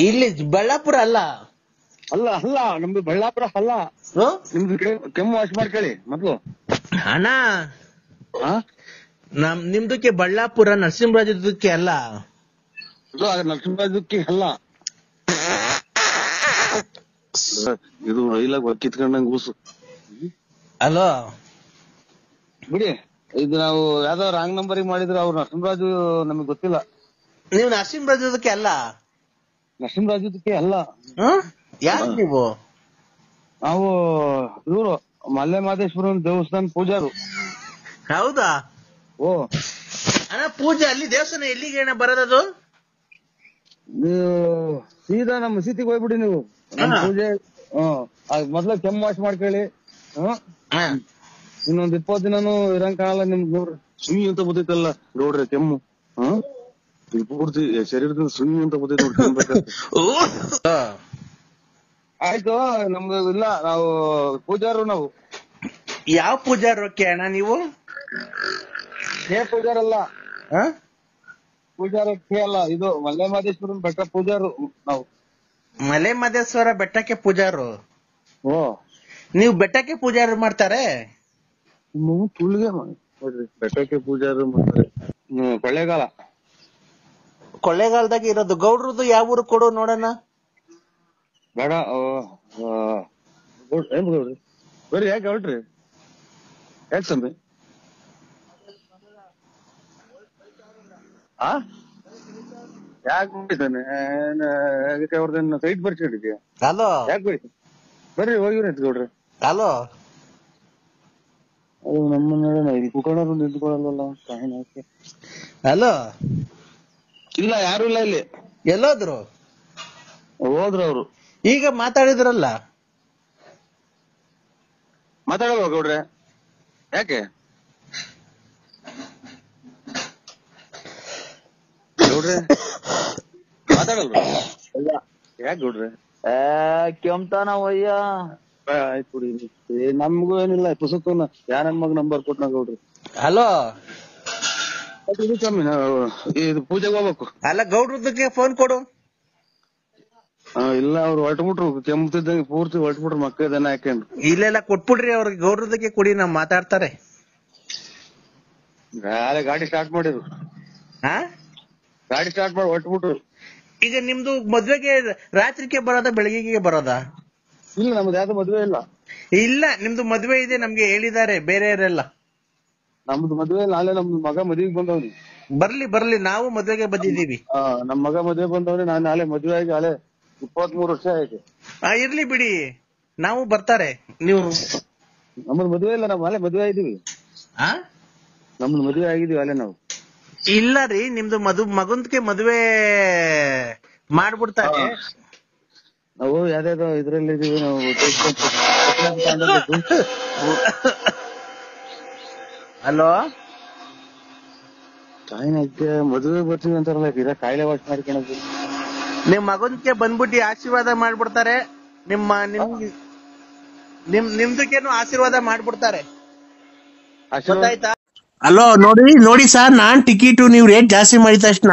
ಇಲ್ಲಿ ಬಳ್ಳಾಪುರ ಅಲ್ಲ? ಅಲ್ಲ ನಮ್ದು ಬಳ್ಳಾಪುರ ಅಲ್ಲ. ನಿಮ್ದು ಕೆಮ್ಮು ವಾಶ್ ಮಾಡ್ಕೊಳ್ಳಿ ಮೊದ್ಲು. ಅಣ್ಣ, ನಿಮ್ದಕ್ಕೆ ಬಳ್ಳಾಪುರ ನರಸಿಂಹರಾಜಕ್ಕೆ ಅಲ್ಲ. ನರಸಿಂಹರಾಜಕ್ಕೆ ಅಲ್ಲ. ಇದು ರೈಲಾಗ ಕಿತ್ಕೊಂಡಂಗ್ ಕೂಸು. ಅಲೋ ಬಿಡಿ, ಇದು ನಾವು ಯಾವ್ದೋ ರಾಂಗ್ ನಂಬರಿಗೆ ಮಾಡಿದ್ರೆ ಅವ್ರು ನರಸಿಂಹರಾಜು ನಮಗ್ ಗೊತ್ತಿಲ್ಲ. ನೀವು ನರಸಿಂಹರಾಜದಕ್ಕೆ ಅಲ್ಲ? ನರಸಿಂಹರಾಜದಕ್ಕೆ ಅಲ್ಲ. ಯಾರು ನೀವು? ನಾವು ಇವರು ಮಲ್ಲೆ ಮಹದೇಶ್ವರ ದೇವಸ್ಥಾನ ಪೂಜಾರು. ಹೌದಾ? ಓ ಅಣ್ಣ ಪೂಜೆ ಅಲ್ಲಿ ದೇವಸ್ಥಾನ ಎಲ್ಲಿಗೆ ಅಣ್ಣ ಬರೋದದು? ನೀವು ಸೀದಾ ನಮ್ಮ ಮಸೀದಿಗೆ ಹೋಗ್ಬಿಡಿ ನೀವು. ನಮ್ಮ ಪೂಜೆ ಮೊದ್ಲ ಕೆಮ್ಮು ವಾಶ್ ಮಾಡ್ಕೊಳ್ಳಿ. ಇನ್ನೊಂದ್ 20 ದಿನಾನು ಇರಂಗ್ ಕಾಣಲ್ಲ ನಿಮ್ಗೆ. ನೋಡ್ರಿ ಸುಯಿ ಅಂತ ಬರ್ತೈತಲ್ಲ ನೋಡ್ರಿ ಕೆಮ್ಮು. ಪೂರ್ತಿ ಶರೀರದಿಂದ ಸುಯಿ ಅಂತ ಬರ್ತೈತೆ ನೋಡ್ರಿ. ಆಯ್ತು ನಮ್ದು ಇಲ್ಲ, ನಾವು ಪೂಜಾರು. ನಾವು ಯಾವ ಪೂಜಾರಕ್ಕೆ ಅಣ್ಣ ನೀವು? ಪೂಜಾರಲ್ಲ, ಪೂಜಾರಕ್ಕೆ ಅಲ್ಲ, ಇದು ಮಲ್ಲೆ ಮಹದೇಶ್ವರನ್ ಬೆಟ್ಟ ಪೂಜಾರು ನಾವು. ಮಲೆ ಮಹದೇಶ್ವರ ಬೆಟ್ಟಕ್ಕೆ ಪೂಜಾರು? ಓ ನೀವು ಬೆಟ್ಟಕ್ಕೆ ಪೂಜಾರು ಮಾಡ್ತಾರೆ? ತುಳ್ಗೆ ನೋಡ್ರಿ ಬೆಟ್ಟಕ್ಕೆ ಪೂಜಾರು ಮಾಡ್ತಾರೆ. ಕೊಳ್ಳೇಗಾಲ. ಕೊಳ್ಳೇಗಾಲದಾಗ ಇರೋದು. ಗೌಡ್ರದ್ದು ಯಾವ ಊರು ಕೊಡು ನೋಡೋಣ. ಬೇಡ ಏನ್ ಗೌಡ್ರಿ ಬರ್ರಿ. ಯಾಕೆ ಹೊರಟ್ರಿ? ಯಾಕೆ ಸಂಬಿ? ಯಾಕೆ ಮಾಡಿದ್ದಾನೆ ಅವ್ರದೇನು ಸೈಟ್ ಬರ್ಸಿಡಿದ್ಯಾ? ಹಲೋ ಯಾಕೆ ಬರೀ ಬರ್ರಿ ಹೋಗಿವ್ರಿ ಗೌಡ್ರಿ. ಹಲೋ ಅದು ನಮ್ಮನ್ನ ಇಲ್ಲಿ ಕುತ್ಕೊಂಡ್ರು ನಿಂತ್ಕೊಳ್ಳಲ್ವಲ್ಲ. ಹಲೋ ಇಲ್ಲ, ಯಾರು ಇಲ್ಲ ಇಲ್ಲಿ. ಎಲ್ಲೋದ್ರು? ಹೋದ್ರು ಅವ್ರು. ಈಗ ಮಾತಾಡಿದ್ರಲ್ಲ. ಮಾತಾಡಲ್ವ ಗೌಡ್ರೆ? ಯಾಕೆ ಗೌಡ್ರೆ ಮಾತಾಡಲ್ವ? ಯಾಕೆ ಗೌಡ್ರೆ? ಕೆಮ್ತಾನವಯ್ಯ. ಆಯ್ತು ಬಿಡಿ, ನಮ್ಗೂ ಏನಿಲ್ಲ. ಪುಸ್ತಕನ ಯಾರ ಮಗ ನಂಬರ್ ಕೊಟ್ನ ಗೌಡ್ರಿ. ಹಲೋ ಕಮ್ಮಿ ಇದು ಪೂಜೆಗೆ ಹೋಗ್ಬೇಕು. ಅಲ್ಲ ಗೌಡ್ರದಕ್ಕೆ ಫೋನ್ ಕೊಡು. ಇಲ್ಲ, ಅವ್ರು ಹೊರಟ್ಬಿಟ್ರು. ಕೆಮ್ಮತಿದ್ದಂಗೆ ಪೂರ್ತಿ ಹೊರಟ್ಬಿಟ್ರು. ಮಕ್ಕಳ ದನ ಹಾಕೊಂಡ್ರು. ಇಲ್ಲೆಲ್ಲ ಕೊಟ್ಬಿಡ್ರಿ ಅವ್ರಿಗೆ. ಗೌಡ್ರದಕ್ಕೆ ಕೊಡಿ, ನಾವ್ ಮಾತಾಡ್ತಾರೆ. ಗಾಡಿ ಸ್ಟಾರ್ಟ್ ಮಾಡಿದ್ರು. ಗಾಡಿ ಸ್ಟಾರ್ಟ್ ಮಾಡಿ ಹೊರಟ್ಬಿಟ್ರು. ಈಗ ನಿಮ್ದು ಮದ್ವೆಗೆ ರಾತ್ರಿಗೆ ಬರೋದಾ ಬೆಳಗ್ಗೆಗೆ ಬರೋದಾ? ಇಲ್ಲ, ನಮ್ದು ಯಾವ್ದು ಮದ್ವೆ ಇಲ್ಲ. ಇಲ್ಲ, ನಿಮ್ದು ಮದ್ವೆ ಇದೆ ನಮ್ಗೆ ಹೇಳಿದ್ದಾರೆ ಬೇರೆಯವರೆಲ್ಲ. ನಮ್ದು ಮದ್ವೆ ಇಲ್ಲ. ನಾಳೆ ನಮ್ದು ಮಗ ಮದ್ವೆಗೆ ಬಂದವ್ನಿ. ಬರ್ಲಿ ಬರ್ಲಿ, ನಾವು ಮದ್ವೆಗೆ ಬಂದಿದ್ದೀವಿ. ನಮ್ ಮಗ ಮದ್ವೆ ಬಂದವ್ರಿ. ನಾನ್ ನಾಳೆ ಮದ್ವೆ ಆಗಿ ನಾಳೆ 23 ವರ್ಷ ಆಯ್ತು. ಇರ್ಲಿ ಬಿಡಿ, ನಾವು ಬರ್ತಾರೆ. ನೀವು ನಮ್ದು ಮದ್ವೆ ಇಲ್ಲ, ನಾವ್ ನಾಳೆ ಮದ್ವೆ ಆಗಿದೀವಿ. ನಮ್ದು ಮದ್ವೆ ಆಗಿದೀವಿ ಅಲ್ಲೇ ನಾವು. ಇಲ್ಲ ರೀ, ನಿಮ್ದು ಮಗಂದ್ಗೆ ಮದ್ವೆ ಮಾಡ್ಬಿಡ್ತಾರೆ. ನಾವು ಯಾವ್ದಾದ್ರು ಇದ್ರಲ್ಲಿ ಇದೀವಿ ನಾವು. ಹಲೋ, ತಾಯಿನಕ್ಕೆ ಮದುವೆ ಬರ್ತೀವಿ ಅಂತಾರಲ್ಲ, ಇದ ಕಾಯಿಲೆ ವಾಶ್ ಮಾಡ್ಕೊಳೋದು. ನಿಮ್ ಮಗನ್ಗೆ ಬಂದ್ಬಿಟ್ಟು ಆಶೀರ್ವಾದ ಮಾಡ್ಬಿಡ್ತಾರೆ. ನಿಮ್ದಕ್ಕೇನು ಆಶೀರ್ವಾದ ಮಾಡ್ಬಿಡ್ತಾರೆ. ಗೊತ್ತಾಯ್ತಾ? ಅಲೋ, ನೋಡಿ ಸರ್, ನಾನ್ ಟಿಕೆಟ್ ನೀವು ರೇಟ್ ಜಾಸ್ತಿ ಮಾಡಿದ ತಕ್ಷಣ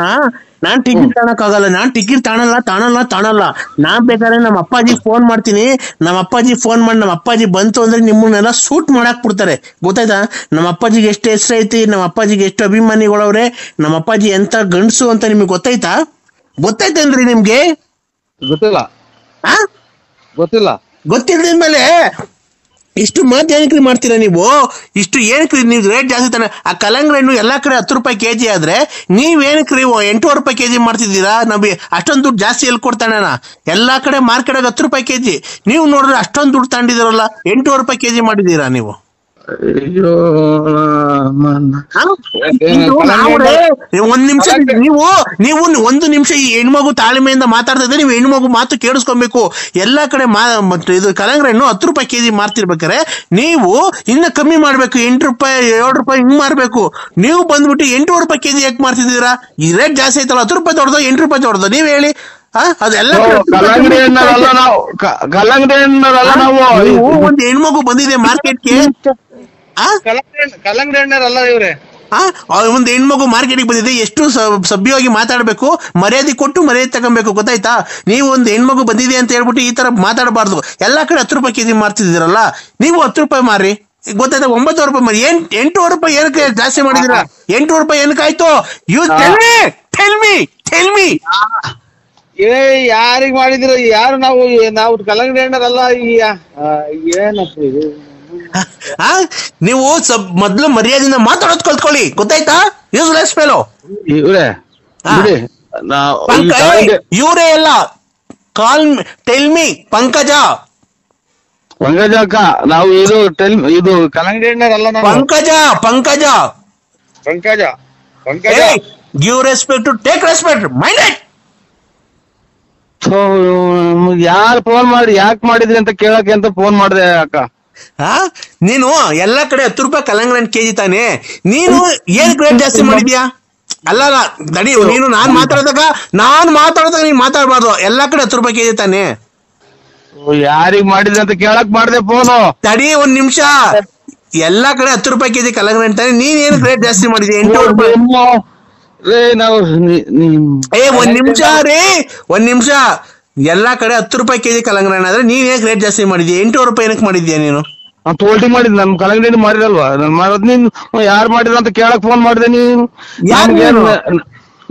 ನಾನ್ ಟಿಕೆಟ್ ತಗೊಳಕ್ ಆಗಲ್ಲ. ನಾನ್ ಟಿಕೆಟ್ ತಾಣಲ್ಲ. ನಾನ್ ಬೇಕಾದ್ರೆ ನಮ್ಮ ಅಪ್ಪಾಜಿಗೆ ಫೋನ್ ಮಾಡ್ತೀನಿ. ನಮ್ಮ ಅಪ್ಪಾಜಿ ಫೋನ್ ಮಾಡಿ ನಮ್ಮ ಅಪ್ಪಾಜಿ ಬಂತು ಅಂದ್ರೆ ನಿಮ್ಮನ್ನೆಲ್ಲ ಸೂಟ್ ಮಾಡಾಕ್ ಬಿಡ್ತಾರೆ. ಗೊತ್ತಾಯ್ತಾ? ನಮ್ಮ ಅಪ್ಪಾಜಿಗೆ ಎಷ್ಟು ಹೆಸರು ಐತಿ, ನಮ್ಮ ಅಪ್ಪಾಜಿಗೆ ಎಷ್ಟು ಅಭಿಮಾನಿಗಳವ್ರೆ, ನಮ್ಮ ಅಪ್ಪಾಜಿ ಎಂತ ಗಂಡಸು ಅಂತ ನಿಮ್ಗೆ ಗೊತ್ತಾಯ್ತೇನ್ರಿ ನಿಮ್ಗೆ? ಗೊತ್ತಿಲ್ಲದ್ಮೇಲೆ ಇಷ್ಟು ಮಾತು ಏನಕ್ರಿ ಮಾಡ್ತೀರಾ ನೀವು? ಇಷ್ಟು ಏನಕ್ರಿ ನೀವು ರೇಟ್ ಜಾಸ್ತಿ ತಾನೆ? ಆ ಕಲ್ಲಂಗಡಿ ಹಣ್ಣು ಎಲ್ಲಾ ಕಡೆ 10 ರೂಪಾಯಿ ಕೆಜಿ ಆದ್ರೆ ನೀವೇನಕ್ರಿ 8 ರೂಪಾಯಿ ಕೆಜಿ ಮಾಡ್ತಿದ್ದೀರಾ? ನಮಗೆ ಅಷ್ಟೊಂದು ದುಡ್ಡು ಜಾಸ್ತಿ ಎಲ್ಲಿ ಕೊಡ್ತಾನೆ? ಎಲ್ಲಾ ಕಡೆ ಮಾರ್ಕೆಟ್ 10 ರೂಪಾಯಿ ಕೆಜಿ. ನೀವು ನೋಡಿದ್ರೆ ಅಷ್ಟೊಂದು ದುಡ್ಡು ತಗೊಂಡಿದ್ದೀರಲ್ಲ, 8 ರೂಪಾಯಿ ಕೆಜಿ ಮಾಡಿದ್ದೀರಾ ನೀವು? ಒಂದ್ ನಿಮಿಷ ನೀವು ಒಂದು ನಿಮಿಷ ಈ ಹೆಣ್ಮಗು ತಾಳ್ಮೆಯಿಂದ ಮಾತಾಡ್ತಾ ಇದ್ರೆ ನೀವು ಹೆಣ್ಮಗು ಮಾತು ಕೇಳಿಸ್ಕೊಬೇಕು. ಎಲ್ಲಾ ಕಡೆ ಇದು ಕಲ್ಲಂಗಡಿ ಹಣ್ಣು 10 ರೂಪಾಯಿ ಕೆಜಿ ಮಾರ್ತಿರ್ಬೇಕಾರೆ ನೀವು ಇನ್ನ ಕಮ್ಮಿ ಮಾಡ್ಬೇಕು. 8 ರೂಪಾಯಿ 7 ರೂಪಾಯಿ ಹಿಂಗ್ ಮಾರ್ಬೇಕು. ನೀವು ಬಂದ್ಬಿಟ್ಟು 8 ರೂಪಾಯಿ ಕೆಜಿ ಯಾಕೆ ಮಾರ್ತಿದ್ದೀರಾ? ಈ ರೇಟ್ ಜಾಸ್ತಿ ಐತಲ್ಲ, 10 ರೂಪಾಯಿ ದೊಡ್ಡದು 8 ರೂಪಾಯಿ ದೊಡ್ಡದು? ನೀವ್ ಹೇಳಿ. ಅದೆಲ್ಲ ಕಲ್ಲಂಗಡಿ ನಾವು ಒಂದು ಹೆಣ್ಮಗು ಬಂದಿದೆ ಮಾರ್ಕೆಟ್ಗೆ. ಕಲ್ಲಂಗಡಿ ಹಣ್ಣರಲ್ಲ ಇವ್ರೆ. ಒಂದು ಹೆಣ್ಮಗು ಮಾರ್ಕೆಟ್ಗೆ ಬಂದಿದೆ. ಎಷ್ಟು ಸಭ್ಯವಾಗಿ ಮಾತಾಡ್ಬೇಕು, ಮರ್ಯಾದೆ ಕೊಟ್ಟು ಮರ್ಯಾದೆ ತಗೊಬೇಕು. ಗೊತ್ತಾಯ್ತಾ? ನೀವು ಒಂದು ಹೆಣ್ಮಗು ಬಂದಿದೆ ಅಂತ ಹೇಳ್ಬಿಟ್ಟು ಈ ತರ ಮಾತಾಡಬಾರ್ದು. ಎಲ್ಲಾ ಕಡೆ 10 ರೂಪಾಯಿ ಕೆಜಿ ಮಾರ್ತಿದ್ದೀರಲ್ಲ, ನೀವು 10 ರೂಪಾಯಿ ಮಾರಿ. ಗೊತ್ತಾಯ್ತಾ? 9 ರೂಪಾಯಿ ಮಾರಿ. 8 ರೂಪಾಯಿ ಏನಕ್ಕೆ ಜಾಸ್ತಿ ಮಾಡಿದಿರಾ? 8 ರೂಪಾಯಿ ಏನಕ್ಕಾಯ್ತು? ಯು ಟೆಲ್ ಮಿ ಯಾರಿಗ್ ಮಾಡಿದಿರ? ಯಾರು? ನಾವು ಕಲ್ಲಂಗಡಿ ಹಣ್ಣರಲ್ಲ. ಏನಪ್ಪ ಇದು? ನೀವು ಮೊದ್ಲು ಮರ್ಯಾದೆಯಿಂದ ಮಾತಾಡೋದ್ ಕಲ್ತ್ಕೊಳ್ಳಿ. ಗೊತ್ತಾಯ್ತಾ? Useless fellow. ಇವ್ರೆ ಇವರೇ ಎಲ್ಲ ಕಾಲ್ ಟೆಲ್ ಮಿ ಪಂಕಜ ಅಕ್ಕ ನಾವು ಇದು ಕಲಂಗಡಿ ಅಲ್ಲ Pankaja give respect to take respect mind it. ಯಾರು ಫೋನ್ ಮಾಡಿ ಯಾಕೆ ಮಾಡಿದ್ರಿ ಅಂತ ಕೇಳಕ್ಕೆ ಅಂತ ಫೋನ್ ಮಾಡಿದೆ ಅಕ್ಕ. ನೀನು ಎಲ್ಲಾ ಕಡೆ 10 ರೂಪಾಯಿ ಕಲ್ಲಂಗಡಿ ಕೆಜಿ ತಾನೆ, ನೀನು ಏನ್ ರೇಟ್ ಜಾಸ್ತಿ ಮಾಡಿದ್ಯಾ? ಅಲ್ಲ ದಡಿ, ನೀನು ನಾನ್ ಮಾತಾಡಿದಾಗ ನೀನ್ ಮಾತಾಡ್ಬಾರ್ದು. ಎಲ್ಲಾ ಕಡೆ 10 ರೂಪಾಯಿ ಕೆಜಿ ತಾನೆ. ಯಾರಿಗ್ ಮಾಡಿದ್ರಿ ಅಂತ ಕೇಳಕ್ ಮಾಡಿದೆ ಫೋನು. ತಡಿ ಒಂದ್ ನಿಮಿಷ. ಎಲ್ಲಾ ಕಡೆ 10 ರೂಪಾಯಿ ಕೆಜಿ ಕಲ್ಲಂಗಡಿ ಅಂತಾನೆ, ನೀನ್ ಏನ್ ರೇಟ್ ಜಾಸ್ತಿ ಮಾಡಿದ್ಯಾ? 8 ರೂಪಾಯಿ. ಒಂದ್ ನಿಮಿಷ. ಎಲ್ಲಾ ಕಡೆ 10 ರೂಪಾಯಿ ಕೆಜಿ ಕಲ್ಲಂಗಡಿ ಆದ್ರೆ ನೀನ್ ಏನ್ ರೇಟ್ ಜಾಸ್ತಿ ಮಾಡಿದ್ಯಾ? 8 ರೂಪಾಯಿ ಏನಕ್ಕೆ ಮಾಡಿದ್ಯಾ ನೀನು? ತೋಲ್ಟಿ ಮಾಡಿದ್ ನಮ್ ಕಲಂಗಡಿ ಮಾಡಿರಲ್ವಾ? ನನ್ ಮಾಡೋದ್ ನೀನ್ ಯಾರು ಮಾಡಿದ್ರ ಅಂತ ಕೇಳಕ್ ಫೋನ್ ಮಾಡಿದೆ. ನೀನು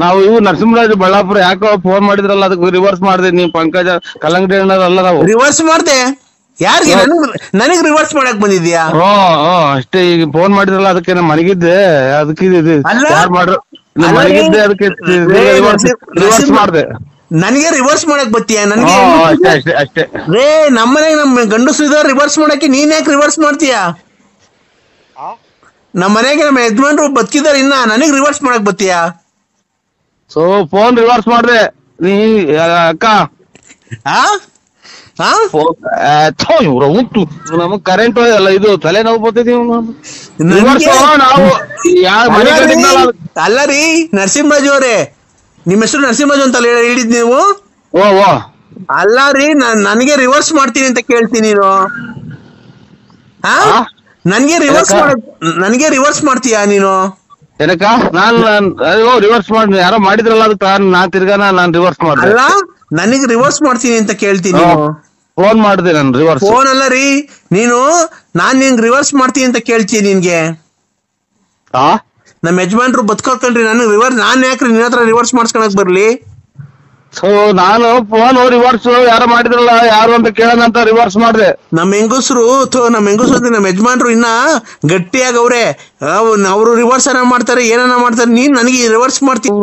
ನಾವು ಇವು ನರಸಿಂಹರಾಜ್ ಬಳ್ಳಾಪುರ ಯಾಕೋ ಫೋನ್ ಮಾಡಿದ್ರಲ್ಲ, ಅದಕ್ಕೆ ರಿವರ್ಸ್ ಮಾಡಿದೆ. ನೀವ್ ಪಂಕಜ ಕಲಂಗಡಿ ಅಲ್ಲ ನಾವು ರಿವರ್ಸ್ ಮಾಡ್ದೆ. ಯಾರಿಗೆ? ನನಗ್ ರಿವರ್ಸ್ ಮಾಡಕ್ ಬಂದಿದ್ಯಾ? ಅಷ್ಟೇ. ಈಗ ಫೋನ್ ಮಾಡಿದ್ರಲ್ಲ ಅದಕ್ಕೆ ನಾನು ಮನಗಿದ್ದೆ. ಅದಕ್ಕೆ ಯಾರು ಮಾಡ್ರು ಮನಗಿದ್ದೆ, ಅದಕ್ಕೆ ರಿವರ್ಸ್ ಮಾಡ್ದೆ. ನನಗೆ ರಿವರ್ಸ್ ಮಾಡಕ್ ಬತ್ತೀಯ? ನನಗೆ ಅಷ್ಟೇ. ರೇ ನಮ್ಮನೆಗೆ ನಮ್ ಗಂಡಸರು ಇದಾರೆ ರಿವರ್ಸ್ ಮಾಡಕ್ಕೆ, ನೀನ್ ಯಾಕೆ ರಿವರ್ಸ್ ಮಾಡ್ತೀಯ? ನಮ್ಮ ಮನೆಗೆ ನಮ್ಮ ಯಜಮಾನ್ರು ಬದುಕಿದಾರೆ, ಇನ್ನ ನನಗ್ ರಿವರ್ಸ್ ಮಾಡಕ್ ಬತ್ತೀಯ? ಸೊ ಫೋನ್ ರಿವರ್ಸ್ ಮಾಡ್ದೆ ನೀ ಅಕ್ಕ. ಉಂಟು ನಮಗ್ ಕರೆಂಟ್ ಅಲ್ಲ, ಇದು ತಲೆನೋವು ಬರ್ತೈತಿ. ಅಲ್ಲ ರೀ ನರಸಿಂಹರಾಜು ಅವರೇ, ನಿಮ್ಮ ಹೆಸರು ನರಸಿಂಹರಾಜು ಅಂತ ಹೇಳಿದ್ ನೀವು? ಅಲ್ಲ ರೀ, ನನಗೆ ರಿವರ್ಸ್ ಮಾಡ್ತೀನಿ ಅಂತ ಕೇಳ್ತೀನಿ ನೀನು. ನನಗೆ ರಿವರ್ಸ್ ಮಾಡ್ತೀಯಾ ನೀನು? ಏನಕ್ಕ? ನಾನ್ ರಿವರ್ಸ್ ಮಾಡಿ ಯಾರೋ ಮಾಡಿದ್ರಲ್ಲ, ಅದಕ್ಕೆ ನಾನ್ ತಿರ್ಗಾ ನಾನ್ ರಿವರ್ಸ್ ಮಾಡ್ದೆ. ಅಲ್ಲ, ನನಗೆ ರಿವರ್ಸ್ ಮಾಡ್ತೀನಿ ಅಂತ ಕೇಳ್ತೀನಿ. ಫೋನ್ ಮಾಡಿದೆ ನಾನು ರಿವರ್ಸ್. ಫೋನ್ ಅಲ್ಲ ರೀ, ನಾನ್ ನಿಂಗೆ ರಿವರ್ಸ್ ಮಾಡ್ತೀನಿ ಅಂತ ಕೇಳ್ತೀನಿ ನಿನ್ಗೆ. ನಮ್ಮ ಯಜಮಾನ್ರು ಬದುಕೋಕಲ್ರಿ, ನಾನ್ ಯಾಕ್ರಿ ನಿನ್ನ ಹತ್ರ ರಿವರ್ಸ್ ಮಾಡ್ಸ್ಕೊಳಕ್ ಬರ್ಲಿ? ಸೊ ನಾನು ಫೋನ್ ರಿವರ್ಸ್ ಯಾರೋ ಮಾಡಿದ್ರಲ್ಲ, ಯಾರು ಅಂತ ಕೇಳೋಣ ಅಂತ ರಿವರ್ಸ್ ಮಾಡಿದೆ. ನಮ್ಮ ಹೆಂಗಸರು ನಮ್ಮ ಯಜಮಾನ್ರು ಇನ್ನ ಗಟ್ಟಿಯಾಗವ್ರೆ. ಅವರು ರಿವರ್ಸ್ ಏನ ಮಾಡ್ತಾರೆ, ಏನನ್ನ ಮಾಡ್ತಾರೆ, ನೀನ್ ನನಗೆ ರಿವರ್ಸ್ ಮಾಡ್ತೀನಿ.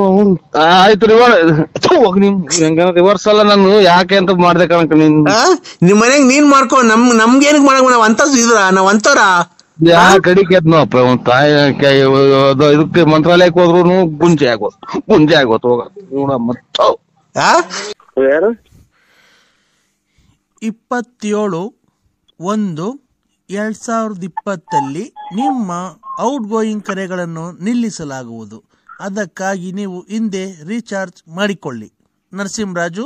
ಆಯ್ತು ರಿವರ್ಸ್ ಅಲ್ಲ, ನಾನು ಯಾಕೆ ಅಂತ ಮಾಡ್ದೆ ಕಣಕ. ನಿಮ್ ಮನೆಗ್ ನೀನ್ ಮಾಡ್ಕೊ, ನಮ್ಗೇನಕ್ ಮಾಡಕ್ ನಾವ್ ಅಂತದ್ ಇದ್ರ ನಾವ್ ಅಂತವ್ರ ಕಡಿಕೆದ್ನು ಅಪ್ಪ. ಒಂದ್ ತಾಯಿ ಇದಕ್ಕೆ ಮಂತ್ರಾಲಯಕ್ಕೆ ಹೋದ್ರು ಗುಂಜೆ ಆಗೋದು ಹೋಗ. 27/1/2020 ನಿಮ್ಮ ಔಟ್ ಗೋಯಿಂಗ್ ಕರೆಗಳನ್ನು ನಿಲ್ಲಿಸಲಾಗುವುದು. ಅದಕ್ಕಾಗಿ ನೀವು ಹಿಂದೆ ರೀಚಾರ್ಜ್ ಮಾಡಿಕೊಳ್ಳಿ. ನರಸಿಂಹರಾಜು.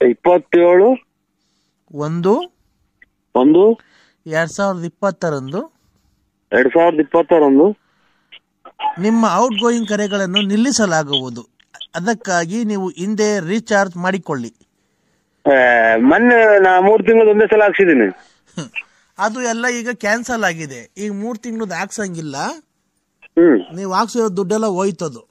27/1/2020 ನಿಮ್ಮ ಔಟ್ ಗೋಯಿಂಗ್ ಕರೆಗಳನ್ನು ನಿಲ್ಲಿಸಲಾಗುವುದು. ಅದಕ್ಕಾಗಿ ನೀವು ಹಿಂದೆ ರೀಚಾರ್ಜ್ ಮಾಡಿಕೊಳ್ಳಿ. ಮೊನ್ನೆ ನಾ 3 ತಿಂಗಳು ಒಂದೇ ಸಲ ಹಾಕ್ಸಿದೀನಿ. ಅದು ಎಲ್ಲ ಈಗ ಕ್ಯಾನ್ಸಲ್ ಆಗಿದೆ. ಈಗ 3 ತಿಂಗಳದ್ದು ಹಾಕ್ಸಂಗಿಲ್ಲ. ನೀವು ಹಾಕ್ಸಿರೋ ದುಡ್ಡೆಲ್ಲ ಹೋಯ್ತದು.